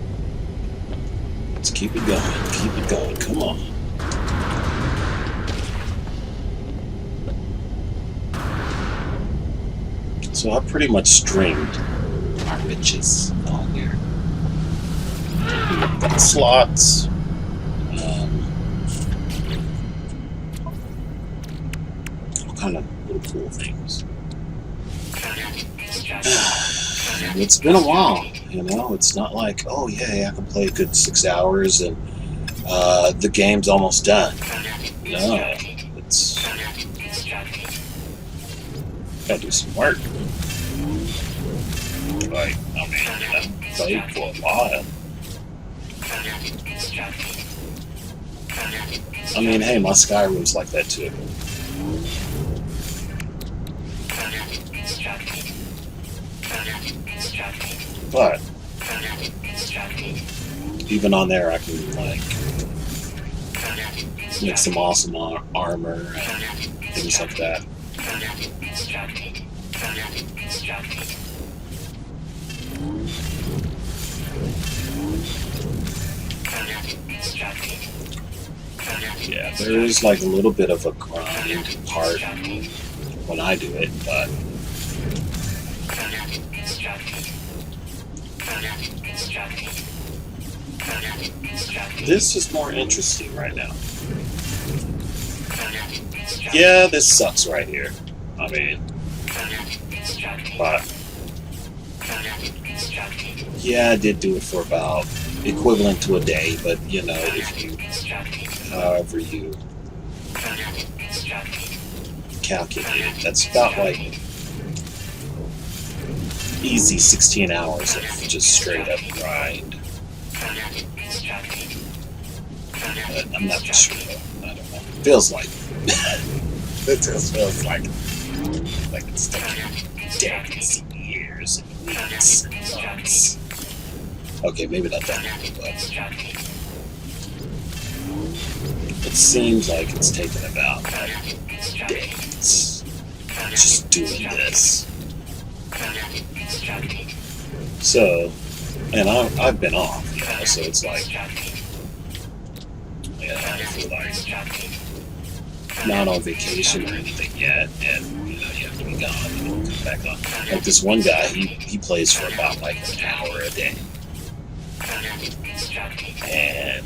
Let's keep it going. Keep it going. Come on. So I pretty much streamed our riches on here. We've got slots. All kind of little cool things. It's been a while, you know. It's not like, oh yeah, I can play a good 6 hours and the game's almost done. No, it's gotta do some work. Like, I mean, I played for a while. I mean, hey, my Skyrim's like that too. But even on there, I can like make some awesome armor and things like that. Yeah, there is like a little bit of a grind part when I do it, but this is more interesting right now. Yeah, this sucks right here. I mean, but yeah, I did do it for about equivalent to a day, but you know, if you, however you calculate it, that's about like easy 16 hours of just straight up grind. But I'm not for sure though. I don't know. It feels like it just feels like it's taking days and years and weeks and months. Okay, maybe not that long, but it seems like it's taken about like days just doing this. So, and I've been off, you know, so it's like, yeah, I feel like not on vacation or anything yet, and you know, you have to be gone and come back on. Like this one guy, he plays for about like an hour a day. And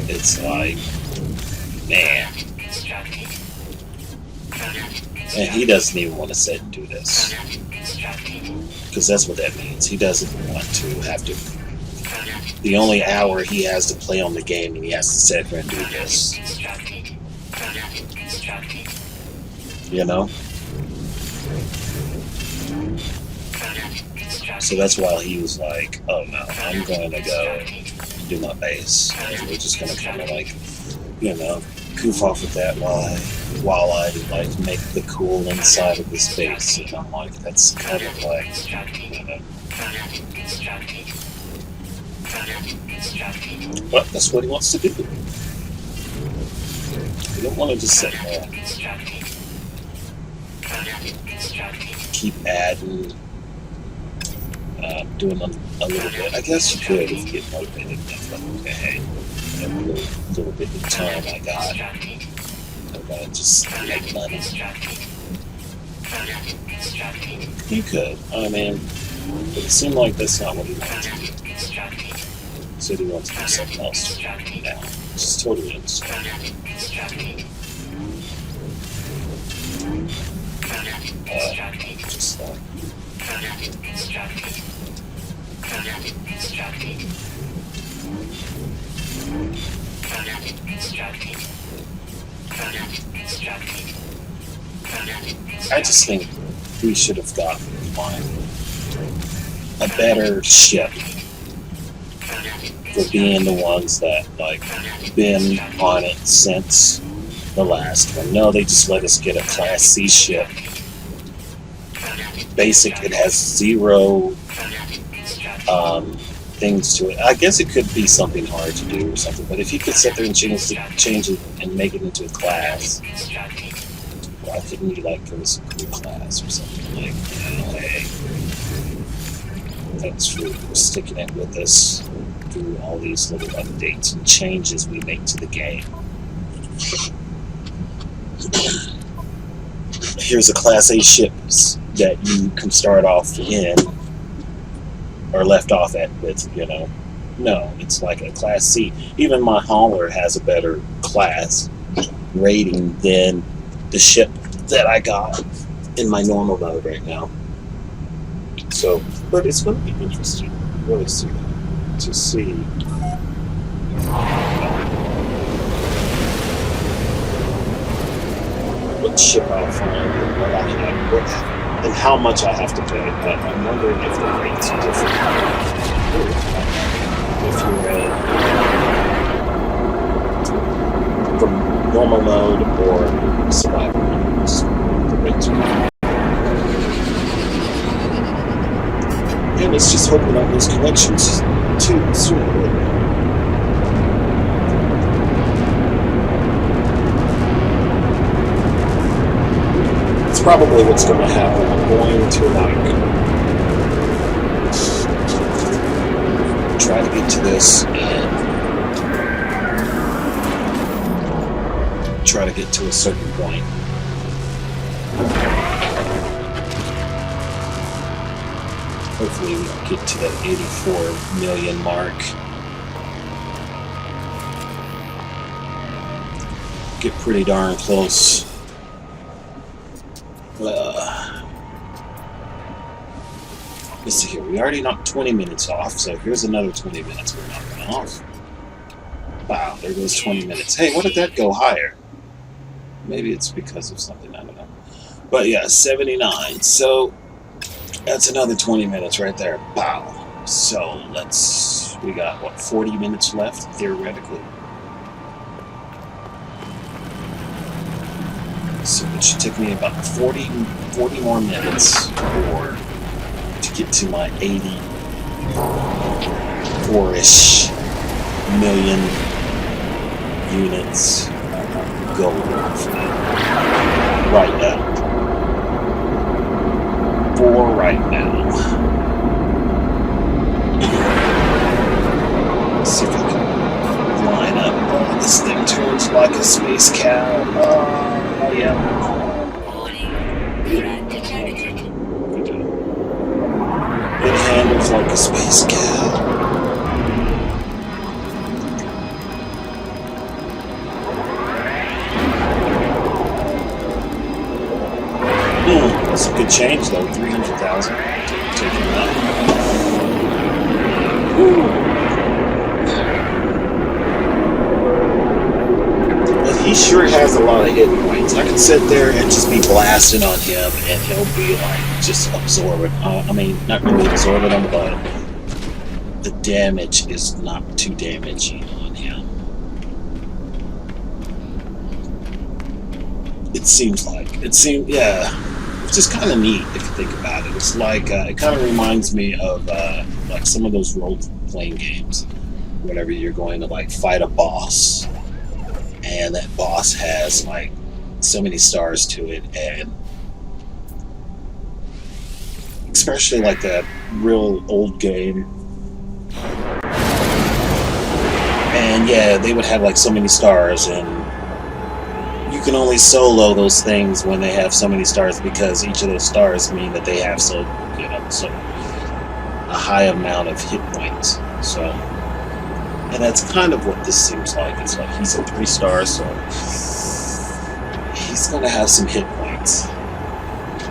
it's like, man. And he doesn't even want to sit and do this. Because that's what that means. He doesn't want to have to. The only hour he has to play on the game and he has to sit here and do this. You know? So that's why he was like, oh no, I'm going to go do my base. And we're just going to kind of like, you know, goof off with that while I like make the cool inside of this base. And I'm like, that's kind of like, you know. But that's what he wants to do. He don't want to just sit there and keep adding, doing a little bit. I guess you could if you get motivated enough. Like, okay, hey, every little bit of time I got, I'm gonna just make money. You could. I mean, but it seemed like that's not what he wanted to do. He said he wants to do something else now, which is totally understandable. Just like, I just think we should have gotten a better ship for being the ones that like been on it since the last one. No, they just let us get a Class C ship. Basic, it has 0 things to it. I guess it could be something hard to do or something, but if you could sit there and change it and make it into a class, why couldn't you like give us a cool class or something like, you know, hey, Thanks for sticking it with us through all these little updates and changes we make to the game. Here's a Class A ship that you can start off in, or left off at with, you know. No, it's like a Class C. Even my hauler has a better class rating than the ship that I got in my normal mode right now. So, but it's going to be interesting, really, to see what ship I'll find and what I have, and how much I have to pay. But I'm wondering if the rates are different. If you're from normal mode or survival mode, the rates are. And it's just hoping on those connections too sooner. It's probably what's going to happen. I'm going to try to get to this and try to get to a certain point. Hopefully we'll get to that 84 million mark. Get pretty darn close. Let's see here. We already knocked 20 minutes off, so here's another 20 minutes we're knocking off. Wow, there goes 20 minutes. Hey, what did that go higher? Maybe it's because of something, I don't know. But yeah, 79. So that's another 20 minutes right there. Wow. So we got, what, 40 minutes left, theoretically? So it should take me about 40 more minutes or to get to my 84-ish million units goal right now. For right now. Let's see if I can line up. Oh, this thing turns like a space cow. Oh, yeah. It handles like a space cow. That's a good change, though. 300,000. Taking that. But he sure has a lot of hit points. I can sit there and just be blasting on him, and he'll be like just absorbing. I mean, not really absorbing him, but the damage is not too damaging on him. It seems like. Yeah. It's just kind of neat if you think about it. It's like, it kind of reminds me of like some of those role-playing games. Whenever you're going to like fight a boss, and that boss has like so many stars to it, and especially like that real old game. And yeah, they would have like so many stars, and you can only solo those things when they have so many stars, because each of those stars mean that they have so a high amount of hit points. So, and that's kind of what this seems like. It's like he's a 3-star, so he's gonna have some hit points.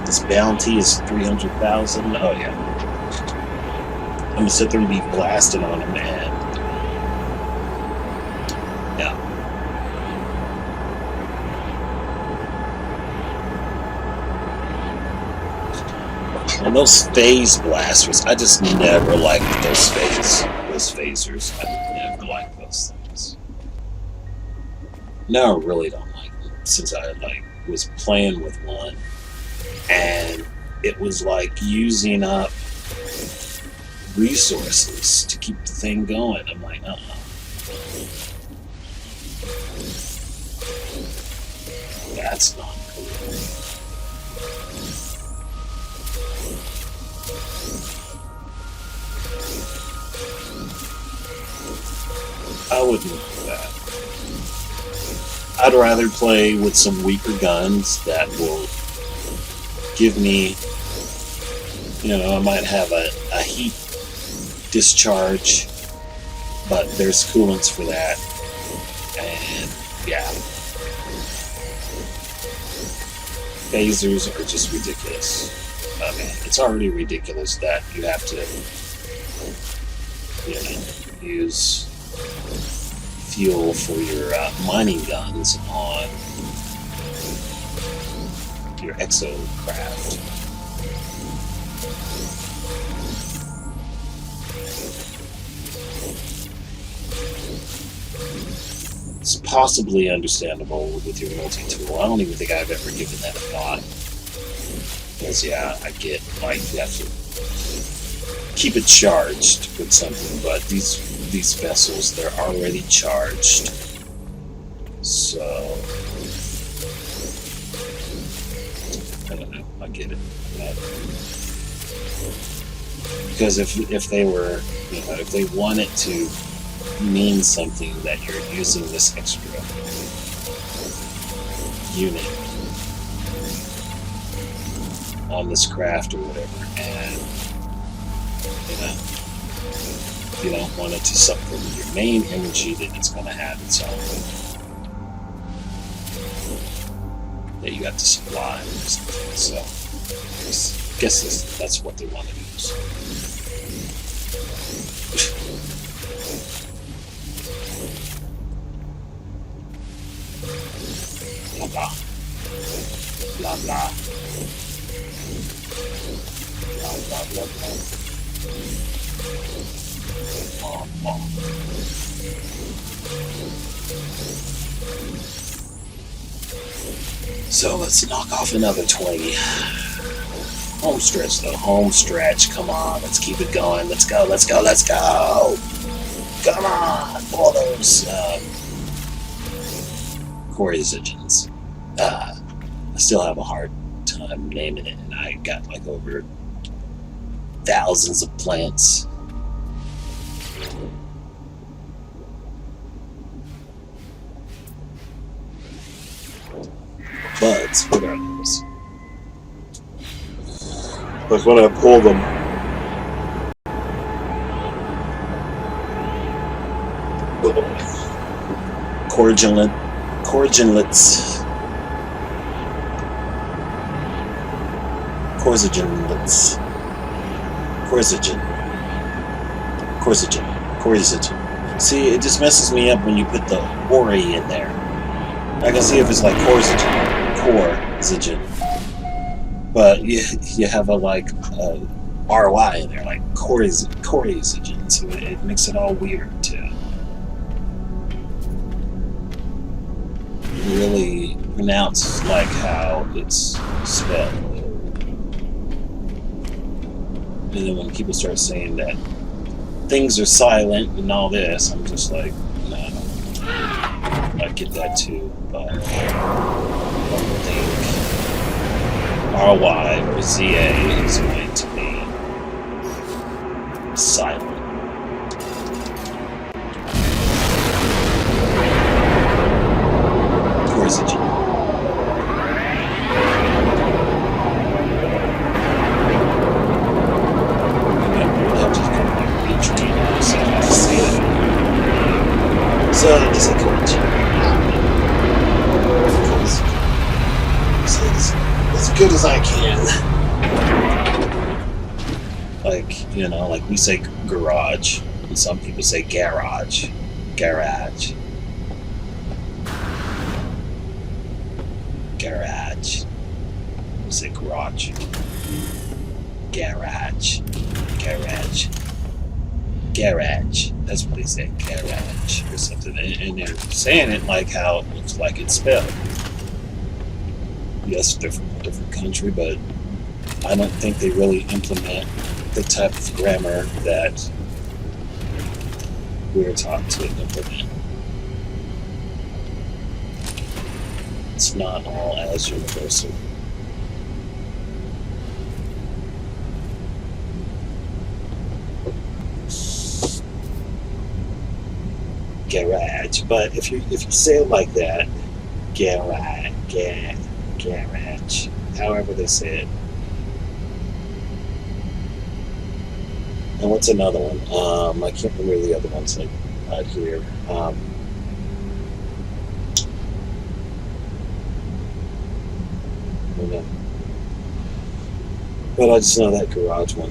This bounty is 300,000. Oh yeah, I'm gonna sit there and be blasting on him, man. Yeah. And those phase blasters, I just never liked those phasers. I never liked those things. Now I really don't like them, since I was playing with one, and it was like using up resources to keep the thing going. I'm like, that's not cool. wouldn't do that. I'd rather play with some weaker guns that will give me, I might have a heat discharge, but there's coolants for that. And yeah. Phasers are just ridiculous. I mean, it's already ridiculous that you have to, use fuel for your mining guns on your exocraft. It's possibly understandable with your multi-tool. I don't even think I've ever given that a thought. Because, yeah, I get, like, you have to keep it charged with something, but these vessels, they're already charged. So, I don't know, I get it. Because if they were, if they wanted to mean something that you're using this extra unit on this craft or whatever, and you don't want it to suck from your main energy that it's going to have its own that you got to supply or something. So I guess that's what they want to use. Blah blah. Blah blah. Blah blah blah blah. Blah, blah. So let's knock off another 20. Home stretch though. Home stretch. Come on, let's keep it going. Let's go, let's go, let's go. Come on. All those cortisogens. I still have a hard time naming it, and I got like over thousands of plants. Buds, what are those? Like when I pull them, cordialets, corsigen. See, it just messes me up when you put the ori in there. I can see if it's like corsigen, but you have a like RY in there, like corsigen, so it makes it all weird to really pronounce like how it's spelled. And then when people start saying that things are silent and all this, I'm just like, no. I get that too, but I don't think RY or ZA is going to be silent. Corsigen. So it's like as good as I can. Like, like we say garage, and some people say garage. We say garage. Garage. That's what they say, garage or something. And they're saying it like how it looks like it's spelled. Yes, different country, but I don't think they really implement the type of grammar that we're taught to implement. It's not all as universal. Garage. garage. But if you say it like that, garage, however they say it. And what's another one? I can't remember the other ones out here. I don't know. But I just know that garage one.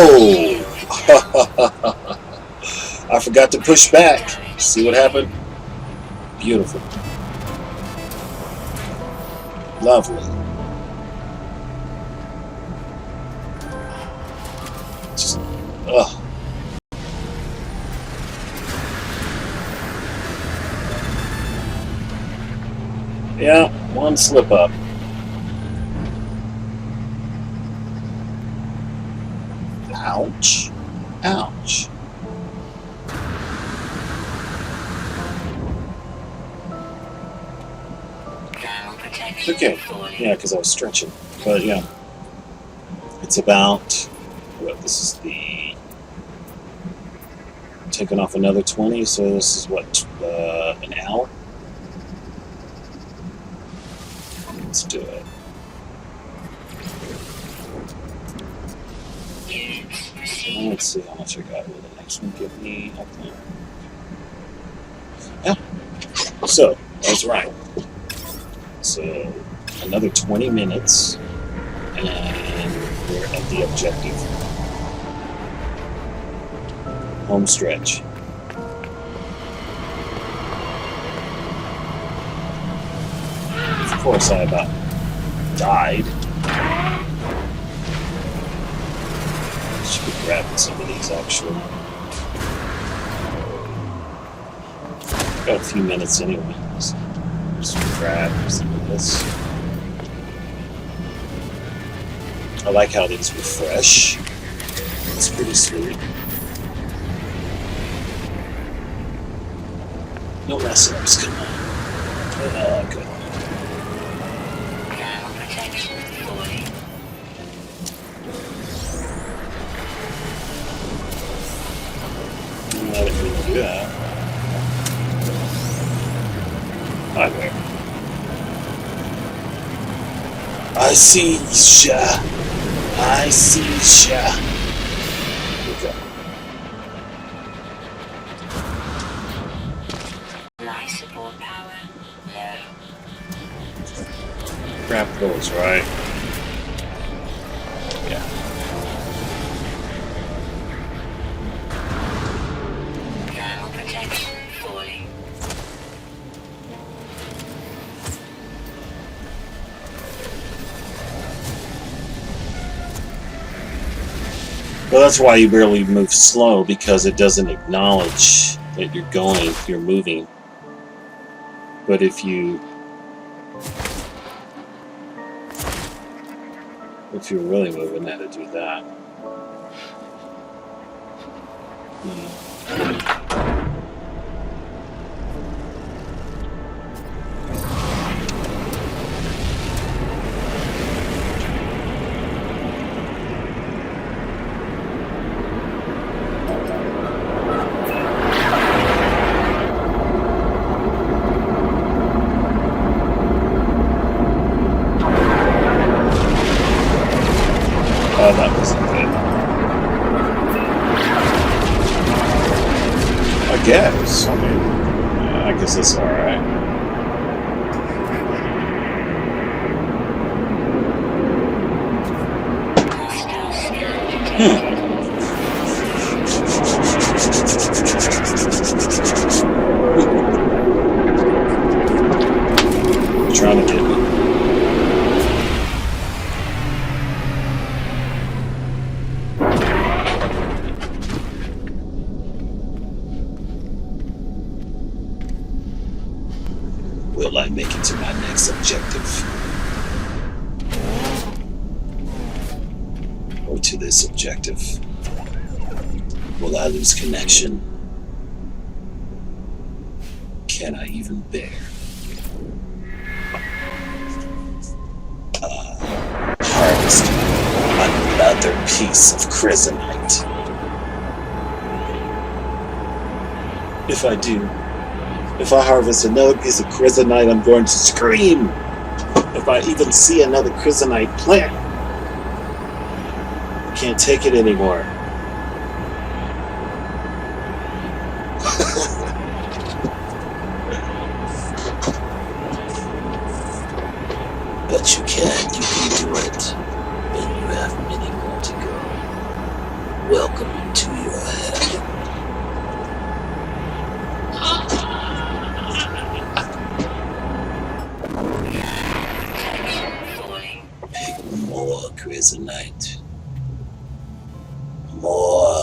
Oh! I forgot to push back. See what happened? Beautiful. Lovely. Just, ugh. Yeah, one slip up. Ouch. Ouch. Okay, yeah, because I was stretching. But yeah, it's about, what, this is the, taking off another 20, so this is what, an hour? Let's do it. Let's see how much I got. Will the next one give me? Okay. Yeah. So, that's right. So, another 20 minutes, and we're at the objective. Home stretch. Of course, I about died. Should be grabbing some of these, actually. Got a few minutes anyway. So just grab some of this. I like how these refresh. It's pretty sweet. No mess ups, come on. Good. I didn't mean to do that. Hi there. I see ya. I see ya. Okay. Life support power low. Grab those, right? Yeah. Thermal protection falling. Well, that's why you barely move slow, because it doesn't acknowledge that you're going, you're moving. But if you're really moving, that'd do that. Oh, that wasn't good. I guess. I mean, I guess that's alright. Trying to get me. Will I make it to my next objective? Or to this objective? Will I lose connection? Can I even bear? Harvest another piece of chrysonite. If I do, if I harvest another piece of chrysonite, I'm going to scream. If I even see another chrysonite plant, I can't take it anymore. But you can do it. And you have many more to go. is a night. More.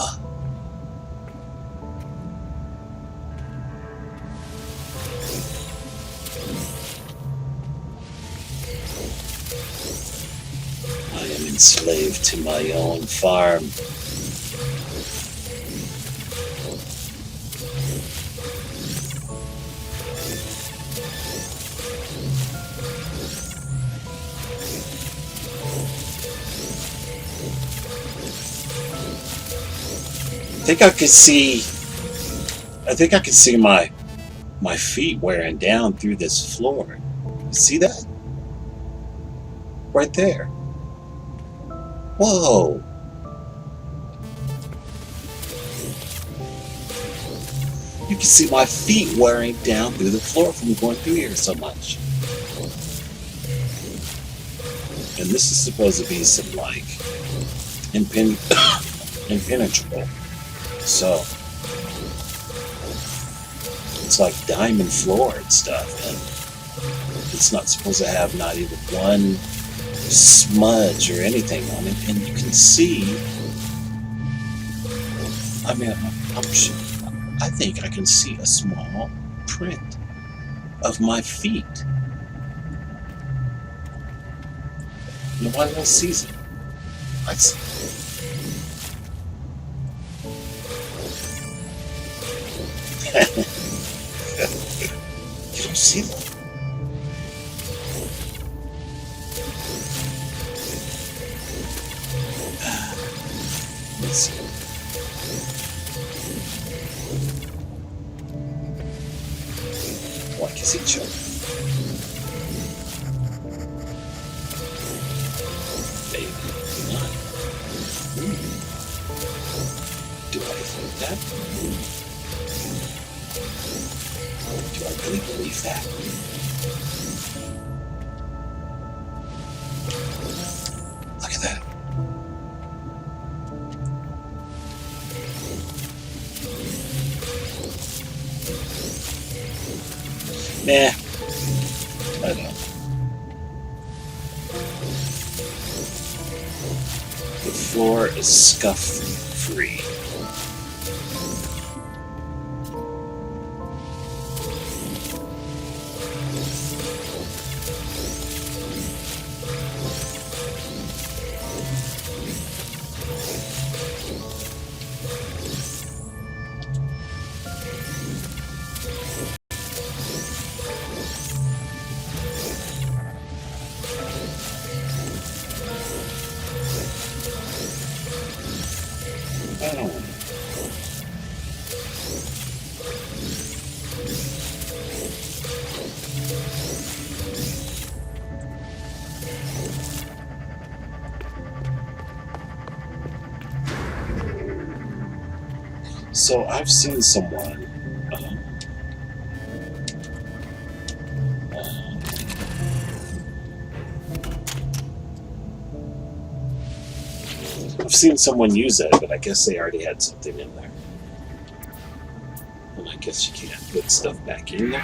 I am enslaved to my own farm. I think I could see my feet wearing down through this floor. See that? Right there. Whoa. You can see my feet wearing down through the floor from going through here so much. And this is supposed to be some like impenetrable. So it's like diamond floor and stuff, and it's not supposed to have not even one smudge or anything on it. And you can see, I mean, I think I can see a small print of my feet. Nobody else sees it. I see. You don't see them. Let's see. Like is each other. Maybe not. Do I think that? Do I really believe that? Look at that. Nah. I don't. The floor is scuff free. I don't want it. So I've seen someone I've seen someone use it, but I guess they already had something in there. And I guess you can't put stuff back in there.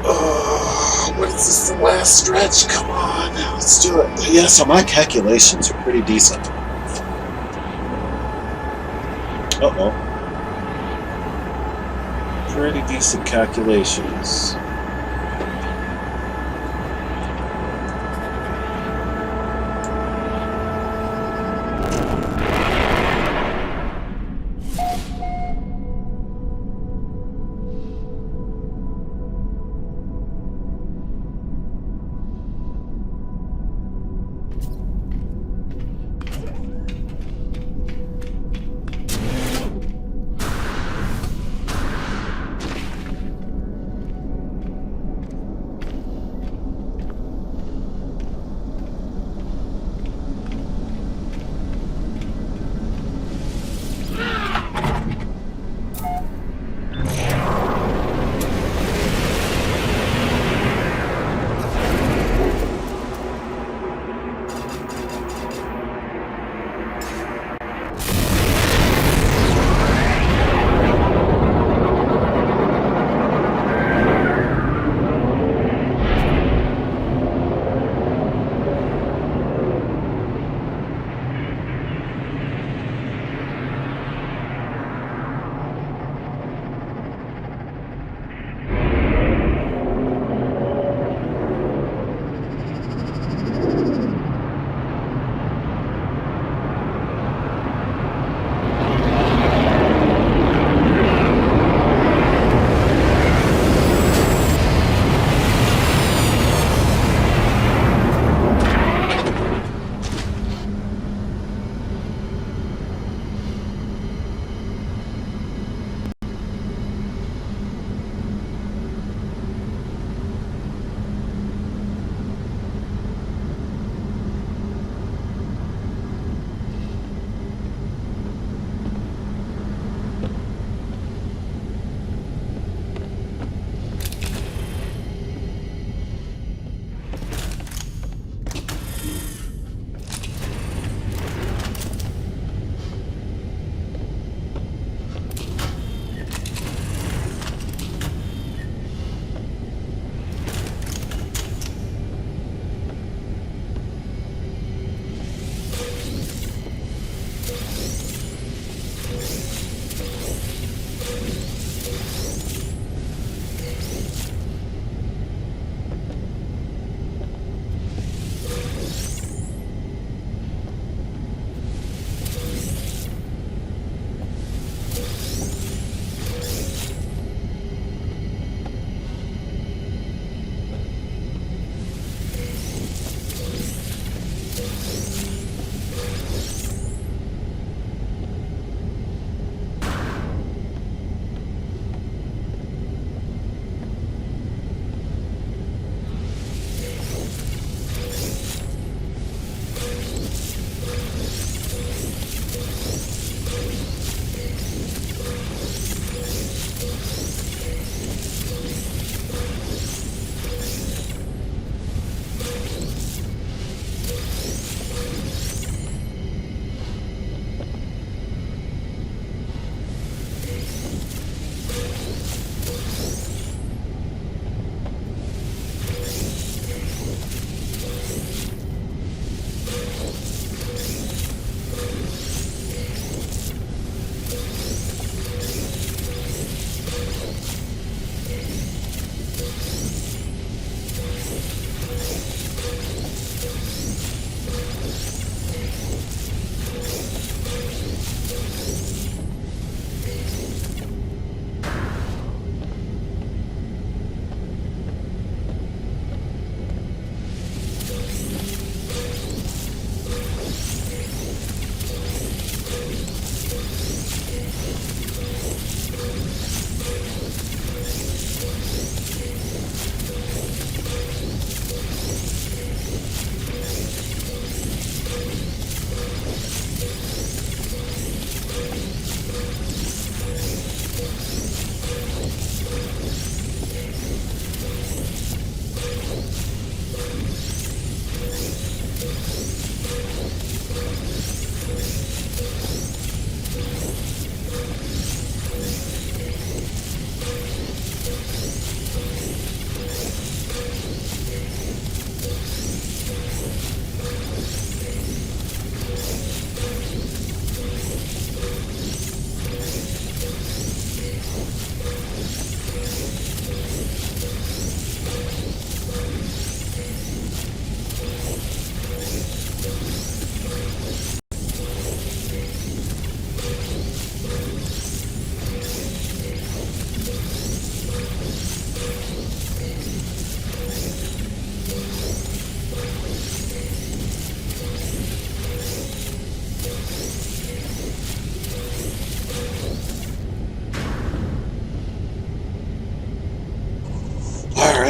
Oh, what is this, the last stretch? Come on, let's do it. Yeah, so my calculations are pretty decent. Uh-oh. Pretty decent calculations.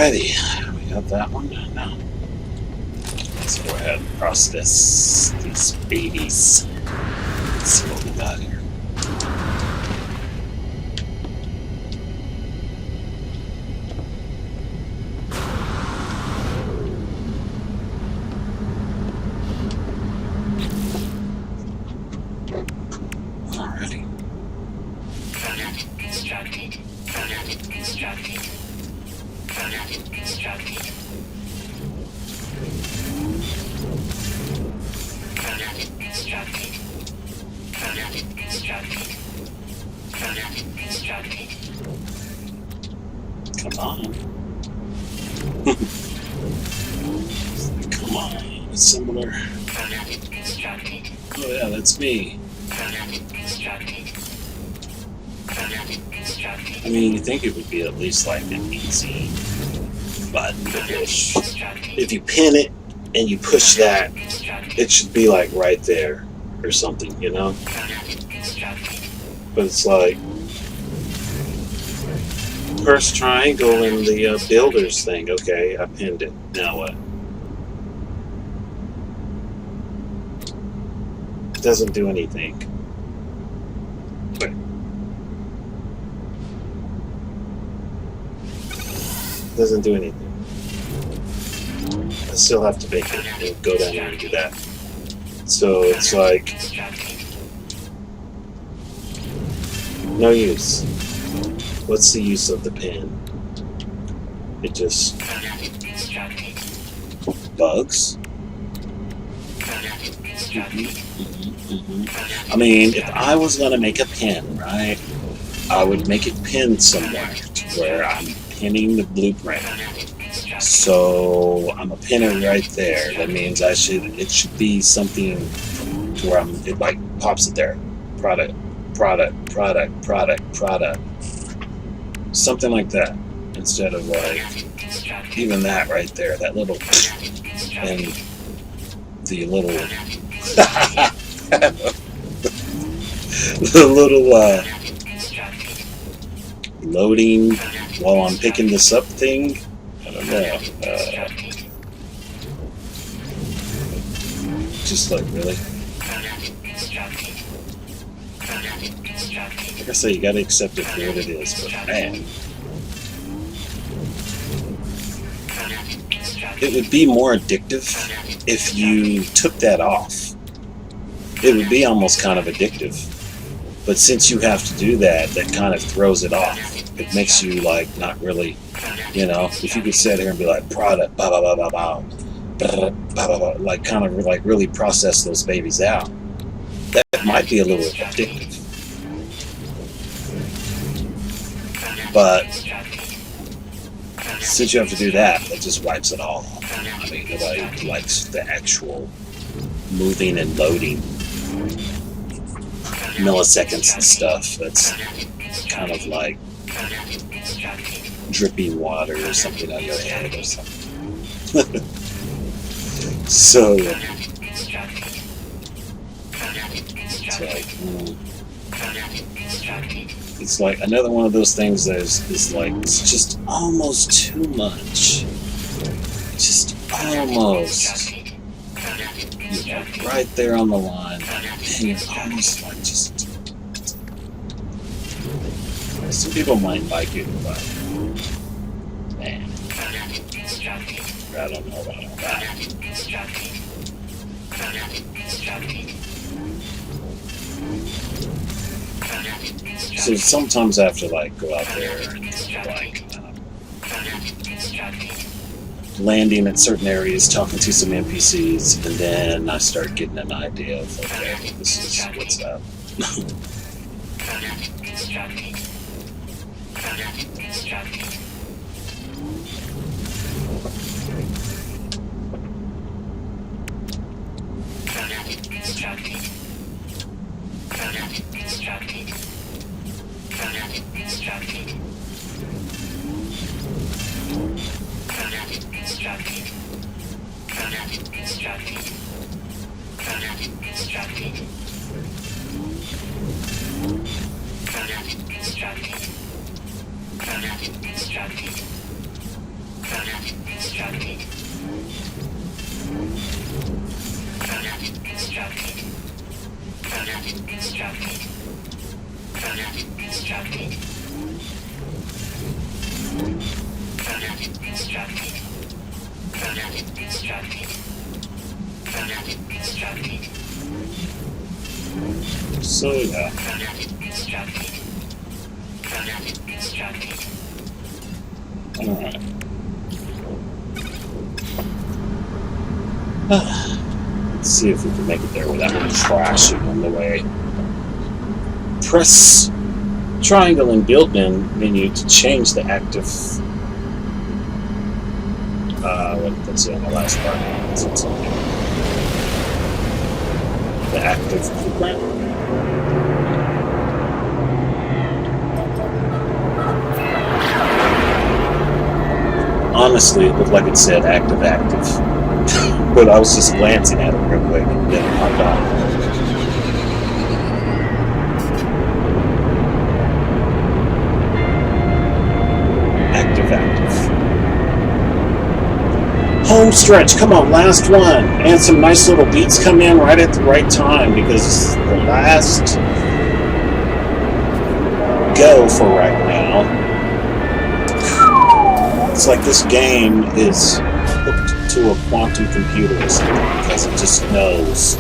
Alrighty, we got that one. Now, let's go ahead and process these babies. Let's see what we got here. Alrighty. Product constructed. Product constructed. Product constructed. Product constructed. Product constructed. Product constructed. Come on. Come on, assembler. Product constructed. Oh yeah, that's me. Product constructed. Product constructed. I mean, you think it would be at least like an easy button to push. If you pin it and you push that, it should be like right there or something, you know? But it's like, first triangle in the builder's thing. Okay, I pinned it. Now what? It doesn't do anything. Wait. It doesn't do anything. I still have to make it and go down there and do that. So it's like no use. What's the use of the pin? It just bugs. I mean, if I was gonna make a pin, right, I would make it pinned somewhere to where I'm pinning the blueprint. So I'm a pinner right there. That means it should be something to where it like pops it there. Product. Something like that. Instead of like even that right there. That little and the little the little loading while I'm picking this up thing. I don't know. Just like really. Like I say, you gotta accept it for what it is, but man. It would be more addictive if you took that off. It would be almost kind of addictive. But since you have to do that, that kind of throws it off. It makes you like not really, you know, if you could sit here and be like product, blah, blah, blah, blah, blah, blah, blah, blah, blah, like kind of like really process those babies out. That might be a little addictive. But since you have to do that, it just wipes it all. I mean, nobody likes the actual moving and loading milliseconds and stuff. That's kind of like dripping water or something on your head or something. So it's like another one of those things that is like, it's just almost too much. Just almost. You're right there on the line, and you're almost like just. Some people might like it, but man, I don't know about all that. So sometimes I have to like go out there and like landing at certain areas, talking to some NPCs, and then I start getting an idea of okay, this is what's up. Product constructed. Product constructed. Product constructed. Product constructed. Product constructed. Product constructed. Product constructed. So yeah. Product constructed. Product constructed. Alright. Let's see if we can make it there without crashing on the way. Press triangle in build menu to change the active. Let's see on the last part. The active program. Honestly, it looked like it said active. But I was just glancing at it real quick and then it popped on. Home stretch, come on, last one. And some nice little beats come in right at the right time because the last go for right now. It's like this game is hooked to a quantum computer or something because it just knows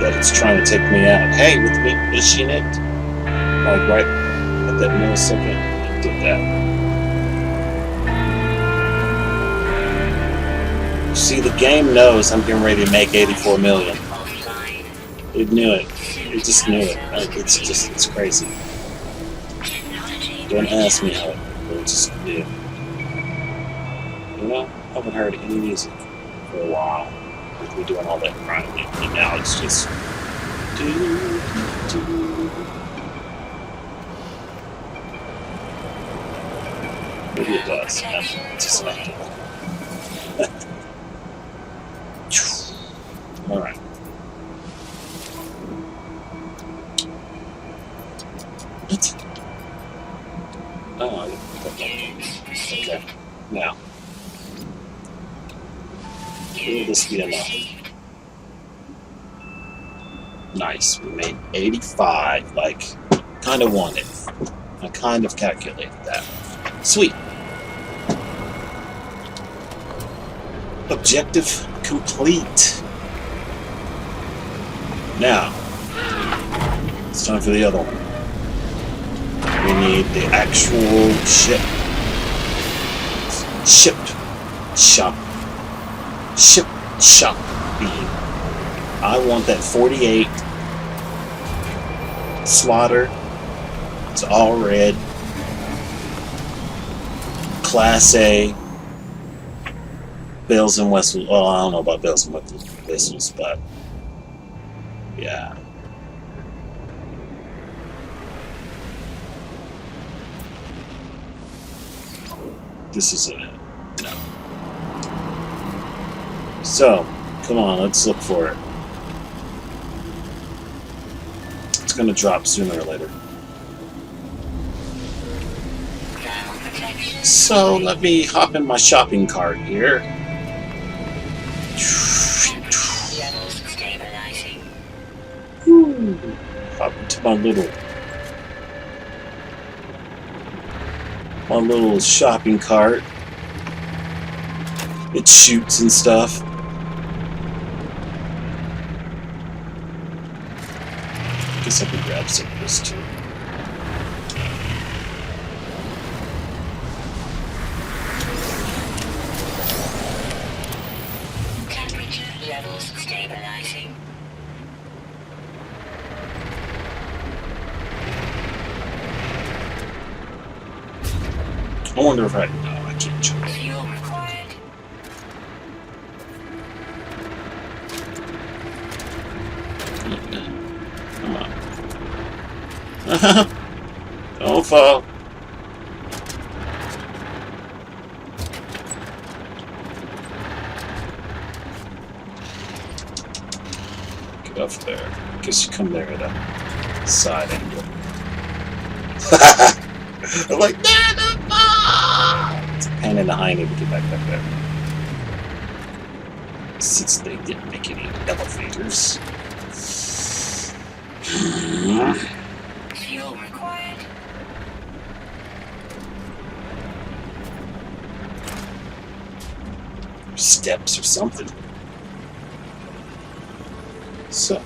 that it's trying to take me out. Hey, with me pushing it, like right at that millisecond, it did that. See, the game knows I'm getting ready to make 84 million. It knew it. It just knew it. It's crazy. Don't ask me how it just knew. You know, I haven't heard any music for a while with me doing all that grinding. And now it's just. Maybe it does. It's just not. Alright. What? Oh, I didn't put that in. Okay. Now. Will this be enough? Nice. We made 85, like, kind of wanted. I kind of calculated that. Sweet. Objective complete. Now, it's time for the other one. We need the actual ship shop beam. I want that 48 slaughter. It's all red. Class A. Bells and whistles. Well, I don't know about bells and whistles, but yeah. This is it. No. So, come on, let's look for it. It's gonna drop sooner or later. So, let me hop in my shopping cart here. Hop into my little shopping cart. It shoots and stuff. Guess I can grab some of this too. Temperature levels stabilizing. I wonder if I can't jump. Fuel required. Come on. Don't fall. Get up there. Guess you come there at a side angle. I'm like, Pan in behind me to get back up there. Since they didn't make any elevators. Fuel required. Steps or something. So.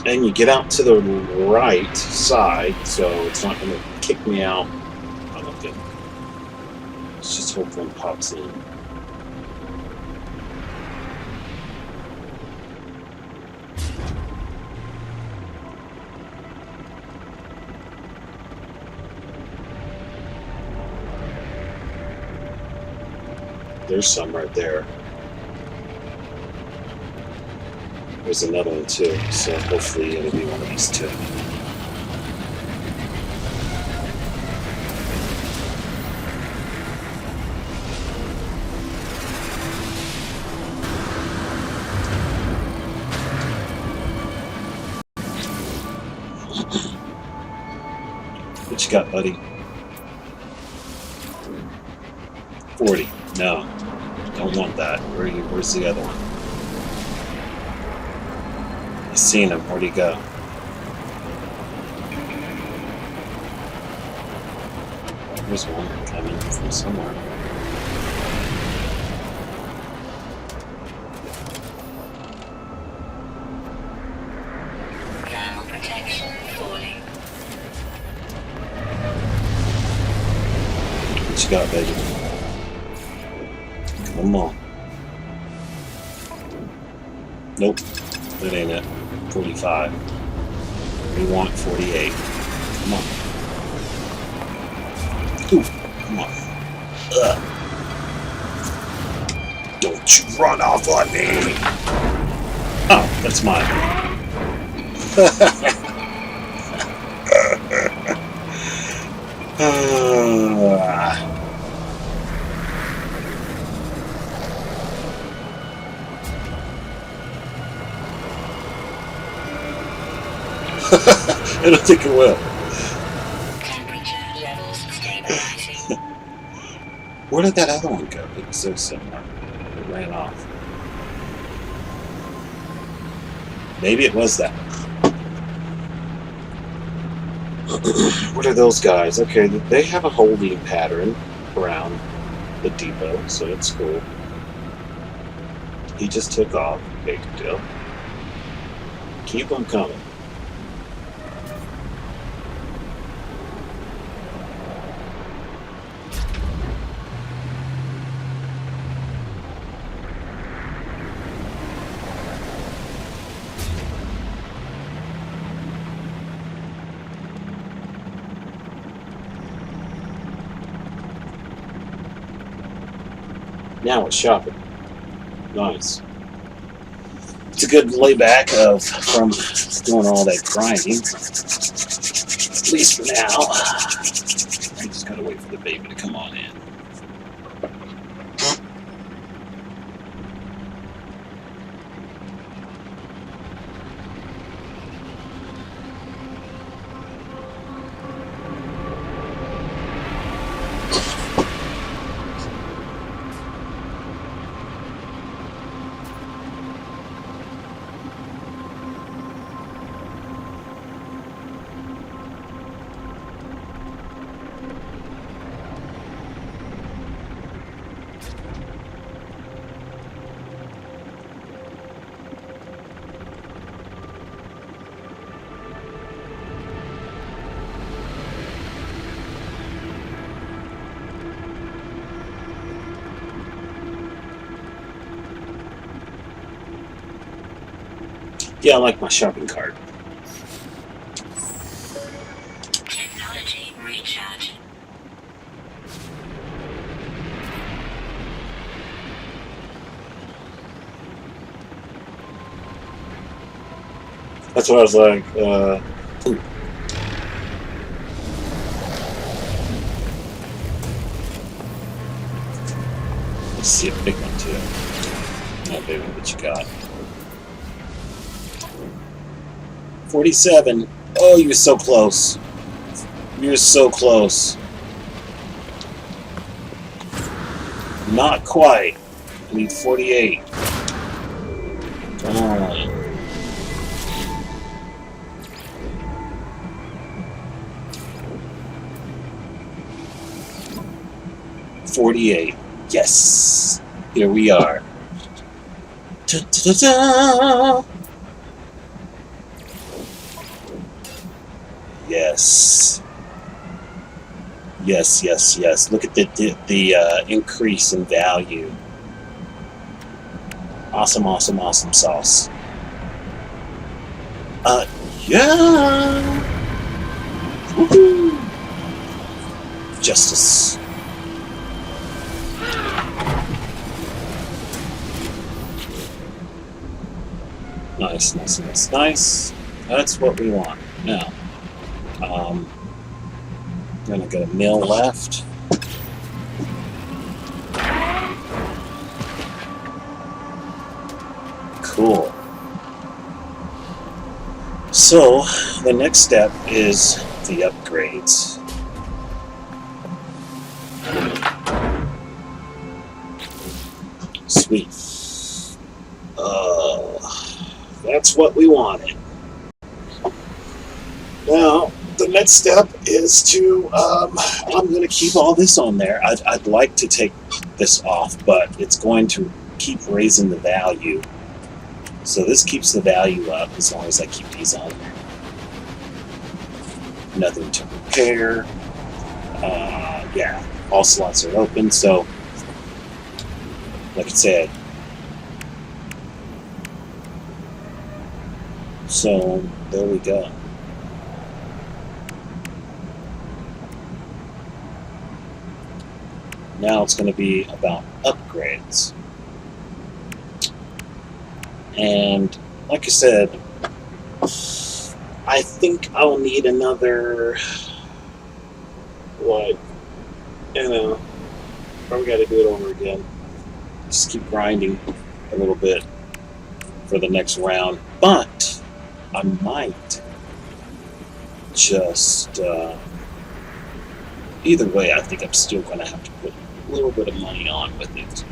And you get out to the right side, so it's not going to kick me out. I don't it. Let's just hope one pops in. There's some right there. There's another one too, so hopefully it'll be one of these two. What you got, buddy? 40. No. Don't want that. Where's the other one? I seen him. Where'd he go? There's one coming from somewhere. Thermal protection falling. What you got, baby? Come on. Nope. That ain't it. 45. We want 48. Come on. Ooh, come on. Ugh. Don't you run off on me. Oh, that's mine. I don't think it will. Temperature levels stabilizing. Where did that other one go? It was so similar. It ran off. Maybe it was that. What are those guys? Okay, they have a holding pattern around the depot, so it's cool. He just took off. Okay, good deal. Keep them coming. Now it's shopping. Nice. It's a good layback from doing all that grinding. At least for now. I just gotta wait for the baby to come on in. Yeah, I like my shopping cart. Technology recharge. That's what I was like, ooh. Let's see a big one too. Oh, baby, what you got? 47. Oh, you're so close. You're so close. Not quite. I need 48. Come on. 48. Yes. Here we are. Ta-ta-ta-ta. Yes. Yes, yes, yes. Look at the increase in value. Awesome, awesome, awesome sauce. Yeah. Woohoo. Justice. Nice, nice, nice, nice. That's what we want. Now, gonna get a mill left. Cool. So, the next step is the upgrades. Sweet. That's what we wanted. Now, the next step is to, I'm going to keep all this on there. I'd like to take this off, but it's going to keep raising the value. So this keeps the value up as long as I keep these on there. Nothing to repair. Yeah, all slots are open. So, like I said, so there we go. Now it's going to be about upgrades. And like I said, I think I'll need another, what, you know, probably got to do it over again. Just keep grinding a little bit for the next round. But I might just, either way, I think I'm still going to have to put a little bit of money on with it.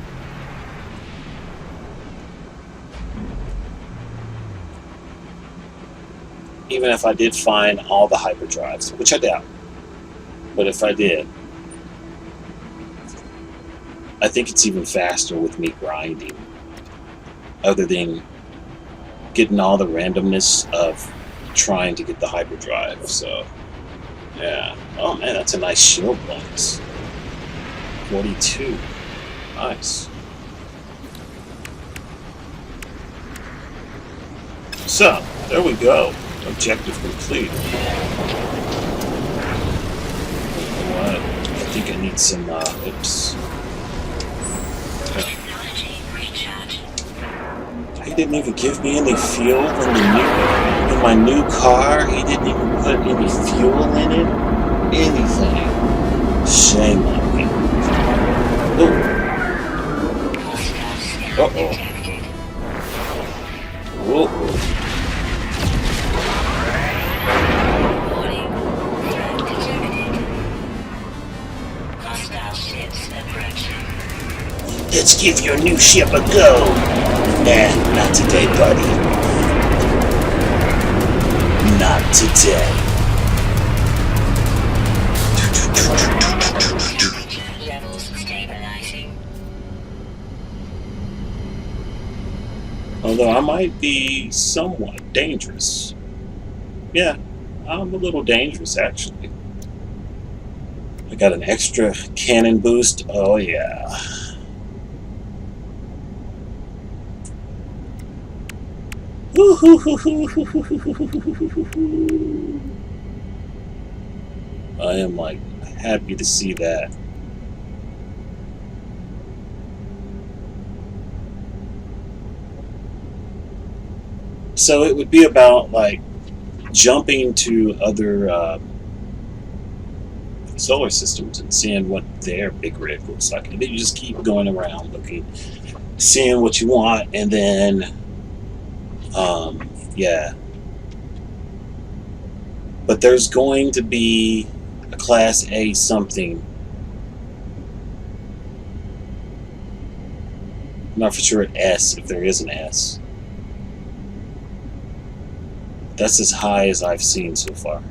Even if I did find all the hyperdrives, which I doubt. But if I did, I think it's even faster with me grinding. Other than getting all the randomness of trying to get the hyperdrive. So, yeah. Oh man, that's a nice shield bonus. 42. Nice. So, there we go. Objective complete. What? I think I need some, oops. He didn't even give me any fuel in my new car. He didn't even put any fuel in it. Anything. Shame on me. Oh. Uh-oh. Whoa. Let's give your new ship a go. Nah, not today, buddy. Not today. Although I might be somewhat dangerous. Yeah, I'm a little dangerous, actually. I got an extra cannon boost. Oh, yeah. I am like happy to see that. So it would be about like jumping to other solar systems and seeing what their big rig looks like, and then you just keep going around looking seeing what you want, and then yeah. But there's going to be a Class A something. I'm not for sure at S, if there is an S. That's as high as I've seen so far.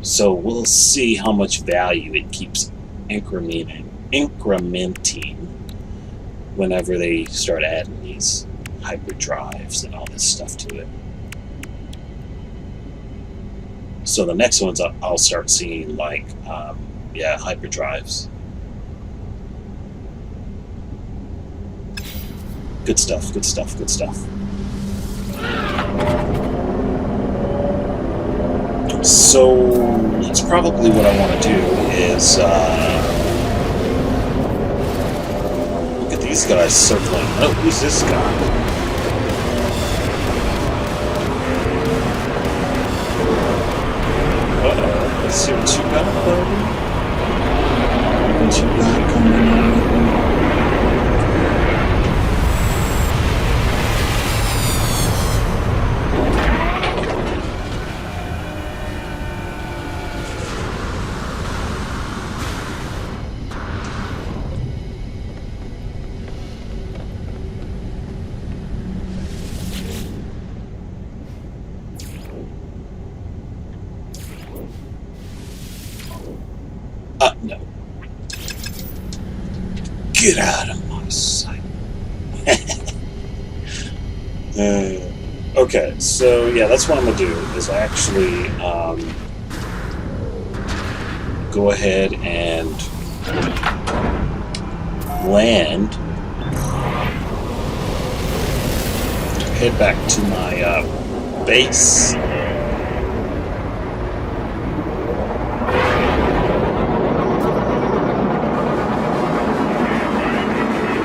So we'll see how much value it keeps incrementing whenever they start adding these hyperdrives and all this stuff to it. So the next ones I'll start seeing, like, yeah, hyperdrives. Good stuff, good stuff, good stuff. So that's probably what I want to do is look at these guys circling. Oh, who's this guy? Uh-oh, let's see what you got, buddy. What you got coming on? No. Get out of my sight. Okay, so yeah, that's what I'm gonna do, is actually go ahead and land, head back to my base.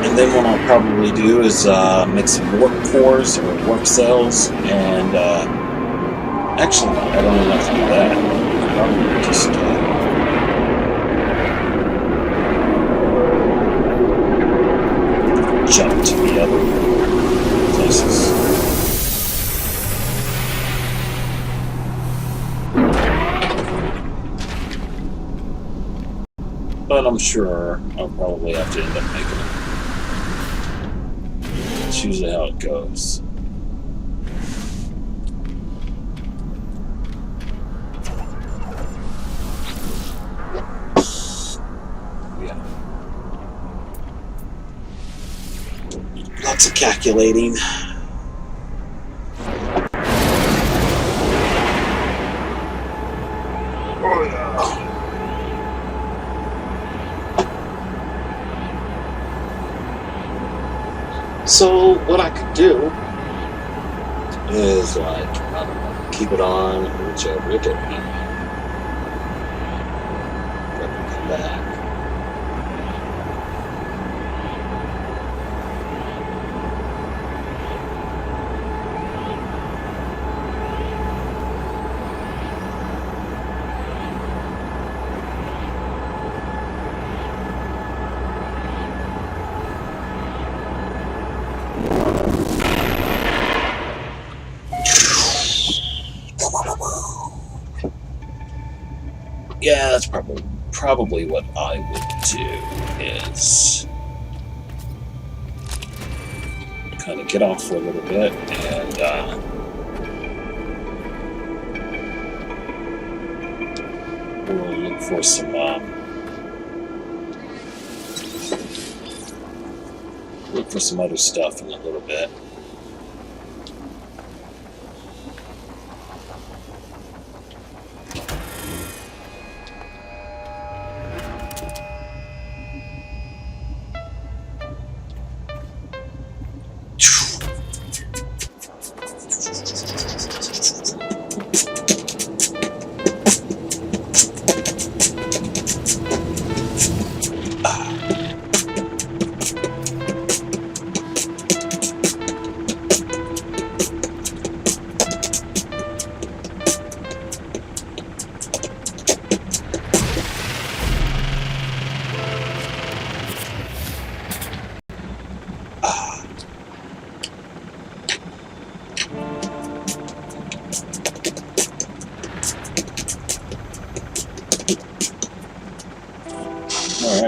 And then what I'll probably do is make some warp cores or warp cells, and actually, no, I don't even have to do that. I'll probably just jump to the other places. But I'm sure I'll probably have to end up making it. That's usually how it goes. Yeah. Lots of calculating. So what I could do is, like, I don't know, keep it on, whichever it can be. Come back. Yeah, that's probably what I would do, is kind of get off for a little bit and we'll look for some other stuff in a little bit.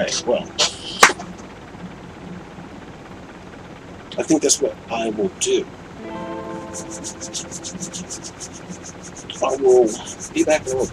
Alright, well, I think that's what I will do. I will be back early.